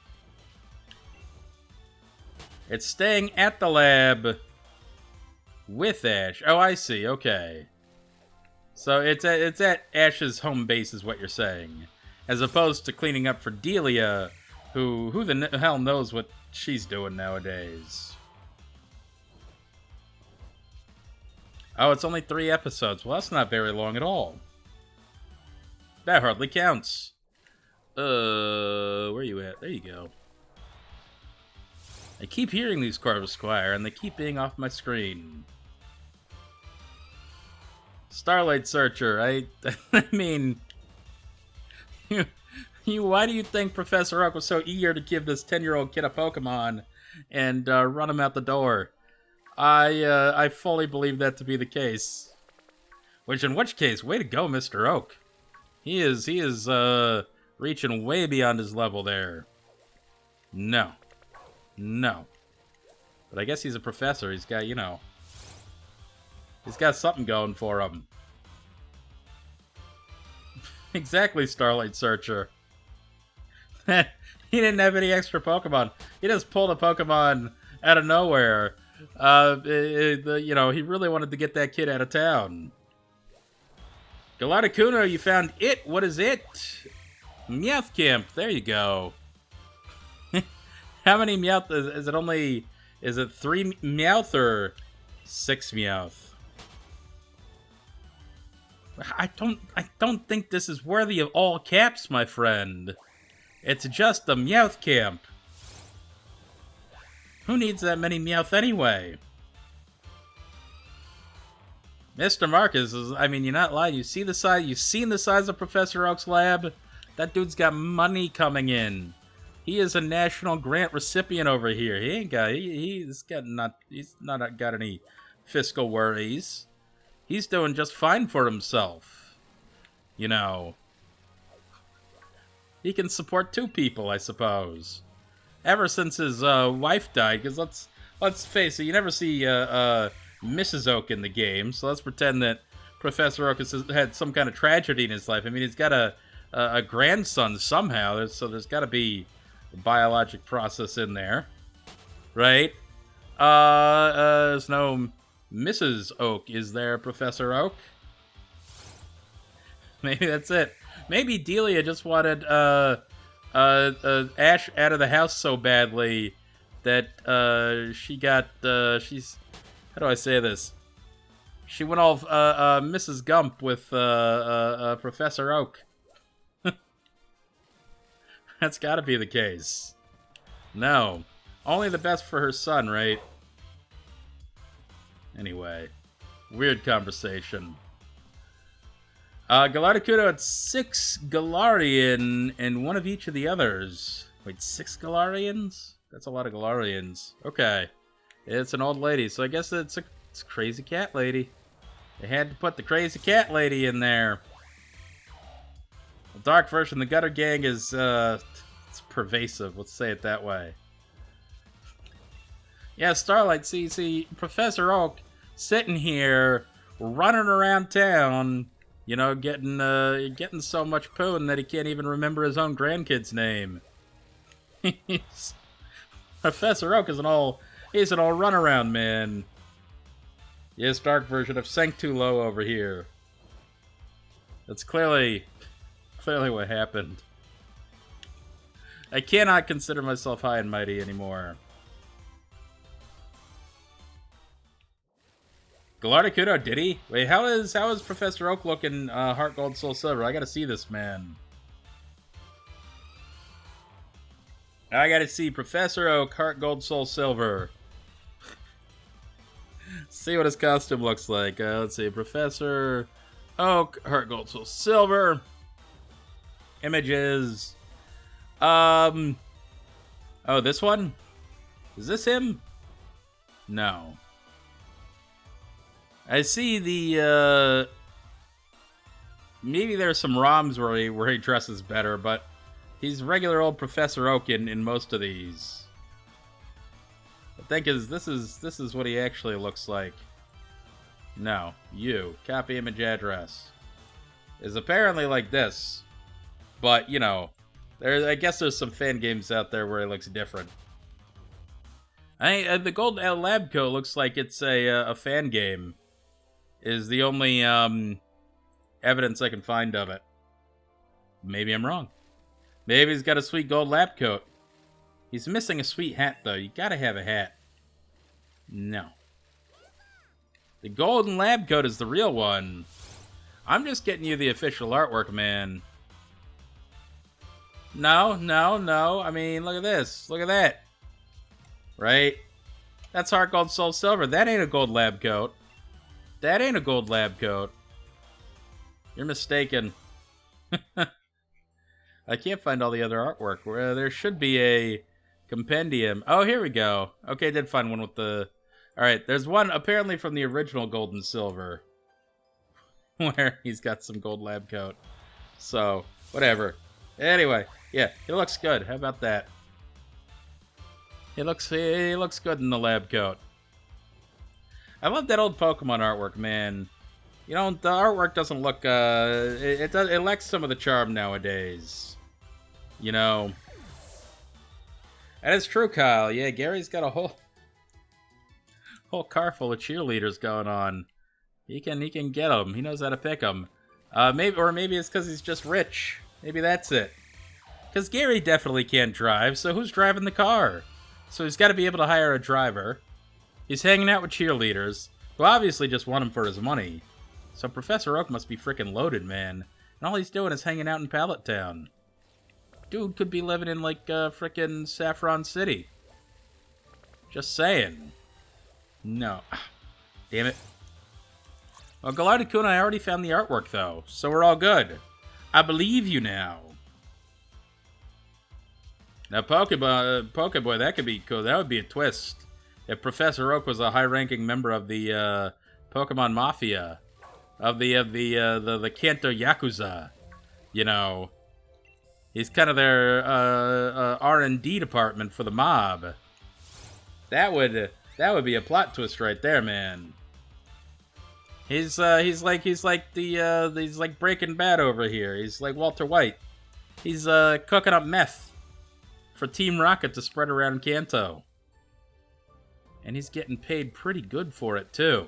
It's staying at the lab... with Ash. Oh, I see. Okay. So it's at Ash's home base is what you're saying. As opposed to cleaning up for Delia, who the hell knows what she's doing nowadays. Oh, it's only 3 episodes. Well, that's not very long at all. That hardly counts. Where you at? There you go. I keep hearing these Corvisquire, and they keep being off my screen. Starlight Searcher, I mean... why do you think Professor Oak was so eager to give this 10-year-old kid a Pokemon and run him out the door? I fully believe that to be the case. In which case, way to go, Mr. Oak. He is reaching way beyond his level there. No. But I guess he's a professor. He's got, you know... he's got something going for him. Exactly, Starlight Searcher. He didn't have any extra Pokemon. He just pulled a Pokemon out of nowhere. You know, he really wanted to get that kid out of town. Galacticuno, you found it. What is it? Meowth Camp. There you go. How many Meowth? Is it only... is it 3 Meowth or 6 Meowth? I don't think this is worthy of all caps, my friend. It's just a Meowth Camp. Who needs that many Meowth anyway? Mr. Marcus is, I mean, you're not lying. You see the size, you've seen the size of Professor Oak's lab? That dude's got money coming in. He is a national grant recipient over here. He ain't got, he's not got any fiscal worries. He's doing just fine for himself. You know. He can support 2 people, I suppose. Ever since his wife died, because let's face it, you never see Mrs. Oak in the game, so let's pretend that Professor Oak has had some kind of tragedy in his life. I mean, he's got a grandson somehow, so there's got to be a biologic process in there, right? There's no Mrs. Oak, is there, Professor Oak? Maybe that's it. Maybe Delia just wanted Ash out of the house so badly that she got she's, how do I say this? She went all Mrs. Gump with Professor Oak. That's got to be the case. No, only the best for her son, right? Anyway, weird conversation. Galacticuno had 6 Galarian and 1 of each of the others. Wait, 6 Galarians? That's a lot of Galarians. Okay. It's an old lady, so I guess it's a crazy cat lady. They had to put the crazy cat lady in there. The dark version, the Gutter Gang, is, it's pervasive. Let's say it that way. Yeah, Starlight, see, Professor Oak sitting here, running around town, you know, getting so much poon that he can't even remember his own grandkid's name. Professor Oak is he's an all runaround man. Yes, dark version of sank too low over here. That's clearly what happened. I cannot consider myself high and mighty anymore. Gallardicuno, did he? Wait, how is Professor Oak looking Heart Gold Soul Silver? I gotta see this, man. I gotta see Professor Oak Heart Gold Soul Silver. See what his costume looks like. Let's see, Professor Oak Heart Gold Soul Silver. Images. Oh, this one? Is this him? No. I see the, maybe there's some ROMs where he dresses better, but he's regular old Professor Oak in most of these. I think this is what he actually looks like. No, copy image address is apparently like this, but you know, I guess there's some fan games out there where it looks different. The Gold Lab Coat looks like it's a fan game. Is the only evidence I can find of it. Maybe I'm wrong. Maybe he's got a sweet gold lab coat. He's missing a sweet hat, though. You gotta have a hat. No. The golden lab coat is the real one. I'm just getting you the official artwork, man. No. I mean, look at this. Look at that. Right? That's Heart Gold Soul Silver. That ain't a gold lab coat. That ain't a gold lab coat. You're mistaken. I can't find all the other artwork. There should be a compendium. Oh, here we go. Okay, I did find one with the... Alright, there's one apparently from the original Gold and Silver. Where he's got some gold lab coat. So, whatever. Anyway, yeah, it looks good. How about that? He looks good in the lab coat. I love that old Pokemon artwork, man. You know, the artwork doesn't look, it lacks some of the charm nowadays. You know. That is true, Kyle. Yeah, Gary's got a whole car full of cheerleaders going on. He can get them. He knows how to pick them. Maybe it's because he's just rich. Maybe that's it. Because Gary definitely can't drive, so who's driving the car? So he's got to be able to hire a driver. He's hanging out with cheerleaders, who obviously just want him for his money. So Professor Oak must be frickin' loaded, man. And all he's doing is hanging out in Pallet Town. Dude could be living in, like, frickin' Saffron City. Just saying. No. Damn it. Well, Gallardicuno, I already found the artwork, though, so we're all good. I believe you now. Now, Pokeboy, that could be cool. That would be a twist. If Professor Oak was a high-ranking member of the Pokemon Mafia, of the Kanto Yakuza, you know, he's kind of their R&D department for the mob. That would be a plot twist right there, man. He's like Breaking Bad over here. He's like Walter White. He's cooking up meth for Team Rocket to spread around Kanto. And he's getting paid pretty good for it, too.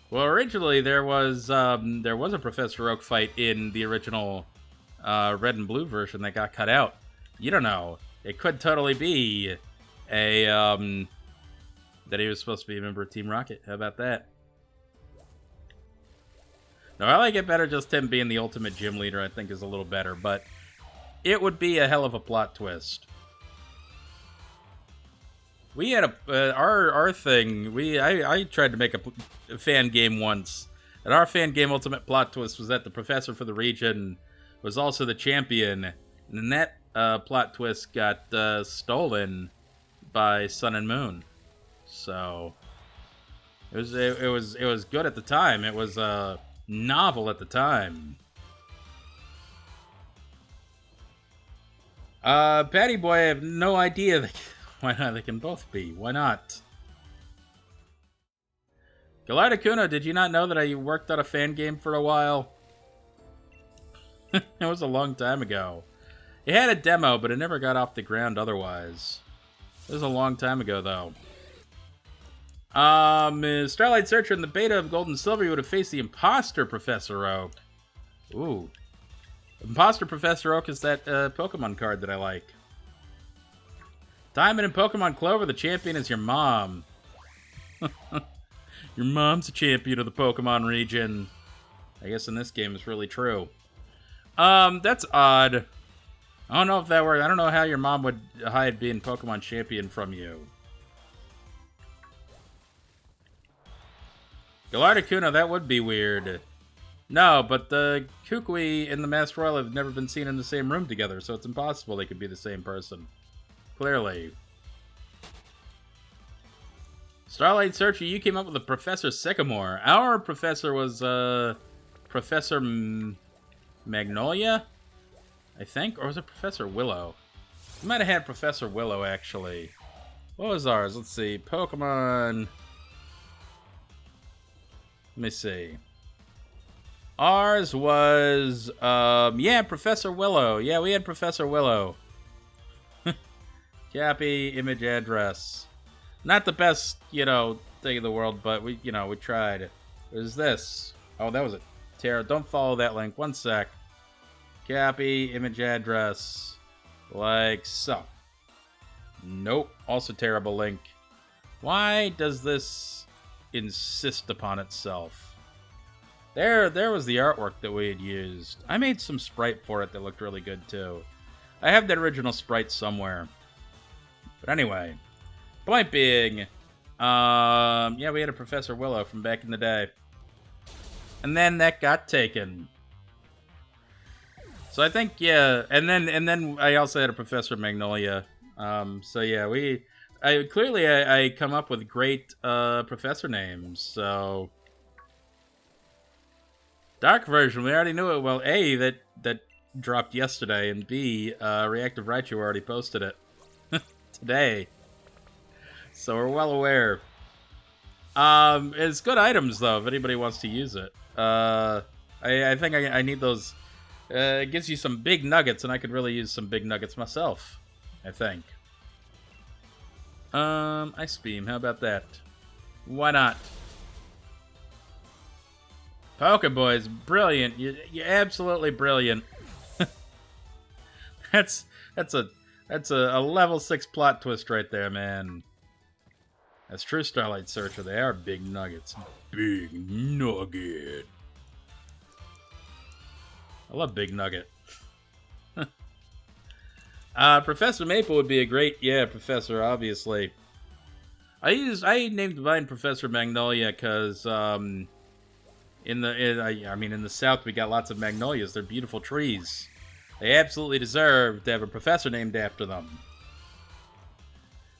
Well, originally there was a Professor Oak fight in the original Red and Blue version that got cut out. You don't know. It could totally be a that he was supposed to be a member of Team Rocket. How about that? No, I like it better just him being the ultimate gym leader. I think is a little better, but it would be a hell of a plot twist. We had our thing. I tried to make a fan game once, and our fan game ultimate plot twist was that the professor for the region was also the champion, and then that plot twist got stolen by Sun and Moon. So it was good at the time. It was novel at the time. Patty Boy, I have no idea. Why not? They can both be. Why not? Gallardicuno, did you not know that I worked on a fan game for a while? It was a long time ago. It had a demo, but it never got off the ground otherwise. It was a long time ago, though. Starlight Searcher in the beta of Gold and Silver, you would have faced the imposter, Professor Oak. Ooh. Imposter Professor Oak is that Pokemon card that I like. Diamond and Pokemon Clover, the champion is your mom. Your mom's a champion of the Pokemon region. I guess in this game it's really true. That's odd. I don't know if that worked. I don't know how your mom would hide being Pokemon champion from you. Gallardacuna, that would be weird. No, but the Kukui and the Master Royal have never been seen in the same room together, so it's impossible they could be the same person. Clearly. Starlight Searcher, you came up with a Professor Sycamore. Our professor was, Professor Magnolia? I think? Or was it Professor Willow? We might have had Professor Willow, actually. What was ours? Let's see. Pokemon... Let me see. Ours was, yeah, Professor Willow. Yeah, we had Professor Willow. Copy, image, address. Not the best, you know, thing in the world, but we, you know, we tried. What is this? Oh, that was a Terra. Don't follow that link. One sec. Copy, image, address. Like so. Nope. Also terrible link. Why does this insist upon itself? There was the artwork that we had used. I made some sprite for it that looked really good, too. I have that original sprite somewhere. But anyway. Point being, yeah, we had a Professor Willow from back in the day. And then that got taken. So I think, yeah, and then I also had a Professor Magnolia. So yeah, I come up with great professor names, so... Dark version, we already knew it. Well, A, that dropped yesterday, and B, Reactive Raichu already posted it today. So we're well aware. It's good items, though, if anybody wants to use it. I think I need those. It gives you some big nuggets, and I could really use some big nuggets myself, I think. Ice Beam, how about that? Why not? Pokeboy's brilliant. You're absolutely brilliant. That's a level 6 plot twist right there, man. That's true, Starlight Searcher. They are big nuggets. Big nugget. I love Big Nugget. Professor Maple would be a great, yeah, professor, obviously. I named Divine Professor Magnolia because, in the South, we got lots of magnolias. They're beautiful trees. They absolutely deserve to have a professor named after them.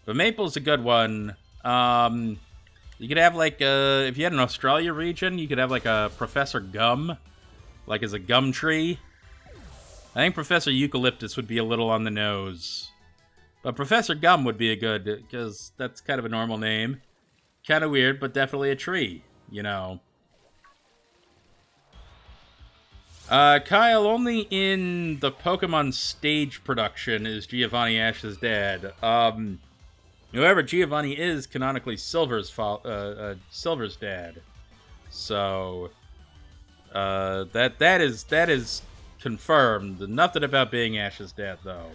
But Maple's a good one. You could have, like, if you had an Australia region, you could have, like, a Professor Gum. Like, as a gum tree. I think Professor Eucalyptus would be a little on the nose. But Professor Gum would be a good, because that's kind of a normal name. Kind of weird, but definitely a tree, you know. Kyle, only in the Pokemon stage production is Giovanni Ash's dad. However, Giovanni is canonically Silver's dad. So, that is confirmed. Nothing about being Ash's dad, though.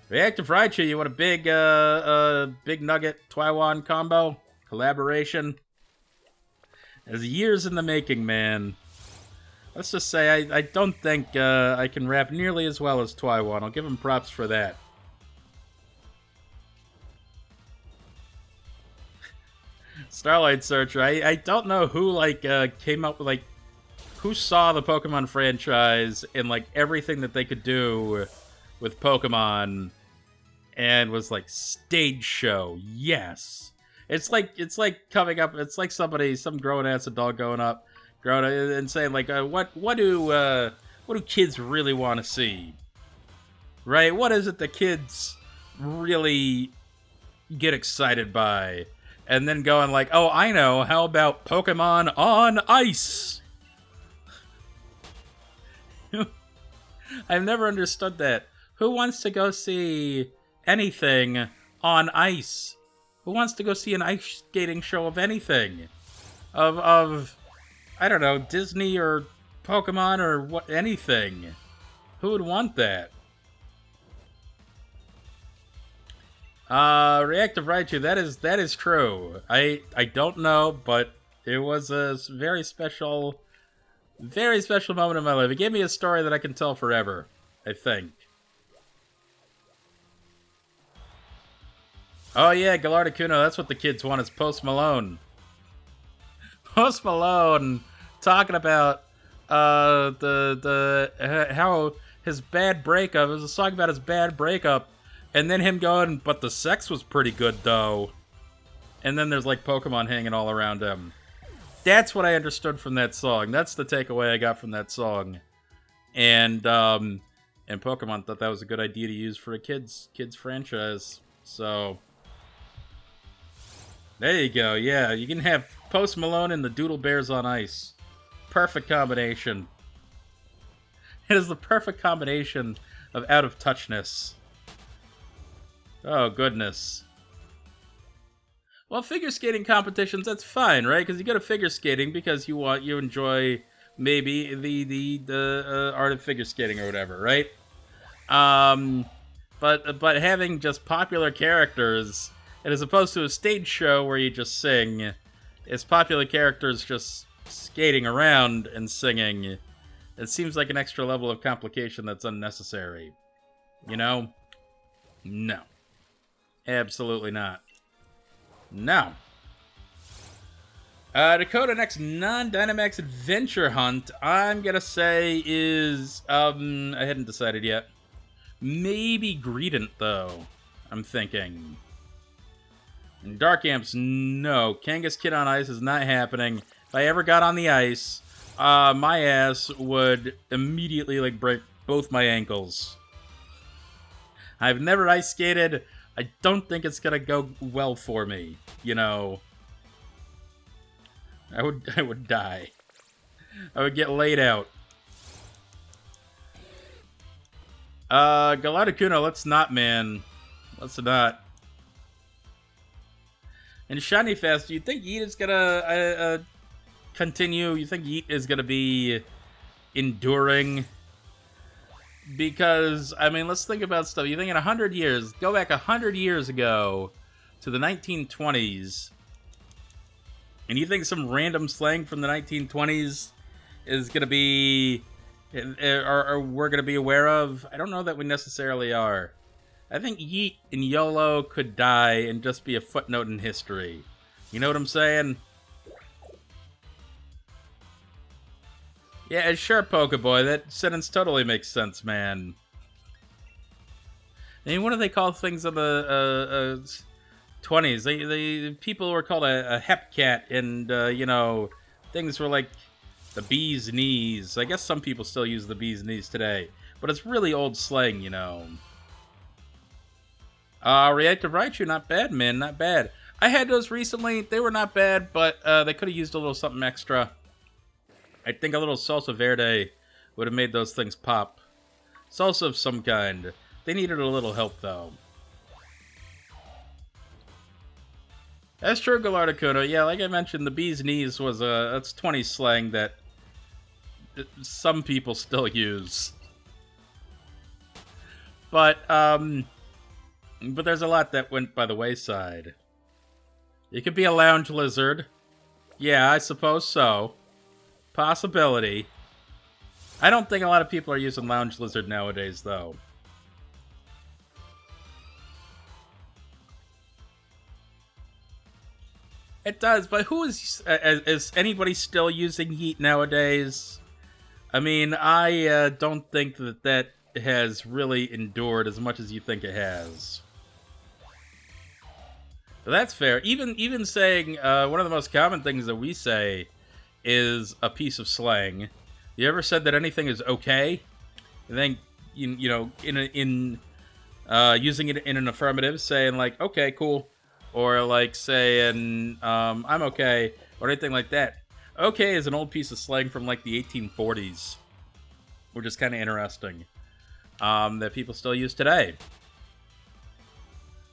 Reactive Raichu, you want a big nugget Taiwan combo collaboration? It's years in the making, man. Let's just say I don't think I can rap nearly as well as Taiwan. I'll give him props for that. Starlight Searcher. I don't know who came up with who saw the Pokemon franchise and everything that they could do with Pokemon and was like, stage show, yes. It's like coming up. It's like some grown ass adult going up and saying what do kids really want to see, right? What is it that kids really get excited by? And then going oh, I know, how about Pokemon on Ice? I've never understood that. Who wants to go see anything on ice? Who wants to go see an ice skating show of anything? Of I don't know, Disney or Pokemon or anything. Who would want that? Reactive Raichu, that is true. I don't know, but it was a very special moment in my life. It gave me a story that I can tell forever, I think. Oh yeah, Gallardicuno, that's what the kids want, is Post Malone. Post Malone talking about how his bad breakup. It was a song about his bad breakup, and then him going, but the sex was pretty good though. And then there's like Pokemon hanging all around him. That's what I understood from that song. That's the takeaway I got from that song. And Pokemon thought that was a good idea to use for a kids franchise. So there you go. Yeah, you can have Post Malone and the Doodle Bears on Ice. Perfect combination. It is the perfect combination of out of touchness. Oh goodness. Well, figure skating competitions, that's fine, right? Because you go to figure skating because you enjoy maybe the art of figure skating or whatever, right? But having just popular characters, and as opposed to a stage show where you just sing, it's popular characters just skating around and singing. It seems like an extra level of complication that's unnecessary. You know? No. Absolutely not. No. Dakota, next non-Dynamax adventure hunt, I'm gonna say is, I hadn't decided yet. Maybe Greedent, though, I'm thinking. And Dark Amps, no. Kangaskhan Kid on Ice is not happening. If I ever got on the ice, my ass would immediately, like, break both my ankles. I've never ice skated. I don't think it's gonna go well for me, you know. I would die. I would get laid out. Gallardicuno, let's not, man. Let's not. And Shiny Fest, do you think Yeet is gonna continue? You think Yeet is gonna be enduring? Because, I mean, let's think about stuff. You think in 100 years, go back 100 years ago to the 1920s, and you think some random slang from the 1920s is going to be, or we're going to be aware of? I don't know that we necessarily are. I think Yeet and YOLO could die and just be a footnote in history. You know what I'm saying? Yeah, sure, Pokeboy. That sentence totally makes sense, man. I mean, what do they call things in the 20s? They people were called a hepcat, and you know, things were like the bee's knees. I guess some people still use the bee's knees today, but it's really old slang, you know. Reactive Raichu, not bad, man, not bad. I had those recently. They were not bad, but they could have used a little something extra. I think a little salsa verde would have made those things pop. Salsa of some kind. They needed a little help, though. That's true, Gallardicuno. Yeah, like I mentioned, the bee's knees was that's 20 slang that some people still use. But there's a lot that went by the wayside. It could be a lounge lizard. Yeah, I suppose so. Possibility. I don't think a lot of people are using lounge lizard nowadays, though. It does, but who is anybody still using Yeet nowadays? I mean, I don't think that has really endured as much as you think it has. But that's fair. Even saying one of the most common things that we say is a piece of slang. You ever said that anything is okay? I think you know in using it in an affirmative, saying like okay, cool, or like saying I'm okay, or anything like that. Okay is an old piece of slang from like the 1840s, which is kind of interesting. That people still use today.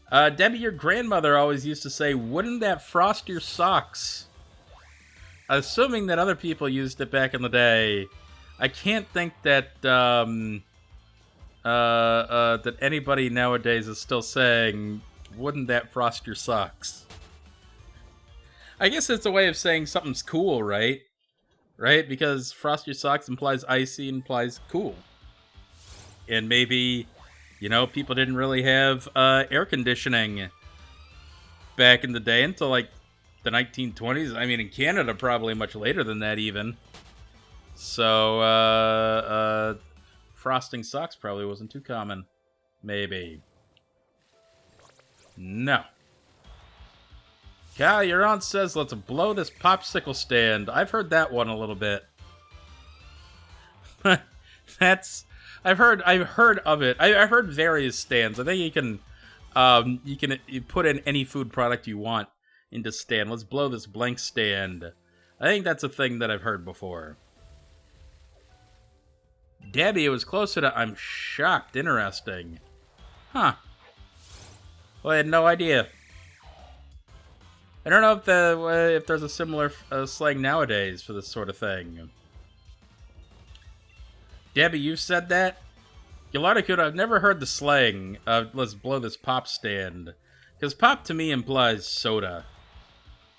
Debbie, your grandmother always used to say, "Wouldn't that frost your socks?" Assuming that other people used it back in the day, I can't think that that anybody nowadays is still saying, "Wouldn't that frost your socks?" I guess it's a way of saying something's cool, right? Right? Because frost your socks implies icy, implies cool, and maybe, people didn't really have air conditioning back in the day until like the 1920s. I mean, in Canada, probably much later than that, even. So, frosting socks probably wasn't too common. Maybe. No. Cal, your aunt says let's blow this popsicle stand. I've heard that one a little bit. I've heard of it. I've heard various stands. I think you put in any food product you want into stand. Let's blow this blank stand. I think that's a thing that I've heard before. Debbie, it was closer to I'm shocked. Interesting. Huh. Well, I had no idea. I don't know if there's a similar slang nowadays for this sort of thing. Debbie, you said that? Galardicuda, I've never heard the slang of let's blow this pop stand. Because pop to me implies soda.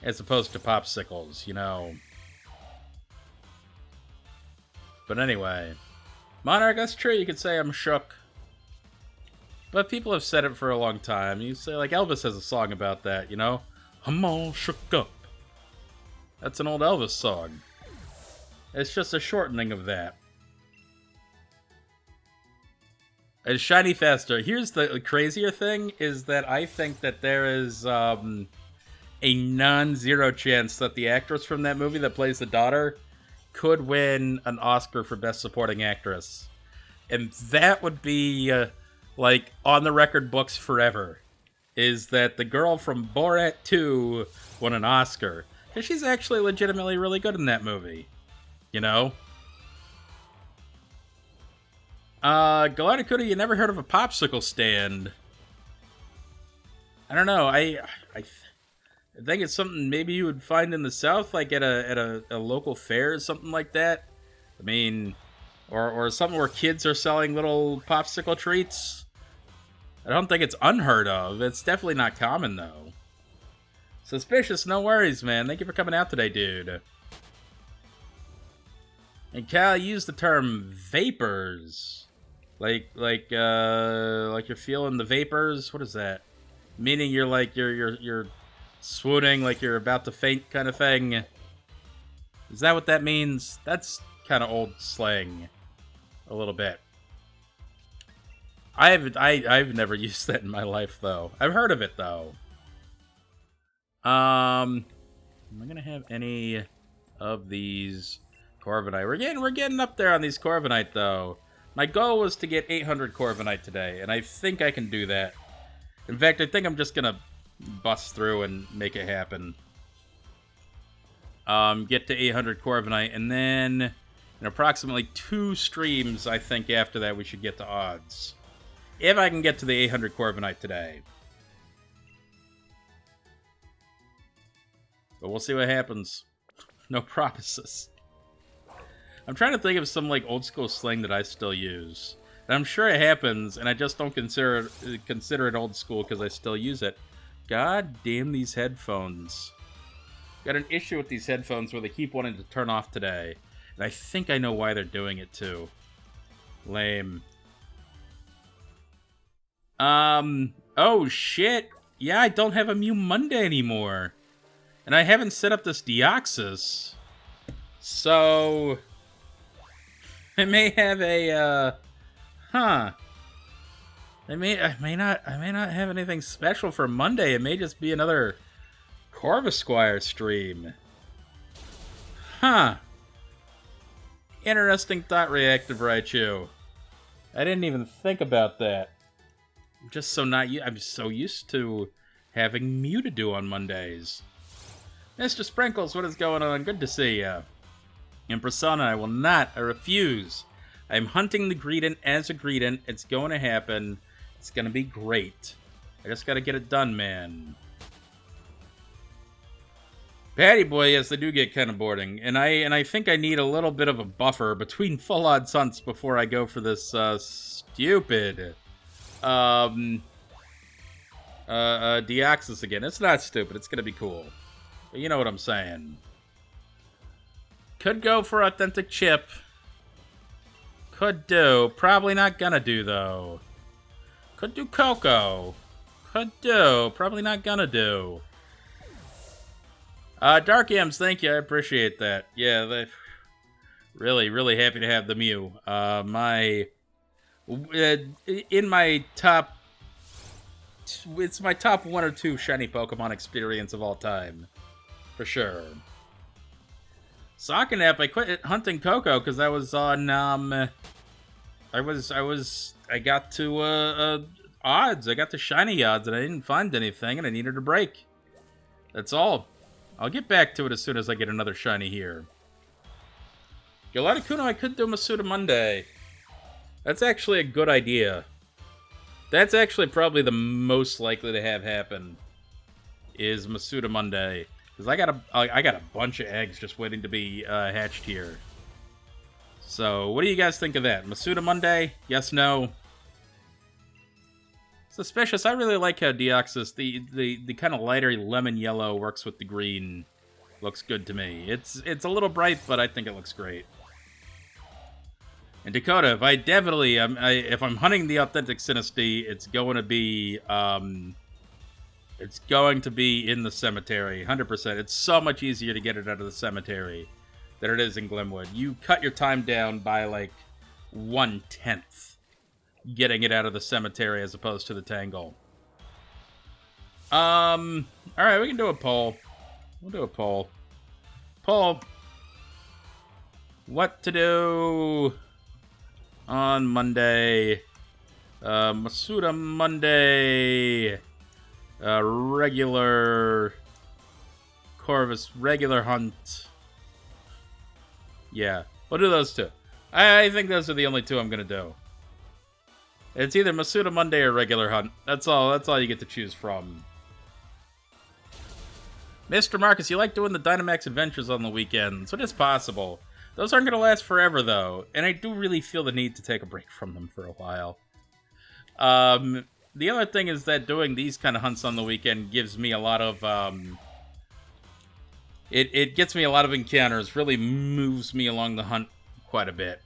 As opposed to popsicles, But anyway. Monarch, that's true, you could say I'm shook. But people have said it for a long time. You say, like, Elvis has a song about that, I'm all shook up. That's an old Elvis song. It's just a shortening of that. And Shiny Faster. Here's the crazier thing, is that I think that there is a non-zero chance that the actress from that movie that plays the daughter could win an Oscar for Best Supporting Actress. And that would be, on the record books forever. Is that the girl from Borat 2 won an Oscar. Because she's actually legitimately really good in that movie. Galacticuda, you never heard of a popsicle stand. I don't know. I think it's something maybe you would find in the South, like at a local fair or something like that. I mean, or something where kids are selling little popsicle treats. I don't think it's unheard of. It's definitely not common, though. Suspicious, no worries, man. Thank you for coming out today, dude. And Cal used the term vapors. Like you're feeling the vapors? What is that? Meaning you're swooning, like you're about to faint kind of thing. Is that what that means? That's kind of old slang. A little bit. I've never used that in my life, though. I've heard of it, though. Am I gonna have any of these Corviknight? We're getting up there on these Corviknight, though. My goal was to get 800 Corviknight today, and I think I can do that. In fact, I think I'm just gonna bust through and make it happen. Get to 800 Corviknight, and then in approximately 2 streams, I think after that we should get to odds. If I can get to the 800 Corviknight today. But we'll see what happens. No promises. I'm trying to think of some old school slang that I still use. And I'm sure it happens, and I just don't consider it old school because I still use it. God damn these headphones. Got an issue with these headphones where they keep wanting to turn off today. And I think I know why they're doing it too. Lame. Oh shit. Yeah, I don't have a Mew Monday anymore. And I haven't set up this Deoxys. So I may have a I may not have anything special for Monday. It may just be another Corvisquire stream. Interesting thought, Reactive Raichu. I didn't even think about that. I'm just I'm so used to having Mew to do on Mondays. Mr. Sprinkles, what is going on? Good to see ya. In Persona, I refuse. I'm hunting the Greedent as a Greedent. It's going to happen. It's going to be great. I just got to get it done, man. Patty Boy, yes, they do get kind of boring, and I think I need a little bit of a buffer between full odds hunts before I go for this stupid Deoxys again. It's not stupid. It's gonna be cool. But you know what I'm saying. Could go for Authentic Chip. Could do. Probably not gonna do though. Could do Cocoa. Could do. Probably not gonna do. Dark Yams, thank you. I appreciate that. Yeah, really, really happy to have the Mew. In my top, it's my top 1 or 2 shiny Pokemon experience of all time, for sure. Sockenap, I quit hunting Coco because I was on I got to odds. I got to shiny odds and I didn't find anything and I needed a break. That's all. I'll get back to it as soon as I get another shiny here. Galacticuno, I could do Masuda Monday. That's actually a good idea. That's actually probably the most likely to have happen. Is Masuda Monday. Because I got a bunch of eggs just waiting to be hatched here. So, what do you guys think of that? Masuda Monday? Yes, no? Suspicious. I really like how Deoxys, the kind of lighter lemon yellow works with the green. Looks good to me. It's a little bright, but I think it looks great. And Dakota, if I definitely, if I'm hunting the Authentic Sinistea, it's going to be in the cemetery, 100%. It's so much easier to get it out of the cemetery than it is in Glimwood. You cut your time down by like 1/10. Getting it out of the cemetery as opposed to the Tangle. Alright, we can do a poll. We'll do a poll. Poll. What to do on Monday? Masuda Monday. Regular Corvus, regular hunt. Yeah, we'll do those 2. I think those are the only 2 I'm gonna do. It's either Masuda Monday or regular hunt. That's all you get to choose from. Mr. Marcus, you like doing the Dynamax adventures on the weekends. It is possible. Those aren't going to last forever, though. And I do really feel the need to take a break from them for a while. The other thing is that doing these kind of hunts on the weekend gives me a lot of... It gets me a lot of encounters. Really moves me along the hunt quite a bit.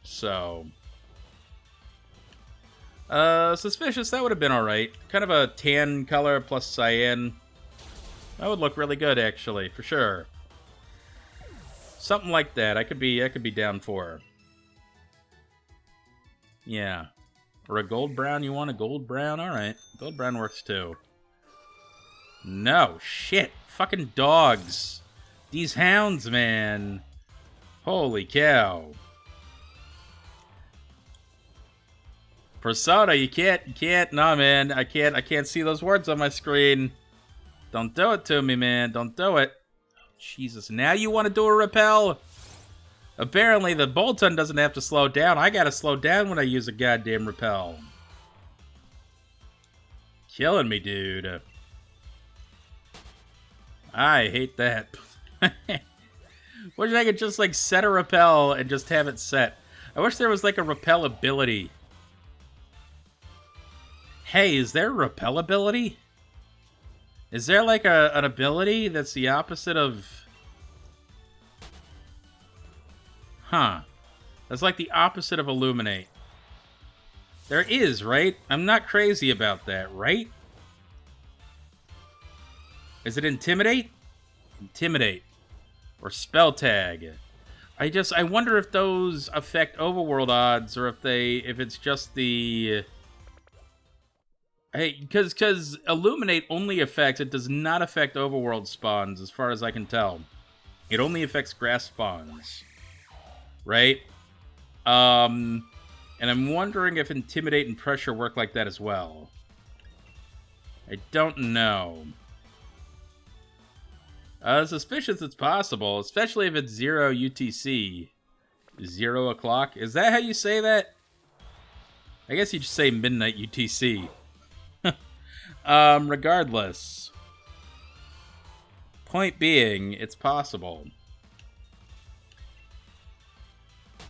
So... Suspicious, that would have been alright. Kind of a tan color plus cyan. That would look really good, actually, for sure. Something like that, I could be down for. Yeah. Or a gold brown, you want a gold brown? Alright, gold brown works too. No, shit. Fucking dogs. These hounds, man. Holy cow. Persona, you can't, nah, man, I can't see those words on my screen. Don't do it to me, man, don't do it. Jesus, now you want to do a repel? Apparently, the Bolton doesn't have to slow down. I gotta slow down when I use a goddamn repel. Killing me, dude. I hate that. Wish I could just, like, set a repel and just have it set. I wish there was, like, a repel ability. Hey, is there repel ability? Is there like an ability that's the opposite of... Huh. That's like the opposite of illuminate. There is, right? I'm not crazy about that, right? Is it intimidate? Intimidate. Or spell tag. I wonder if those affect overworld odds or if it's just the... Hey, because Illuminate only affects, it does not affect overworld spawns, as far as I can tell. It only affects grass spawns. Right? And I'm wondering if Intimidate and Pressure work like that as well. I don't know. Suspicious it's possible, especially if it's 0 UTC. 0 o'clock? Is that how you say that? I guess you just say midnight UTC. Regardless. Point being, it's possible.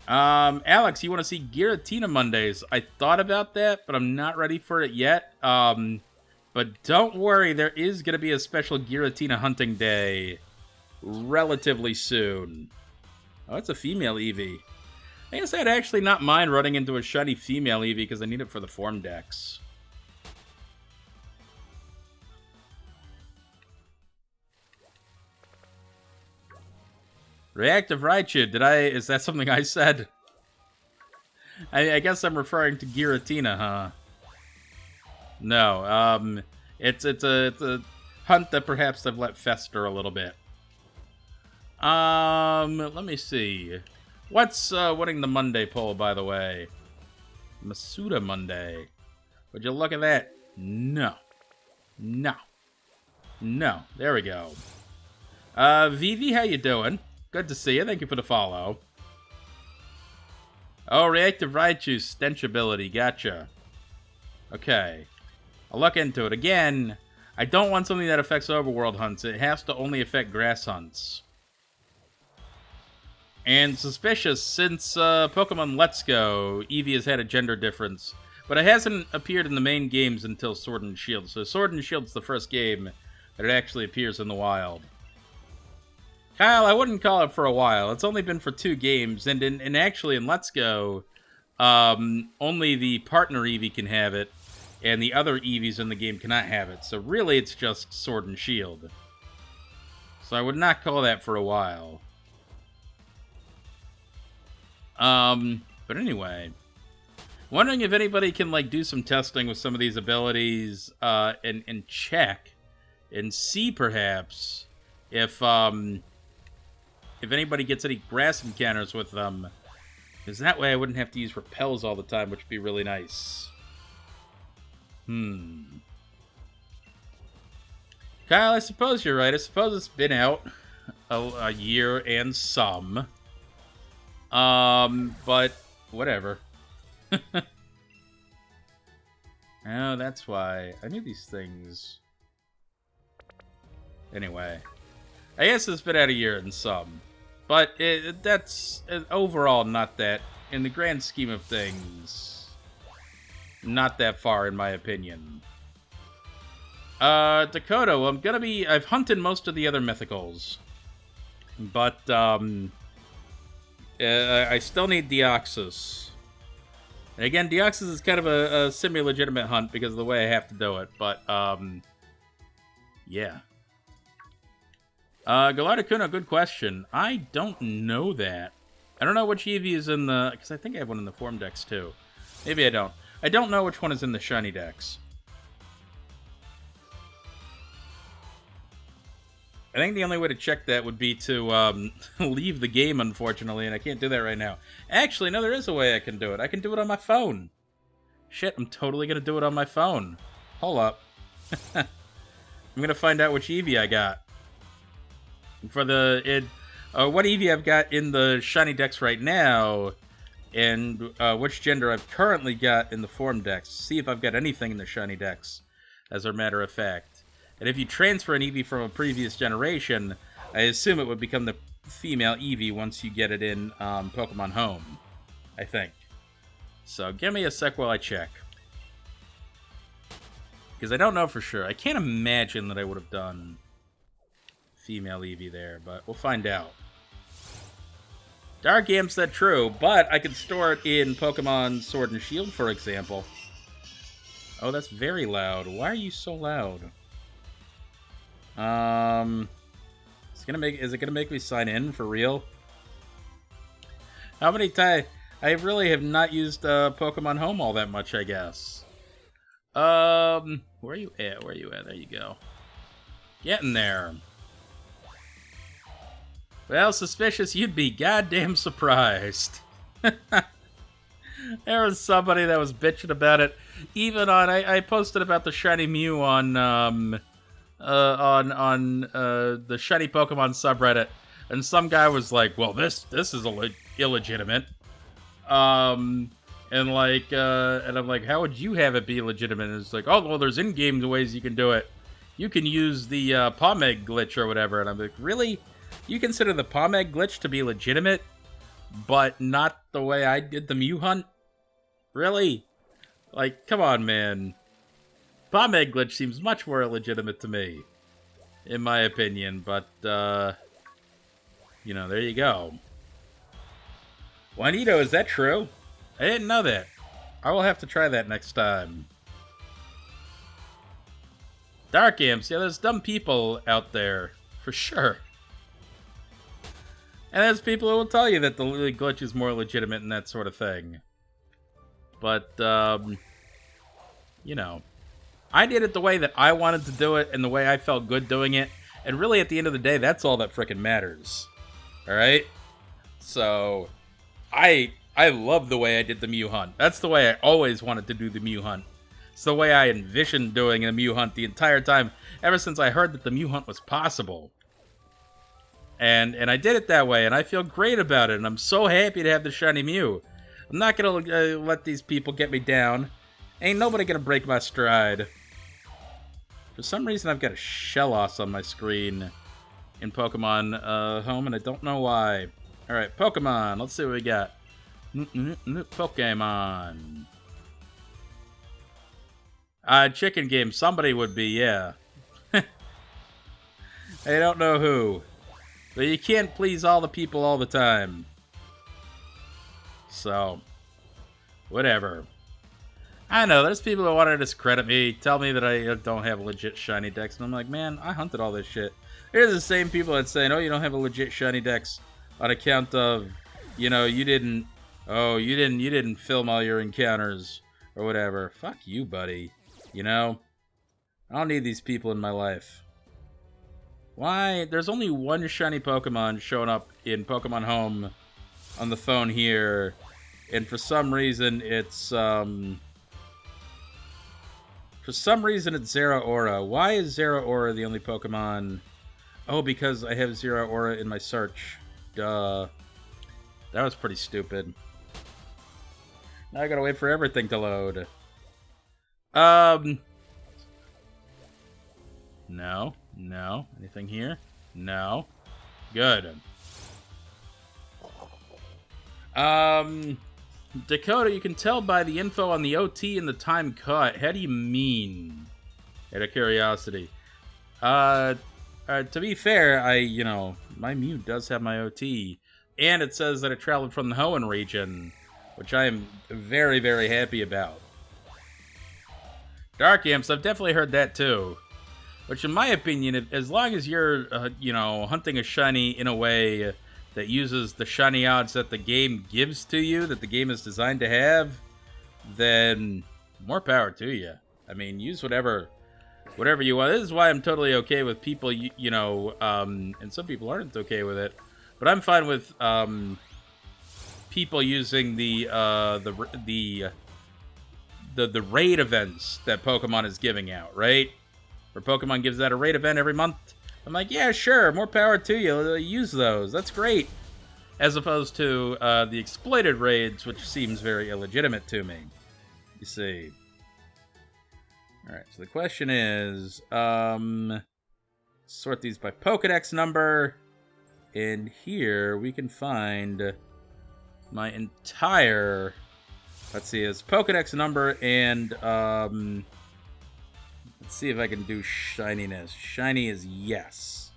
Alex, you want to see Giratina Mondays? I thought about that, but I'm not ready for it yet. But don't worry, there is going to be a special Giratina hunting day relatively soon. Oh, it's a female Eevee. I guess I'd actually not mind running into a shiny female Eevee because I need it for the form decks. Reactive Raichu, is that something I said? I guess I'm referring to Giratina, huh? No, it's a hunt that perhaps I've let fester a little bit. Let me see. What's winning the Monday poll, by the way? Masuda Monday. Would you look at that? No. No. No. There we go. Vivi, how you doing? Good to see you. Thank you for the follow. Oh, Reactive Raichu, stench ability. Gotcha. Okay. I'll look into it. Again, I don't want something that affects overworld hunts. It has to only affect grass hunts. And suspicious, since Pokemon Let's Go, Eevee has had a gender difference. But it hasn't appeared in the main games until Sword and Shield. So Sword and Shield's the first game that it actually appears in the wild. Kyle, I wouldn't call it for a while. It's only been for 2 games, and actually in Let's Go, only the partner Eevee can have it, and the other Eevees in the game cannot have it. So really, it's just Sword and Shield. So I would not call that for a while. But anyway, wondering if anybody can like do some testing with some of these abilities, and check and see perhaps if anybody gets any grass encounters with them, because that way I wouldn't have to use repels all the time, which would be really nice. Kyle, I suppose you're right. I suppose it's been out a year and some. But whatever. Oh, that's why. I knew these things. Anyway. I guess it's been out a year and some. But that's overall not that, in the grand scheme of things, not that far in my opinion. Dakota, well, I've hunted most of the other mythicals. But, I still need Deoxys. And again, Deoxys is kind of a semi-legitimate hunt because of the way I have to do it, but, yeah. Galacticuna, good question. I don't know that. I don't know which Eevee is in the... Because I think I have one in the form decks, too. Maybe I don't. I don't know which one is in the shiny decks. I think the only way to check that would be to leave the game, unfortunately, and I can't do that right now. Actually, no, there is a way I can do it. I can do it on my phone. Shit, I'm totally going to do it on my phone. Hold up. I'm going to find out which Eevee I got. For what Eevee I've got in the shiny decks right now, and which gender I've currently got in the form decks. See if I've got anything in the shiny decks, as a matter of fact. And if you transfer an Eevee from a previous generation, I assume it would become the female Eevee once you get it in Pokemon Home, I think. So give me a sec while I check. Because I don't know for sure. I can't imagine that I would have done female Eevee there, but we'll find out. Dark Am said true, but I could store it in Pokemon Sword and Shield, for example. Oh, that's very loud. Why are you so loud? Is it gonna make me sign in for real? How many times? I really have not used Pokemon Home all that much, I guess. Where are you at? Where are you at? There you go. Getting there. Well, suspicious, you'd be goddamn surprised. There was somebody that was bitching about it. Even on, I posted about the shiny Mew on the shiny Pokemon subreddit, and some guy was like, "Well, this is illegitimate," and I'm like, "How would you have it be legitimate?" And it's like, "Oh, well, there's in-game ways you can do it." you can use the Pomeg glitch or whatever. And I'm like, really? You consider the Pomeg glitch to be legitimate, but not the way I did the Mew hunt? Really? Like, come on, man. Pomeg glitch seems much more legitimate to me, in my opinion, but, you know, there you go. Juanito, is that true? I didn't know that. I will have to try that next time. Dark Imps, yeah, there's dumb people out there, for sure. And there's people who will tell you that the glitch is more legitimate and that sort of thing. But, you know, I did it the way that I wanted to do it and the way I felt good doing it. And really, at the end of the day, that's all that frickin' matters. Alright? So, I love the way I did the Mew hunt. That's the way I always wanted to do the Mew hunt. It's the way I envisioned doing the Mew hunt the entire time, ever since I heard that the Mew hunt was possible. And I did it that way, and I feel great about it, and I'm so happy to have the shiny Mew. I'm not gonna let these people get me down. Ain't nobody gonna break my stride. For some reason, I've got a Shellos on my screen in Pokemon Home, and I don't know why. Alright, Pokemon. Let's see what we got. Pokemon. Chicken game. Somebody would be, yeah. I don't know who. But you can't please all the people all the time. So, whatever. I know, there's people who want to discredit me, tell me that I don't have legit shiny dex, and I'm like, man, I hunted all this shit. There's the same people that say, no, you don't have a legit shiny dex on account of, you know, you didn't film all your encounters or whatever. Fuck you, buddy. You know? I don't need these people in my life. Why? There's only one shiny Pokemon showing up in Pokemon Home on the phone here, and for some reason it's Zeraora. Why is Zeraora the only Pokemon? Oh, because I have Zeraora in my search. Duh. That was pretty stupid. Now I gotta wait for everything to load. No. No. Anything here? No. Good. Dakota, you can tell by the info on the OT and the time cut. How do you mean? Out of curiosity. To be fair, my Mew does have my OT. And it says that it traveled from the Hoenn region, which I am very, very happy about. Dark Imps, I've definitely heard that too. Which, in my opinion, as long as you're, hunting a shiny in a way that uses the shiny odds that the game gives to you, that the game is designed to have, then more power to you. I mean, use whatever you want. This is why I'm totally okay with people, and some people aren't okay with it. But I'm fine with people using the raid events that Pokemon is giving out, right? Where Pokemon gives out a raid event every month. I'm like, yeah, sure, more power to you. Use those. That's great. As opposed to the exploited raids, which seems very illegitimate to me. You see. Alright, so the question is, sort these by Pokedex number. And here we can find my entire, let's see, it's Pokedex number and, let's see if I can do shininess. Shiny is yes.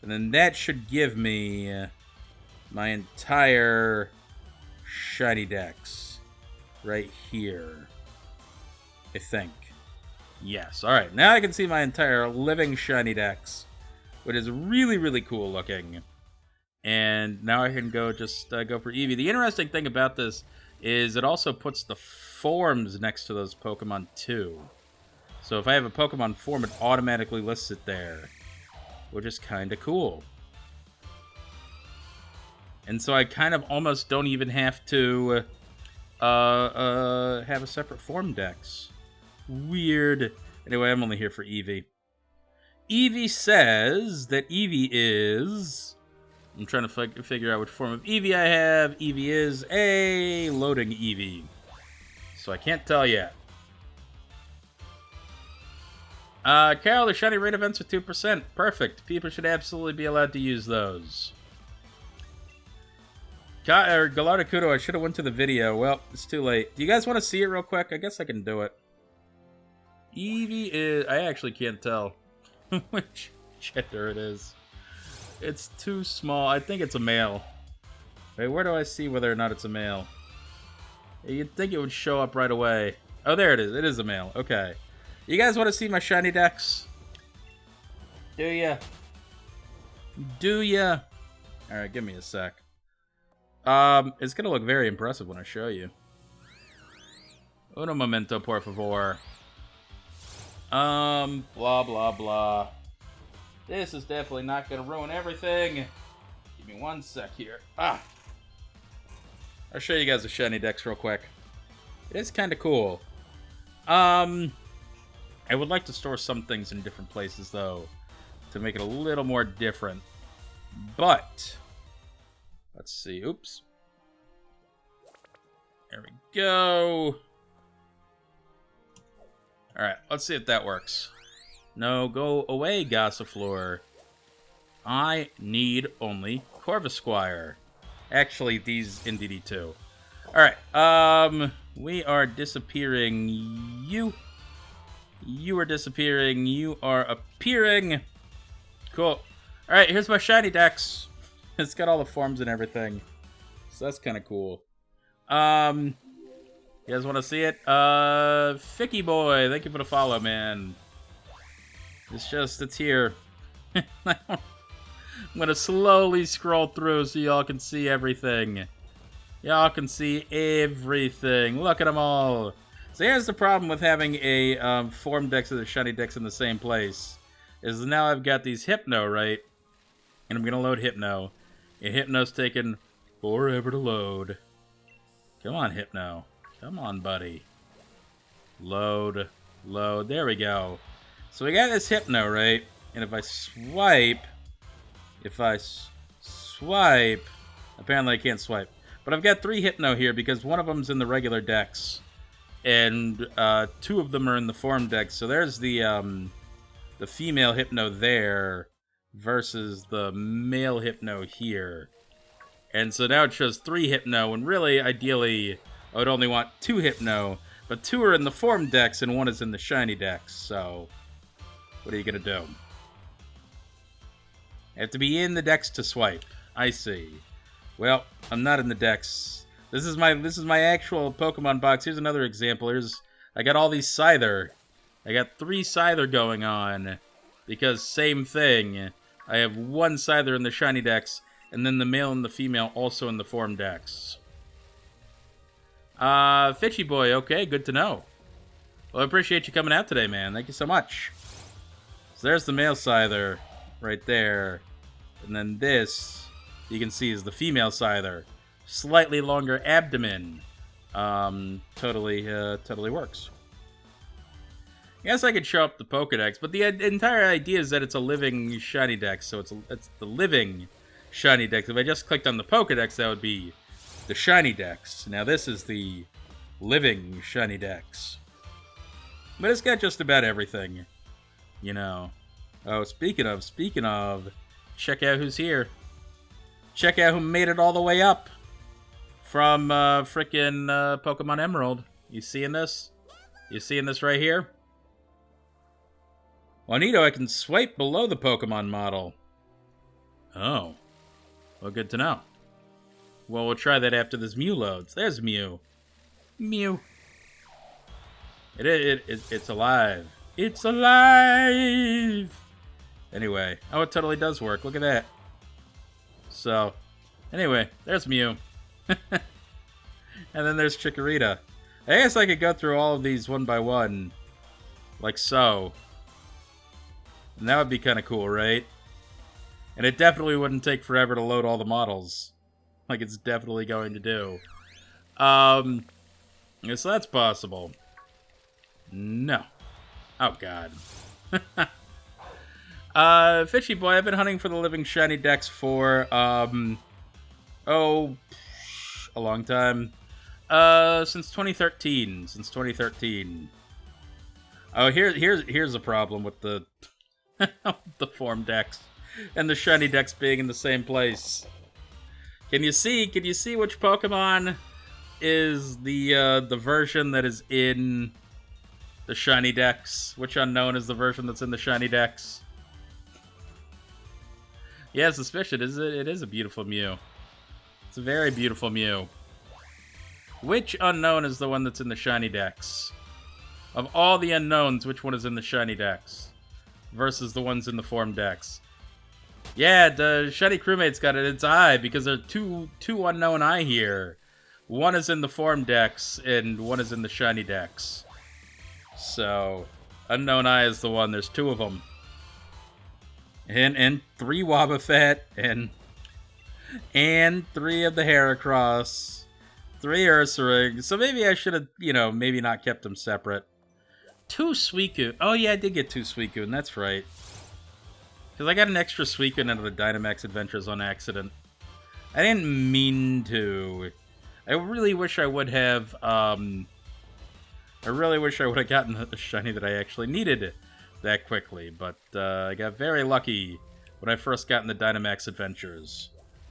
And then that should give me my entire shiny dex right here. I think. Yes. Alright, now I can see my entire living shiny dex, which is really, really cool looking. And now I can go go for Eevee. The interesting thing about this is it also puts the forms next to those Pokemon too. So if I have a Pokemon form, it automatically lists it there, which is kind of cool. And so I kind of almost don't even have to have a separate form dex. Weird. Anyway, I'm only here for Eevee. Eevee says that Eevee is... I'm trying to figure out which form of Eevee I have. Eevee is a loading Eevee. So I can't tell yet. Carol, the shiny rate events are 2%. Perfect. People should absolutely be allowed to use those. Gallardo Kudo, I should have went to the video. Well, it's too late. Do you guys want to see it real quick? I guess I can do it. Eevee is... I actually can't tell which gender it is. It's too small. I think it's a male. Wait, where do I see whether or not it's a male? You'd think it would show up right away. Oh, there it is. It is a male. Okay. You guys want to see my shiny decks? Do ya? Do ya? Alright, give me a sec. It's gonna look very impressive when I show you. Uno momento, por favor. Blah, blah, blah. This is definitely not gonna ruin everything. Give me one sec here. I'll show you guys the shiny decks real quick. It is kind of cool. I would like to store some things in different places, though, to make it a little more different. But, let's see. Oops. There we go. Alright, let's see if that works. No, go away, Gossifleur. I need only Corvisquire. Actually, these in DD2. Alright, we are disappearing. You are disappearing. You are appearing. Cool. Alright, here's my shiny decks. It's got all the forms and everything. So that's kind of cool. You guys want to see it? Ficky Boy, thank you for the follow, man. It's here. I'm gonna slowly scroll through so y'all can see everything. Y'all can see everything. Look at them all. So here's the problem with having a form decks and the shiny decks in the same place. Is now I've got these Hypno, right? And I'm gonna load Hypno. And Hypno's taking forever to load. Come on, Hypno. Come on, buddy. Load. Load. There we go. So we got this Hypno, right? And if I swipe... Apparently I can't swipe. But I've got 3 Hypno here because one of them's in the regular decks. And 2 of them are in the form decks. So there's the female Hypno there versus the male Hypno here. And so now it shows 3 Hypno, and really, ideally, I would only want 2 Hypno, but 2 are in the form decks and 1 is in the shiny decks, so what are you gonna do? I have to be in the decks to swipe. I see. Well, I'm not in the decks. This is my actual Pokemon box. Here's another example. I got all these Scyther. I got 3 Scyther going on because same thing. I have 1 Scyther in the shiny decks, and then the male and the female also in the form decks. Fitchy Boy, okay, good to know. Well, I appreciate you coming out today, man. Thank you so much. So there's the male Scyther right there. And then this, you can see, is the female Scyther. Slightly longer abdomen. Totally works. I guess I could show up the Pokedex, but the entire idea is that it's a living shiny dex, so it's the living shiny dex. If I just clicked on the Pokedex, that would be the shiny dex. Now this is the living shiny dex. But it's got just about everything, you know. Oh, speaking of, check out who's here. Check out who made it all the way up from frickin' Pokemon Emerald. You seeing this? You seeing this right here? Juanito, I can swipe below the Pokemon model. Oh. Well, good to know. Well, we'll try that after this Mew loads. There's Mew. Mew. It's alive. It's alive! Anyway. Oh, it totally does work. Look at that. So, anyway, there's Mew. And then there's Chikorita. I guess I could go through all of these one by one. Like so. And that would be kind of cool, right? And it definitely wouldn't take forever to load all the models. Like it's definitely going to do. So that's possible. No. Oh, God. Fishy Boy, I've been hunting for the living shiny dex for, a long time. Since 2013. Oh, here's a problem with the the form decks and the shiny decks being in the same place. Can you see? Can you see which Pokemon is the version that is in the shiny decks? Which unknown is the version that's in the shiny decks? Yeah, suspicion. It is a beautiful Mew. It's a very beautiful Mew. Which unknown is the one that's in the shiny decks? Of all the unknowns, which one is in the shiny decks versus the ones in the form decks? Yeah, the shiny crewmate's got it in its eye because there are two unknown eye here. One is in the form decks and one is in the shiny decks. So, unknown eye is the one. There's two of them. And 3 Wobbuffet and 3 of the Heracross, 3 Ursaring. So maybe I should have, maybe not kept them separate. 2 Suicune. Oh yeah, I did get 2 Suicune, that's right. Because I got an extra Suicune out of the Dynamax Adventures on accident. I didn't mean to. I really wish I would have, I really wish I would have gotten the shiny that I actually needed that quickly. But I got very lucky when I first got in the Dynamax Adventures.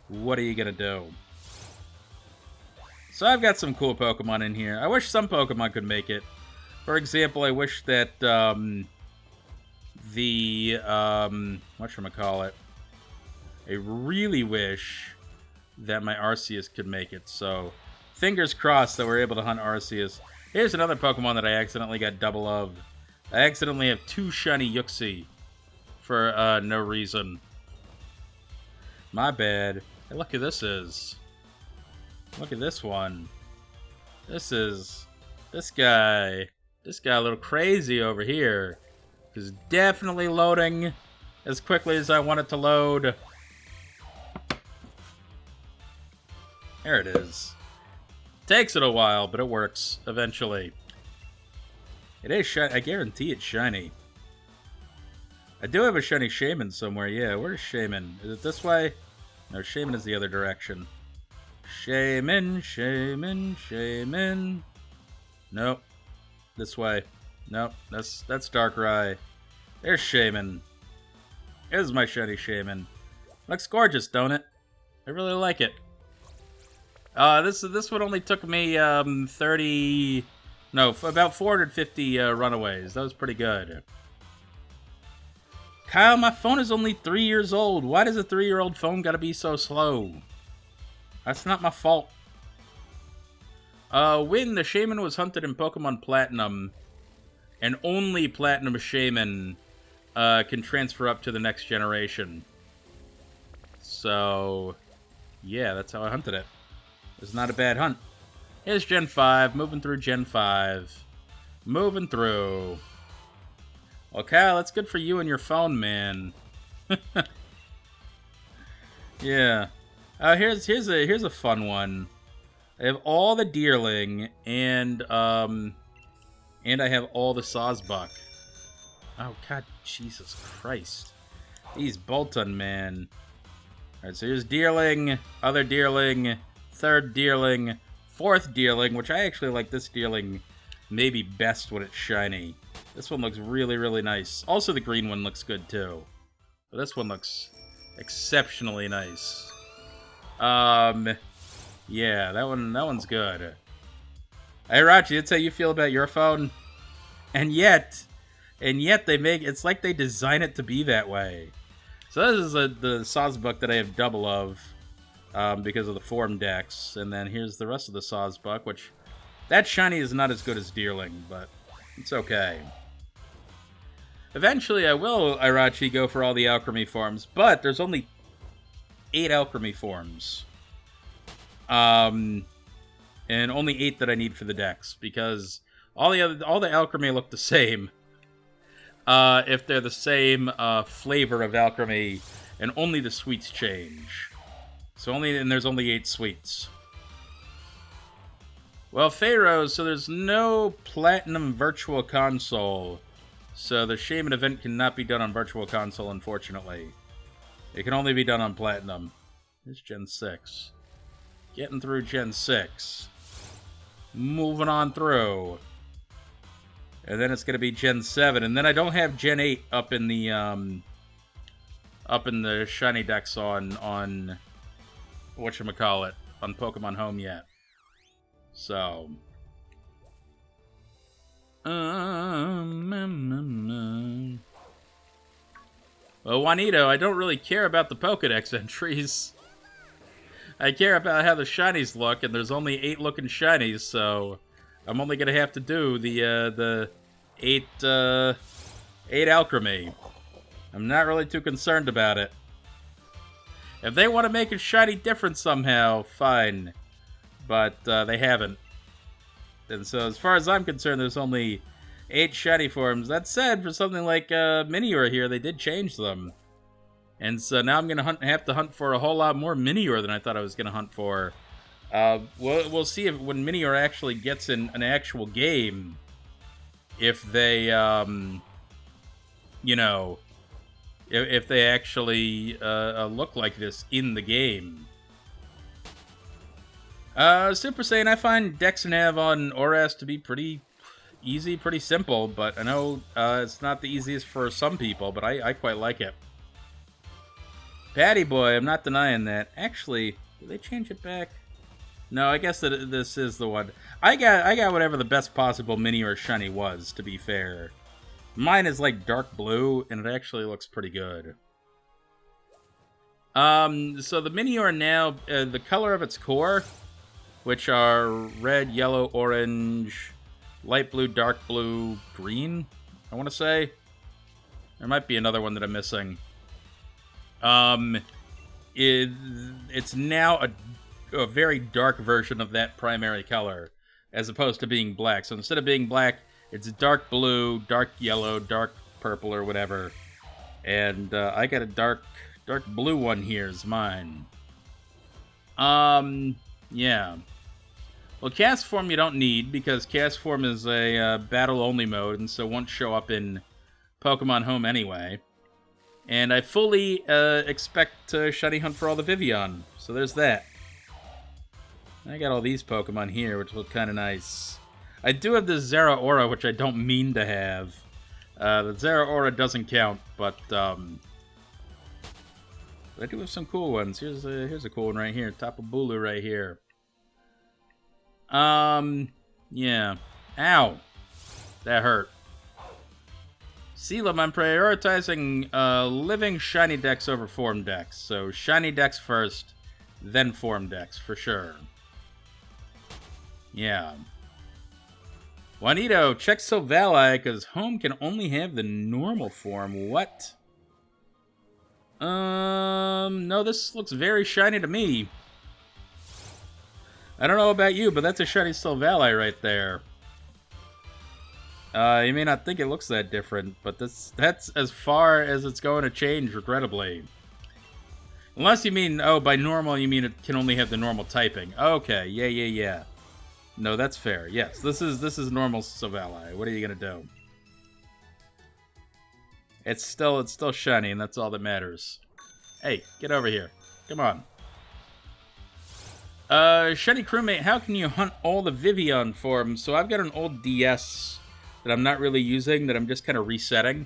What are you gonna do? So I've got some cool Pokemon in here. I wish some Pokemon could make it. For example, I wish that whatchamacallit, I really wish that my Arceus could make it. So fingers crossed that we're able to hunt Arceus. Here's another Pokemon that I accidentally got double of. I accidentally have 2 shiny Yuxi for no reason. My bad. Hey, look who this is. Look at this one. This guy. This guy a little crazy over here. Is definitely loading as quickly as I want it to load. There it is. Takes it a while, but it works eventually. It is shiny. I guarantee it's shiny. I do have a shiny Shaman somewhere. Yeah, where's Shaman? Is it this way? No, Shaman is the other direction. Shaman. Nope. This way. Nope, that's Darkrai. There's Shaman. Here's my shiny Shaman. Looks gorgeous, don't it? I really like it. This one only took me about 450 runaways. That was pretty good. Kyle, my phone is only 3 years old. Why does a 3-year-old phone gotta be so slow? That's not my fault. When the Shaman was hunted in Pokemon Platinum, and only Platinum Shaman can transfer up to the next generation. So, yeah, that's how I hunted it. It's not a bad hunt. Here's Gen 5, moving through Gen 5. Moving through. Well, Kyle, that's good for you and your phone, man. Yeah. Here's a fun one. I have all the Deerling, and I have all the Sawsbuck. Oh, God, Jesus Christ. These Bolton, man. Alright, so here's Deerling, other Deerling, third Deerling, fourth Deerling, which I actually like this Deerling maybe best when it's shiny. This one looks really, really nice. Also, the green one looks good, too. But this one looks exceptionally nice. Yeah, that one's good. Hey, Rachi, that's how you feel about your phone? And yet they make it's like they design it to be that way. So this is the Sawsbuck that I have double of because of the form decks, and then here's the rest of the Sawsbuck, which that shiny is not as good as Deerling, but it's okay. Eventually, I will, Irachi, go for all the Alchemy forms, but there's only 8 Alchemy forms. And only 8 that I need for the decks, because all the Alchemy look the same. If they're the same flavor of Alchemy, and only the sweets change. And there's only 8 sweets. Well, Pharaoh, so there's no Platinum Virtual Console. So the Shaman event cannot be done on Virtual Console, unfortunately. It can only be done on Platinum. It's Gen 6. Getting through Gen 6. Moving on through. And then it's going to be Gen 7. And then I don't have Gen 8 up in the shiny decks on whatchamacallit, on Pokemon Home yet. So... Well, Juanito, I don't really care about the Pokedex entries. I care about how the shinies look, and there's only 8 looking shinies, so I'm only gonna have to do the 8 alchemy. I'm not really too concerned about it. If they want to make it shiny different somehow, fine, but they haven't. And so, as far as I'm concerned, there's only 8 shiny forms. That said, for something like Minior here, they did change them. And so now I'm going to have to hunt for a whole lot more Minior than I thought I was going to hunt for. We'll see if when Minior actually gets in an actual game, if they, you know, if they actually look like this in the game. Super Saiyan, I find Dex Nav on Oras to be pretty easy, pretty simple, but I know it's not the easiest for some people, but I quite like it. Patty Boy, I'm not denying that. Actually, did they change it back? No, I guess that this is the one. I got whatever the best possible mini or shiny was, to be fair. Mine is like dark blue, and it actually looks pretty good. So the Minior now, the color of its core, which are red, yellow, orange, light blue, dark blue, green, I want to say. There might be another one that I'm missing. It's now a very dark version of that primary color, as opposed to being black. So instead of being black, it's dark blue, dark yellow, dark purple, or whatever. And I got a dark blue one here is mine. Yeah. Well, Cast Form you don't need, because Cast Form is a battle-only mode, and so won't show up in Pokemon Home anyway. And I fully expect to shiny hunt for all the Vivian, so there's that. I got all these Pokemon here, which look kind of nice. I do have the Zeraora, which I don't mean to have. The Zeraora doesn't count, but I do have some cool ones. Here's a cool one right here, Tapu Bulu right here. Yeah. Ow. That hurt. Sealam, I'm prioritizing living shiny decks over form decks. So shiny decks first, then form decks, for sure. Yeah. Juanito, check Silvally, because Home can only have the normal form. What? No, this looks very shiny to me. I don't know about you, but that's a shiny Silvally right there. You may not think it looks that different, but that's as far as it's going to change, regrettably. Unless you mean, oh, by normal you mean it can only have the normal typing. Okay, yeah. No, that's fair. Yes, this is normal Silvally. What are you gonna do? It's still shiny, and that's all that matters. Hey, get over here. Come on. Shiny Crewmate, how can you hunt all the Vivian forms? So I've got an old DS that I'm not really using, that I'm just kind of resetting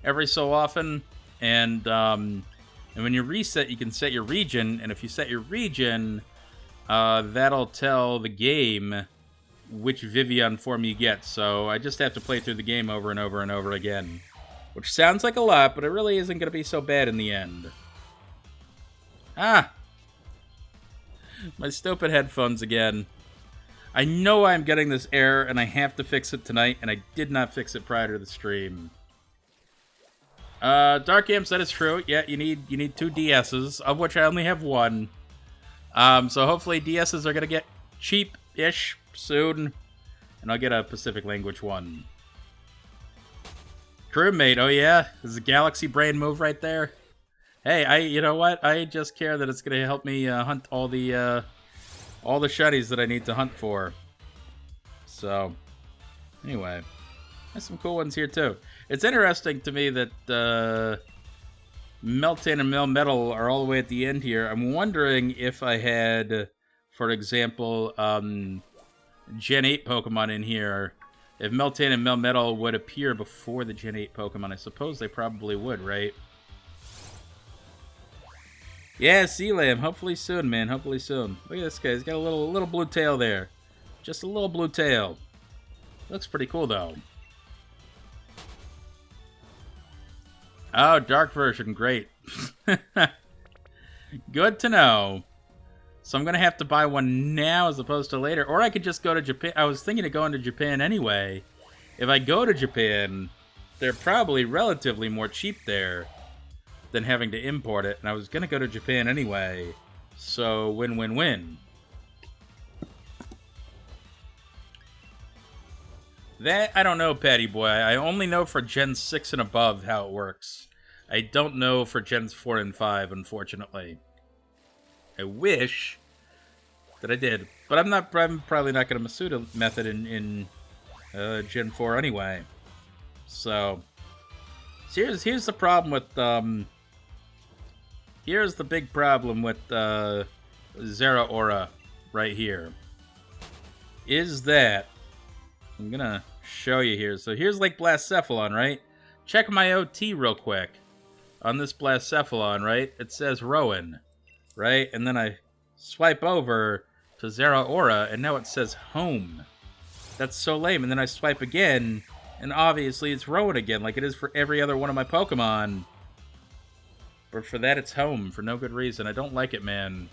every so often. And when you reset, you can set your region, and if you set your region, that'll tell the game which Vivian form you get. So I just have to play through the game over and over and over again. Which sounds like a lot, but it really isn't going to be so bad in the end. Ah! My stupid headphones again. I know I'm getting this error, and I have to fix it tonight, and I did not fix it prior to the stream. Dark Amps, that is true. Yeah, you need 2 DSs, of which I only have 1. So hopefully DSs are going to get cheap-ish soon, and I'll get a Pacific Language one. Crewmate, oh yeah? This is a Galaxy Brain move right there. Hey, you know what? I just care that it's going to help me hunt all the shinies that I need to hunt for. So, anyway, there's some cool ones here too. It's interesting to me that Meltan and Melmetal are all the way at the end here. I'm wondering if I had, for example, Gen 8 Pokemon in here, if Meltan and Melmetal would appear before the Gen 8 Pokemon. I suppose they probably would, right? Yeah, Sealam. Hopefully soon, man. Hopefully soon. Look at this guy. He's got a little blue tail there. Just a little blue tail. Looks pretty cool, though. Oh, dark version. Great. Good to know. So I'm going to have to buy one now as opposed to later. Or I could just go to Japan. I was thinking of going to Japan anyway. If I go to Japan, they're probably relatively more cheap there than having to import it. And I was going to go to Japan anyway. So win-win-win. That, I don't know, Patty Boy. I only know for Gen 6 and above how it works. I don't know for Gens 4 and 5, unfortunately. I wish that I did. But I'm probably not going to Masuda method in Gen 4 anyway. So here's the problem with... here's the big problem with Zeraora right here. Is that... I'm going to show you here. So here's Lake Blacephalon, right? Check my OT real quick. On this Blacephalon, right? It says Rowan, right? And then I swipe over to Zeraora, and now it says home. That's so lame. And then I swipe again, and obviously it's Rowan again, like it is for every other one of my Pokemon. But for that, it's home, for no good reason. I don't like it, man.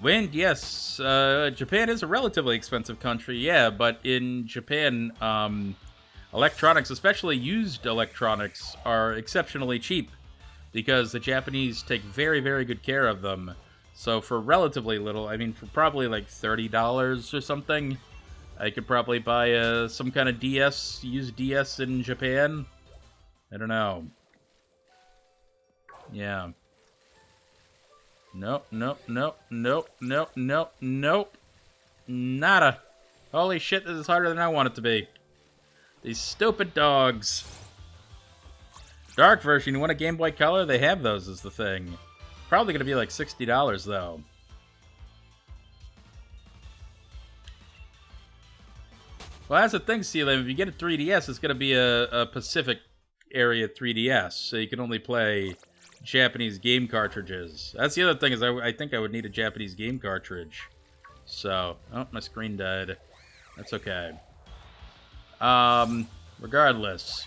Wind, yes. Japan is a relatively expensive country, yeah, but in Japan, electronics, especially used electronics, are exceptionally cheap because the Japanese take very, very good care of them. So for relatively little, I mean, for probably like $30 or something, I could probably buy some kind of DS, used DS in Japan. I don't know. Yeah. Nope, nope, nope, nope, nope, nope, nope. Nada. Holy shit, this is harder than I want it to be. These stupid dogs. Dark version, you want a Game Boy Color? They have those is the thing. Probably going to be like $60 though. Well, that's the thing, Sealam. If you get a 3DS, it's going to be a Pacific area 3DS. So you can only play Japanese game cartridges. That's the other thing is I think I would need a Japanese game cartridge. So, oh, my screen died. That's okay. Regardless.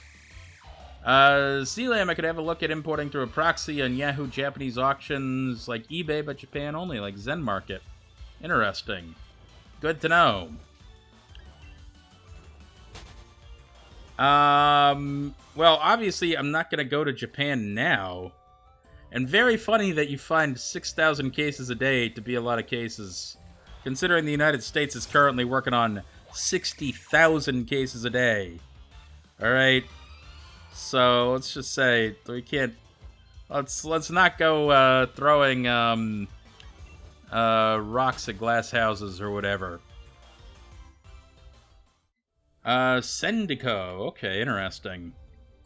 Sealam, I could have a look at importing through a proxy on Yahoo Japanese auctions like eBay, but Japan only, like Zen Market. Interesting. Good to know. Well, obviously, I'm not going to go to Japan now. And very funny that you find 6,000 cases a day to be a lot of cases, considering the United States is currently working on 60,000 cases a day. Alright? So, let's just say, we can't... Let's not go throwing rocks at glass houses or whatever. Sendico. Okay, interesting.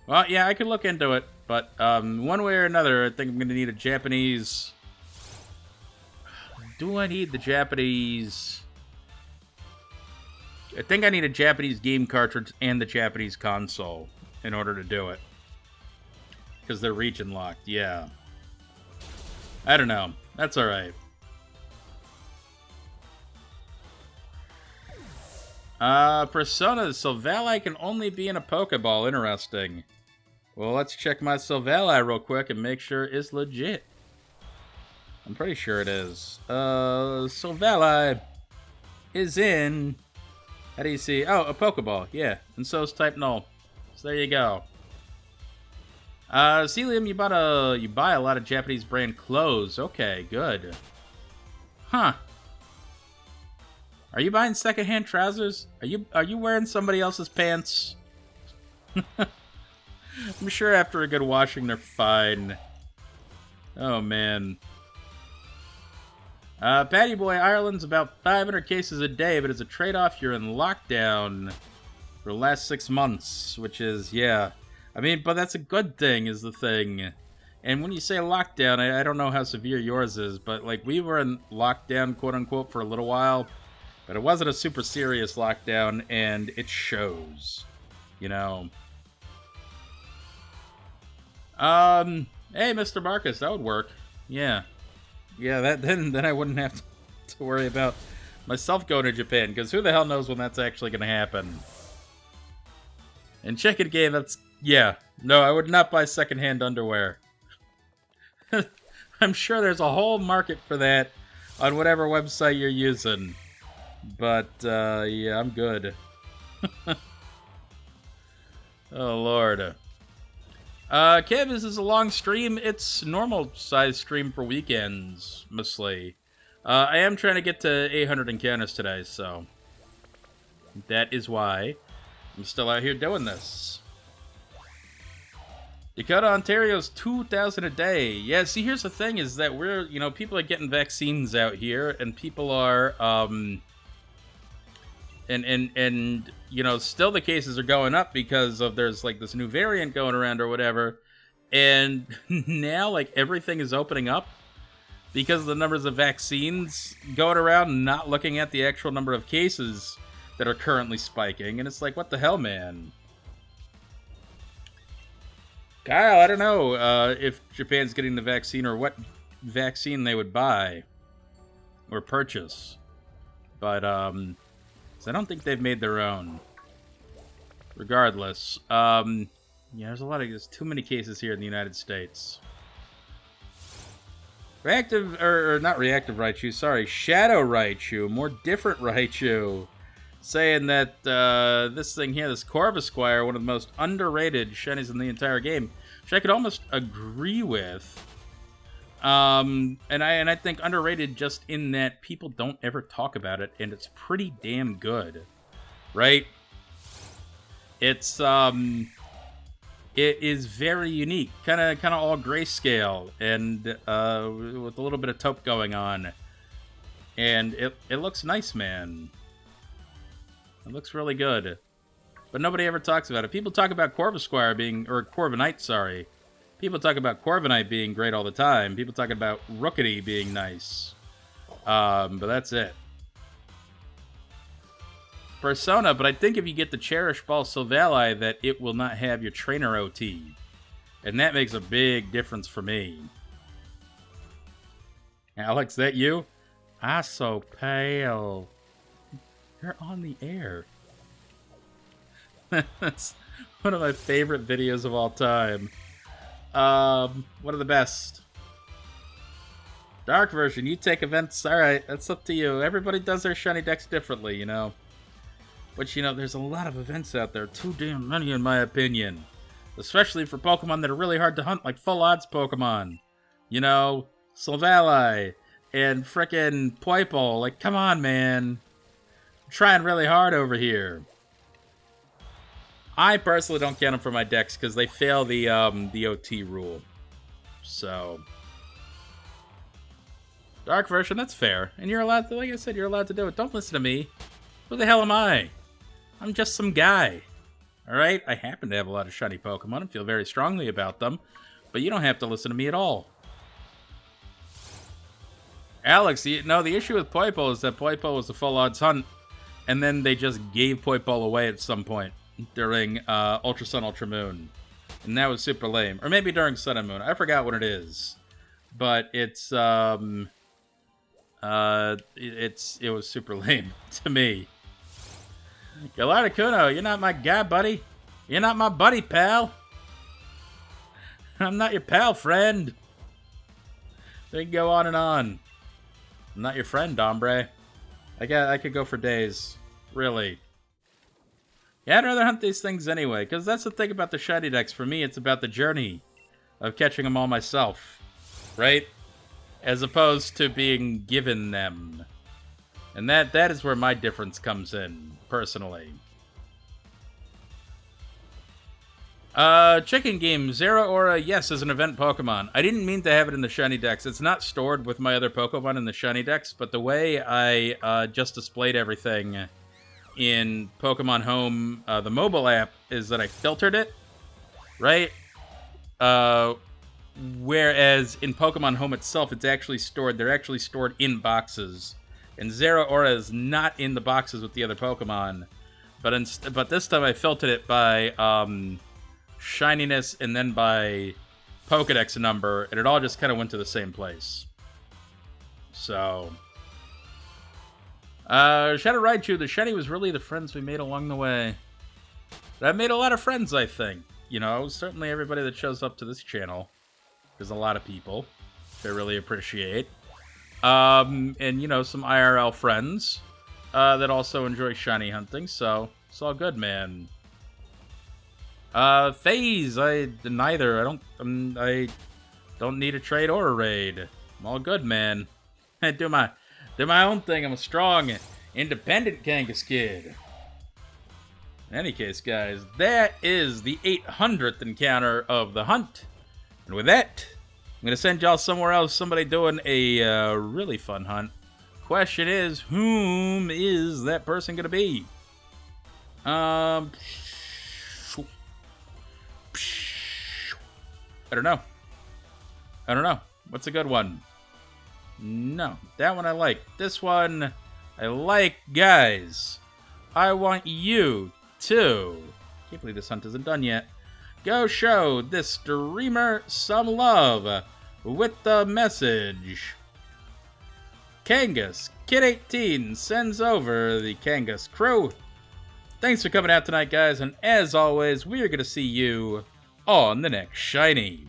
Well, yeah, I could look into it, but one way or another, I think I'm going to need a Japanese... Do I need the Japanese... I think I need a Japanese game cartridge and the Japanese console in order to do it. Because they're region locked, yeah. I don't know. That's alright. Persona, Silvally can only be in a Pokeball. Interesting. Well, let's check my Silvally real quick and make sure it's legit. I'm pretty sure it is. Silvally is in... How do you see? Oh, a Pokeball. Yeah, and so is Type Null. So there you go. Sealam, you buy a lot of Japanese brand clothes. Okay, good. Huh. Are you buying secondhand trousers? Are you wearing somebody else's pants? I'm sure after a good washing they're fine. Oh man. Patty Boy, Ireland's about 500 cases a day, but as a trade-off, you're in lockdown for the last 6 months, which is, yeah. I mean, but that's a good thing, is the thing. And when you say lockdown, I don't know how severe yours is, but, like, we were in lockdown, quote-unquote, for a little while. But it wasn't a super serious lockdown, and it shows, you know. Hey, Mr. Marcus, that would work. Yeah. Yeah, then I wouldn't have to worry about myself going to Japan, because who the hell knows when that's actually going to happen. And chicken game, that's... Yeah. No, I would not buy secondhand underwear. I'm sure there's a whole market for that on whatever website you're using. But, yeah, I'm good. Oh, Lord. Kev, this is a long stream. It's normal size stream for weekends, mostly. I am trying to get to 800 encounters today, so... that is why I'm still out here doing this. Dakota, Ontario's 2,000 a day. Yeah, see, here's the thing, is that we're, you know, people are getting vaccines out here, and people are, and you know, still the cases are going up because of there's, like, this new variant going around or whatever, and now, like, everything is opening up because of the numbers of vaccines going around and not looking at the actual number of cases that are currently spiking, and it's like, what the hell, man? Kyle, I don't know if Japan's getting the vaccine or what vaccine they would buy or purchase. But, I don't think they've made their own. Regardless. Yeah, there's too many cases here in the United States. Reactive, or not reactive Raichu, sorry, Shadow Raichu, more different Raichu. Saying that this thing here, this Corvisquire, one of the most underrated shinies in the entire game, which I could almost agree with. And I think underrated just in that people don't ever talk about it, and it's pretty damn good, right? It's it is very unique, kind of all grayscale, and with a little bit of taupe going on, and it looks nice, man. It looks really good. But nobody ever talks about it. People talk about Corvisquire being... or Corviknight, sorry. People talk about Corviknight being great all the time. People talk about Rookity being nice. But that's it. Persona, but I think if you get the Cherish Ball Silvally, that it will not have your Trainer OT. And that makes a big difference for me. Alex, that you? I'm so pale. You're on the air. That's one of my favorite videos of all time. One of the best. Dark version, you take events. Alright, that's up to you. Everybody does their shiny decks differently, you know. Which, you know, there's a lot of events out there. Too damn many, in my opinion. Especially for Pokemon that are really hard to hunt, like full odds Pokemon. You know, Silvally and frickin' Poipole. Like, come on, man. Trying really hard over here. I personally don't count them for my decks because they fail the OT rule. So Dark version, that's fair. And you're allowed to, like I said, you're allowed to do it. Don't listen to me. Who the hell am I? I'm just some guy. Alright? I happen to have a lot of shiny Pokemon and feel very strongly about them. But you don't have to listen to me at all. Alex, no, the issue with Poipole is that Poipole was a full odds hunt. And then they just gave Poipole away at some point during Ultra Sun, Ultra Moon. And that was super lame. Or maybe during Sun and Moon. I forgot what it is. But it's, it was super lame to me. Gallardo Kuno, you're not my guy, buddy. You're not my buddy, pal. I'm not your pal, friend. They can go on and on. I'm not your friend, Dombre. I could go for days. Really. Yeah, I'd rather hunt these things anyway, because that's the thing about the shiny decks. For me, it's about the journey of catching them all myself. Right? As opposed to being given them. And that is where my difference comes in, personally. Chicken Game, Zero Aura, yes, is an event Pokemon. I didn't mean to have it in the shiny decks. It's not stored with my other Pokemon in the shiny decks, but the way I just displayed everything in Pokemon Home, the mobile app, is that I filtered it, right? Whereas in Pokemon Home itself, it's actually stored, they're actually stored in boxes And Zeraora is not in the boxes with the other Pokemon. But this time I filtered it by shininess and then by Pokedex number, and it all just kind of went to the same place. So, Shadow Raichu, the shiny was really the friends we made along the way. I've made a lot of friends, I think. You know, certainly everybody that shows up to this channel. There's a lot of people that I really appreciate. And, you know, some IRL friends that also enjoy shiny hunting, so it's all good, man. Phase, neither. I don't need a trade or a raid. I'm all good, man. I do my own thing. I'm a strong, independent Kangas kid. In any case, guys, that is the 800th encounter of the hunt. And with that, I'm going to send y'all somewhere else, somebody doing a really fun hunt. Question is, whom is that person going to be? I don't know. What's a good one? No, that one I like. This one I like, guys. I want you to... Can't believe this hunt isn't done yet. Go show this streamer some love with the message. Kangas Kid 18 sends over the Kangas crew. Thanks for coming out tonight, guys, and as always, we are going to see you on the next Shiny.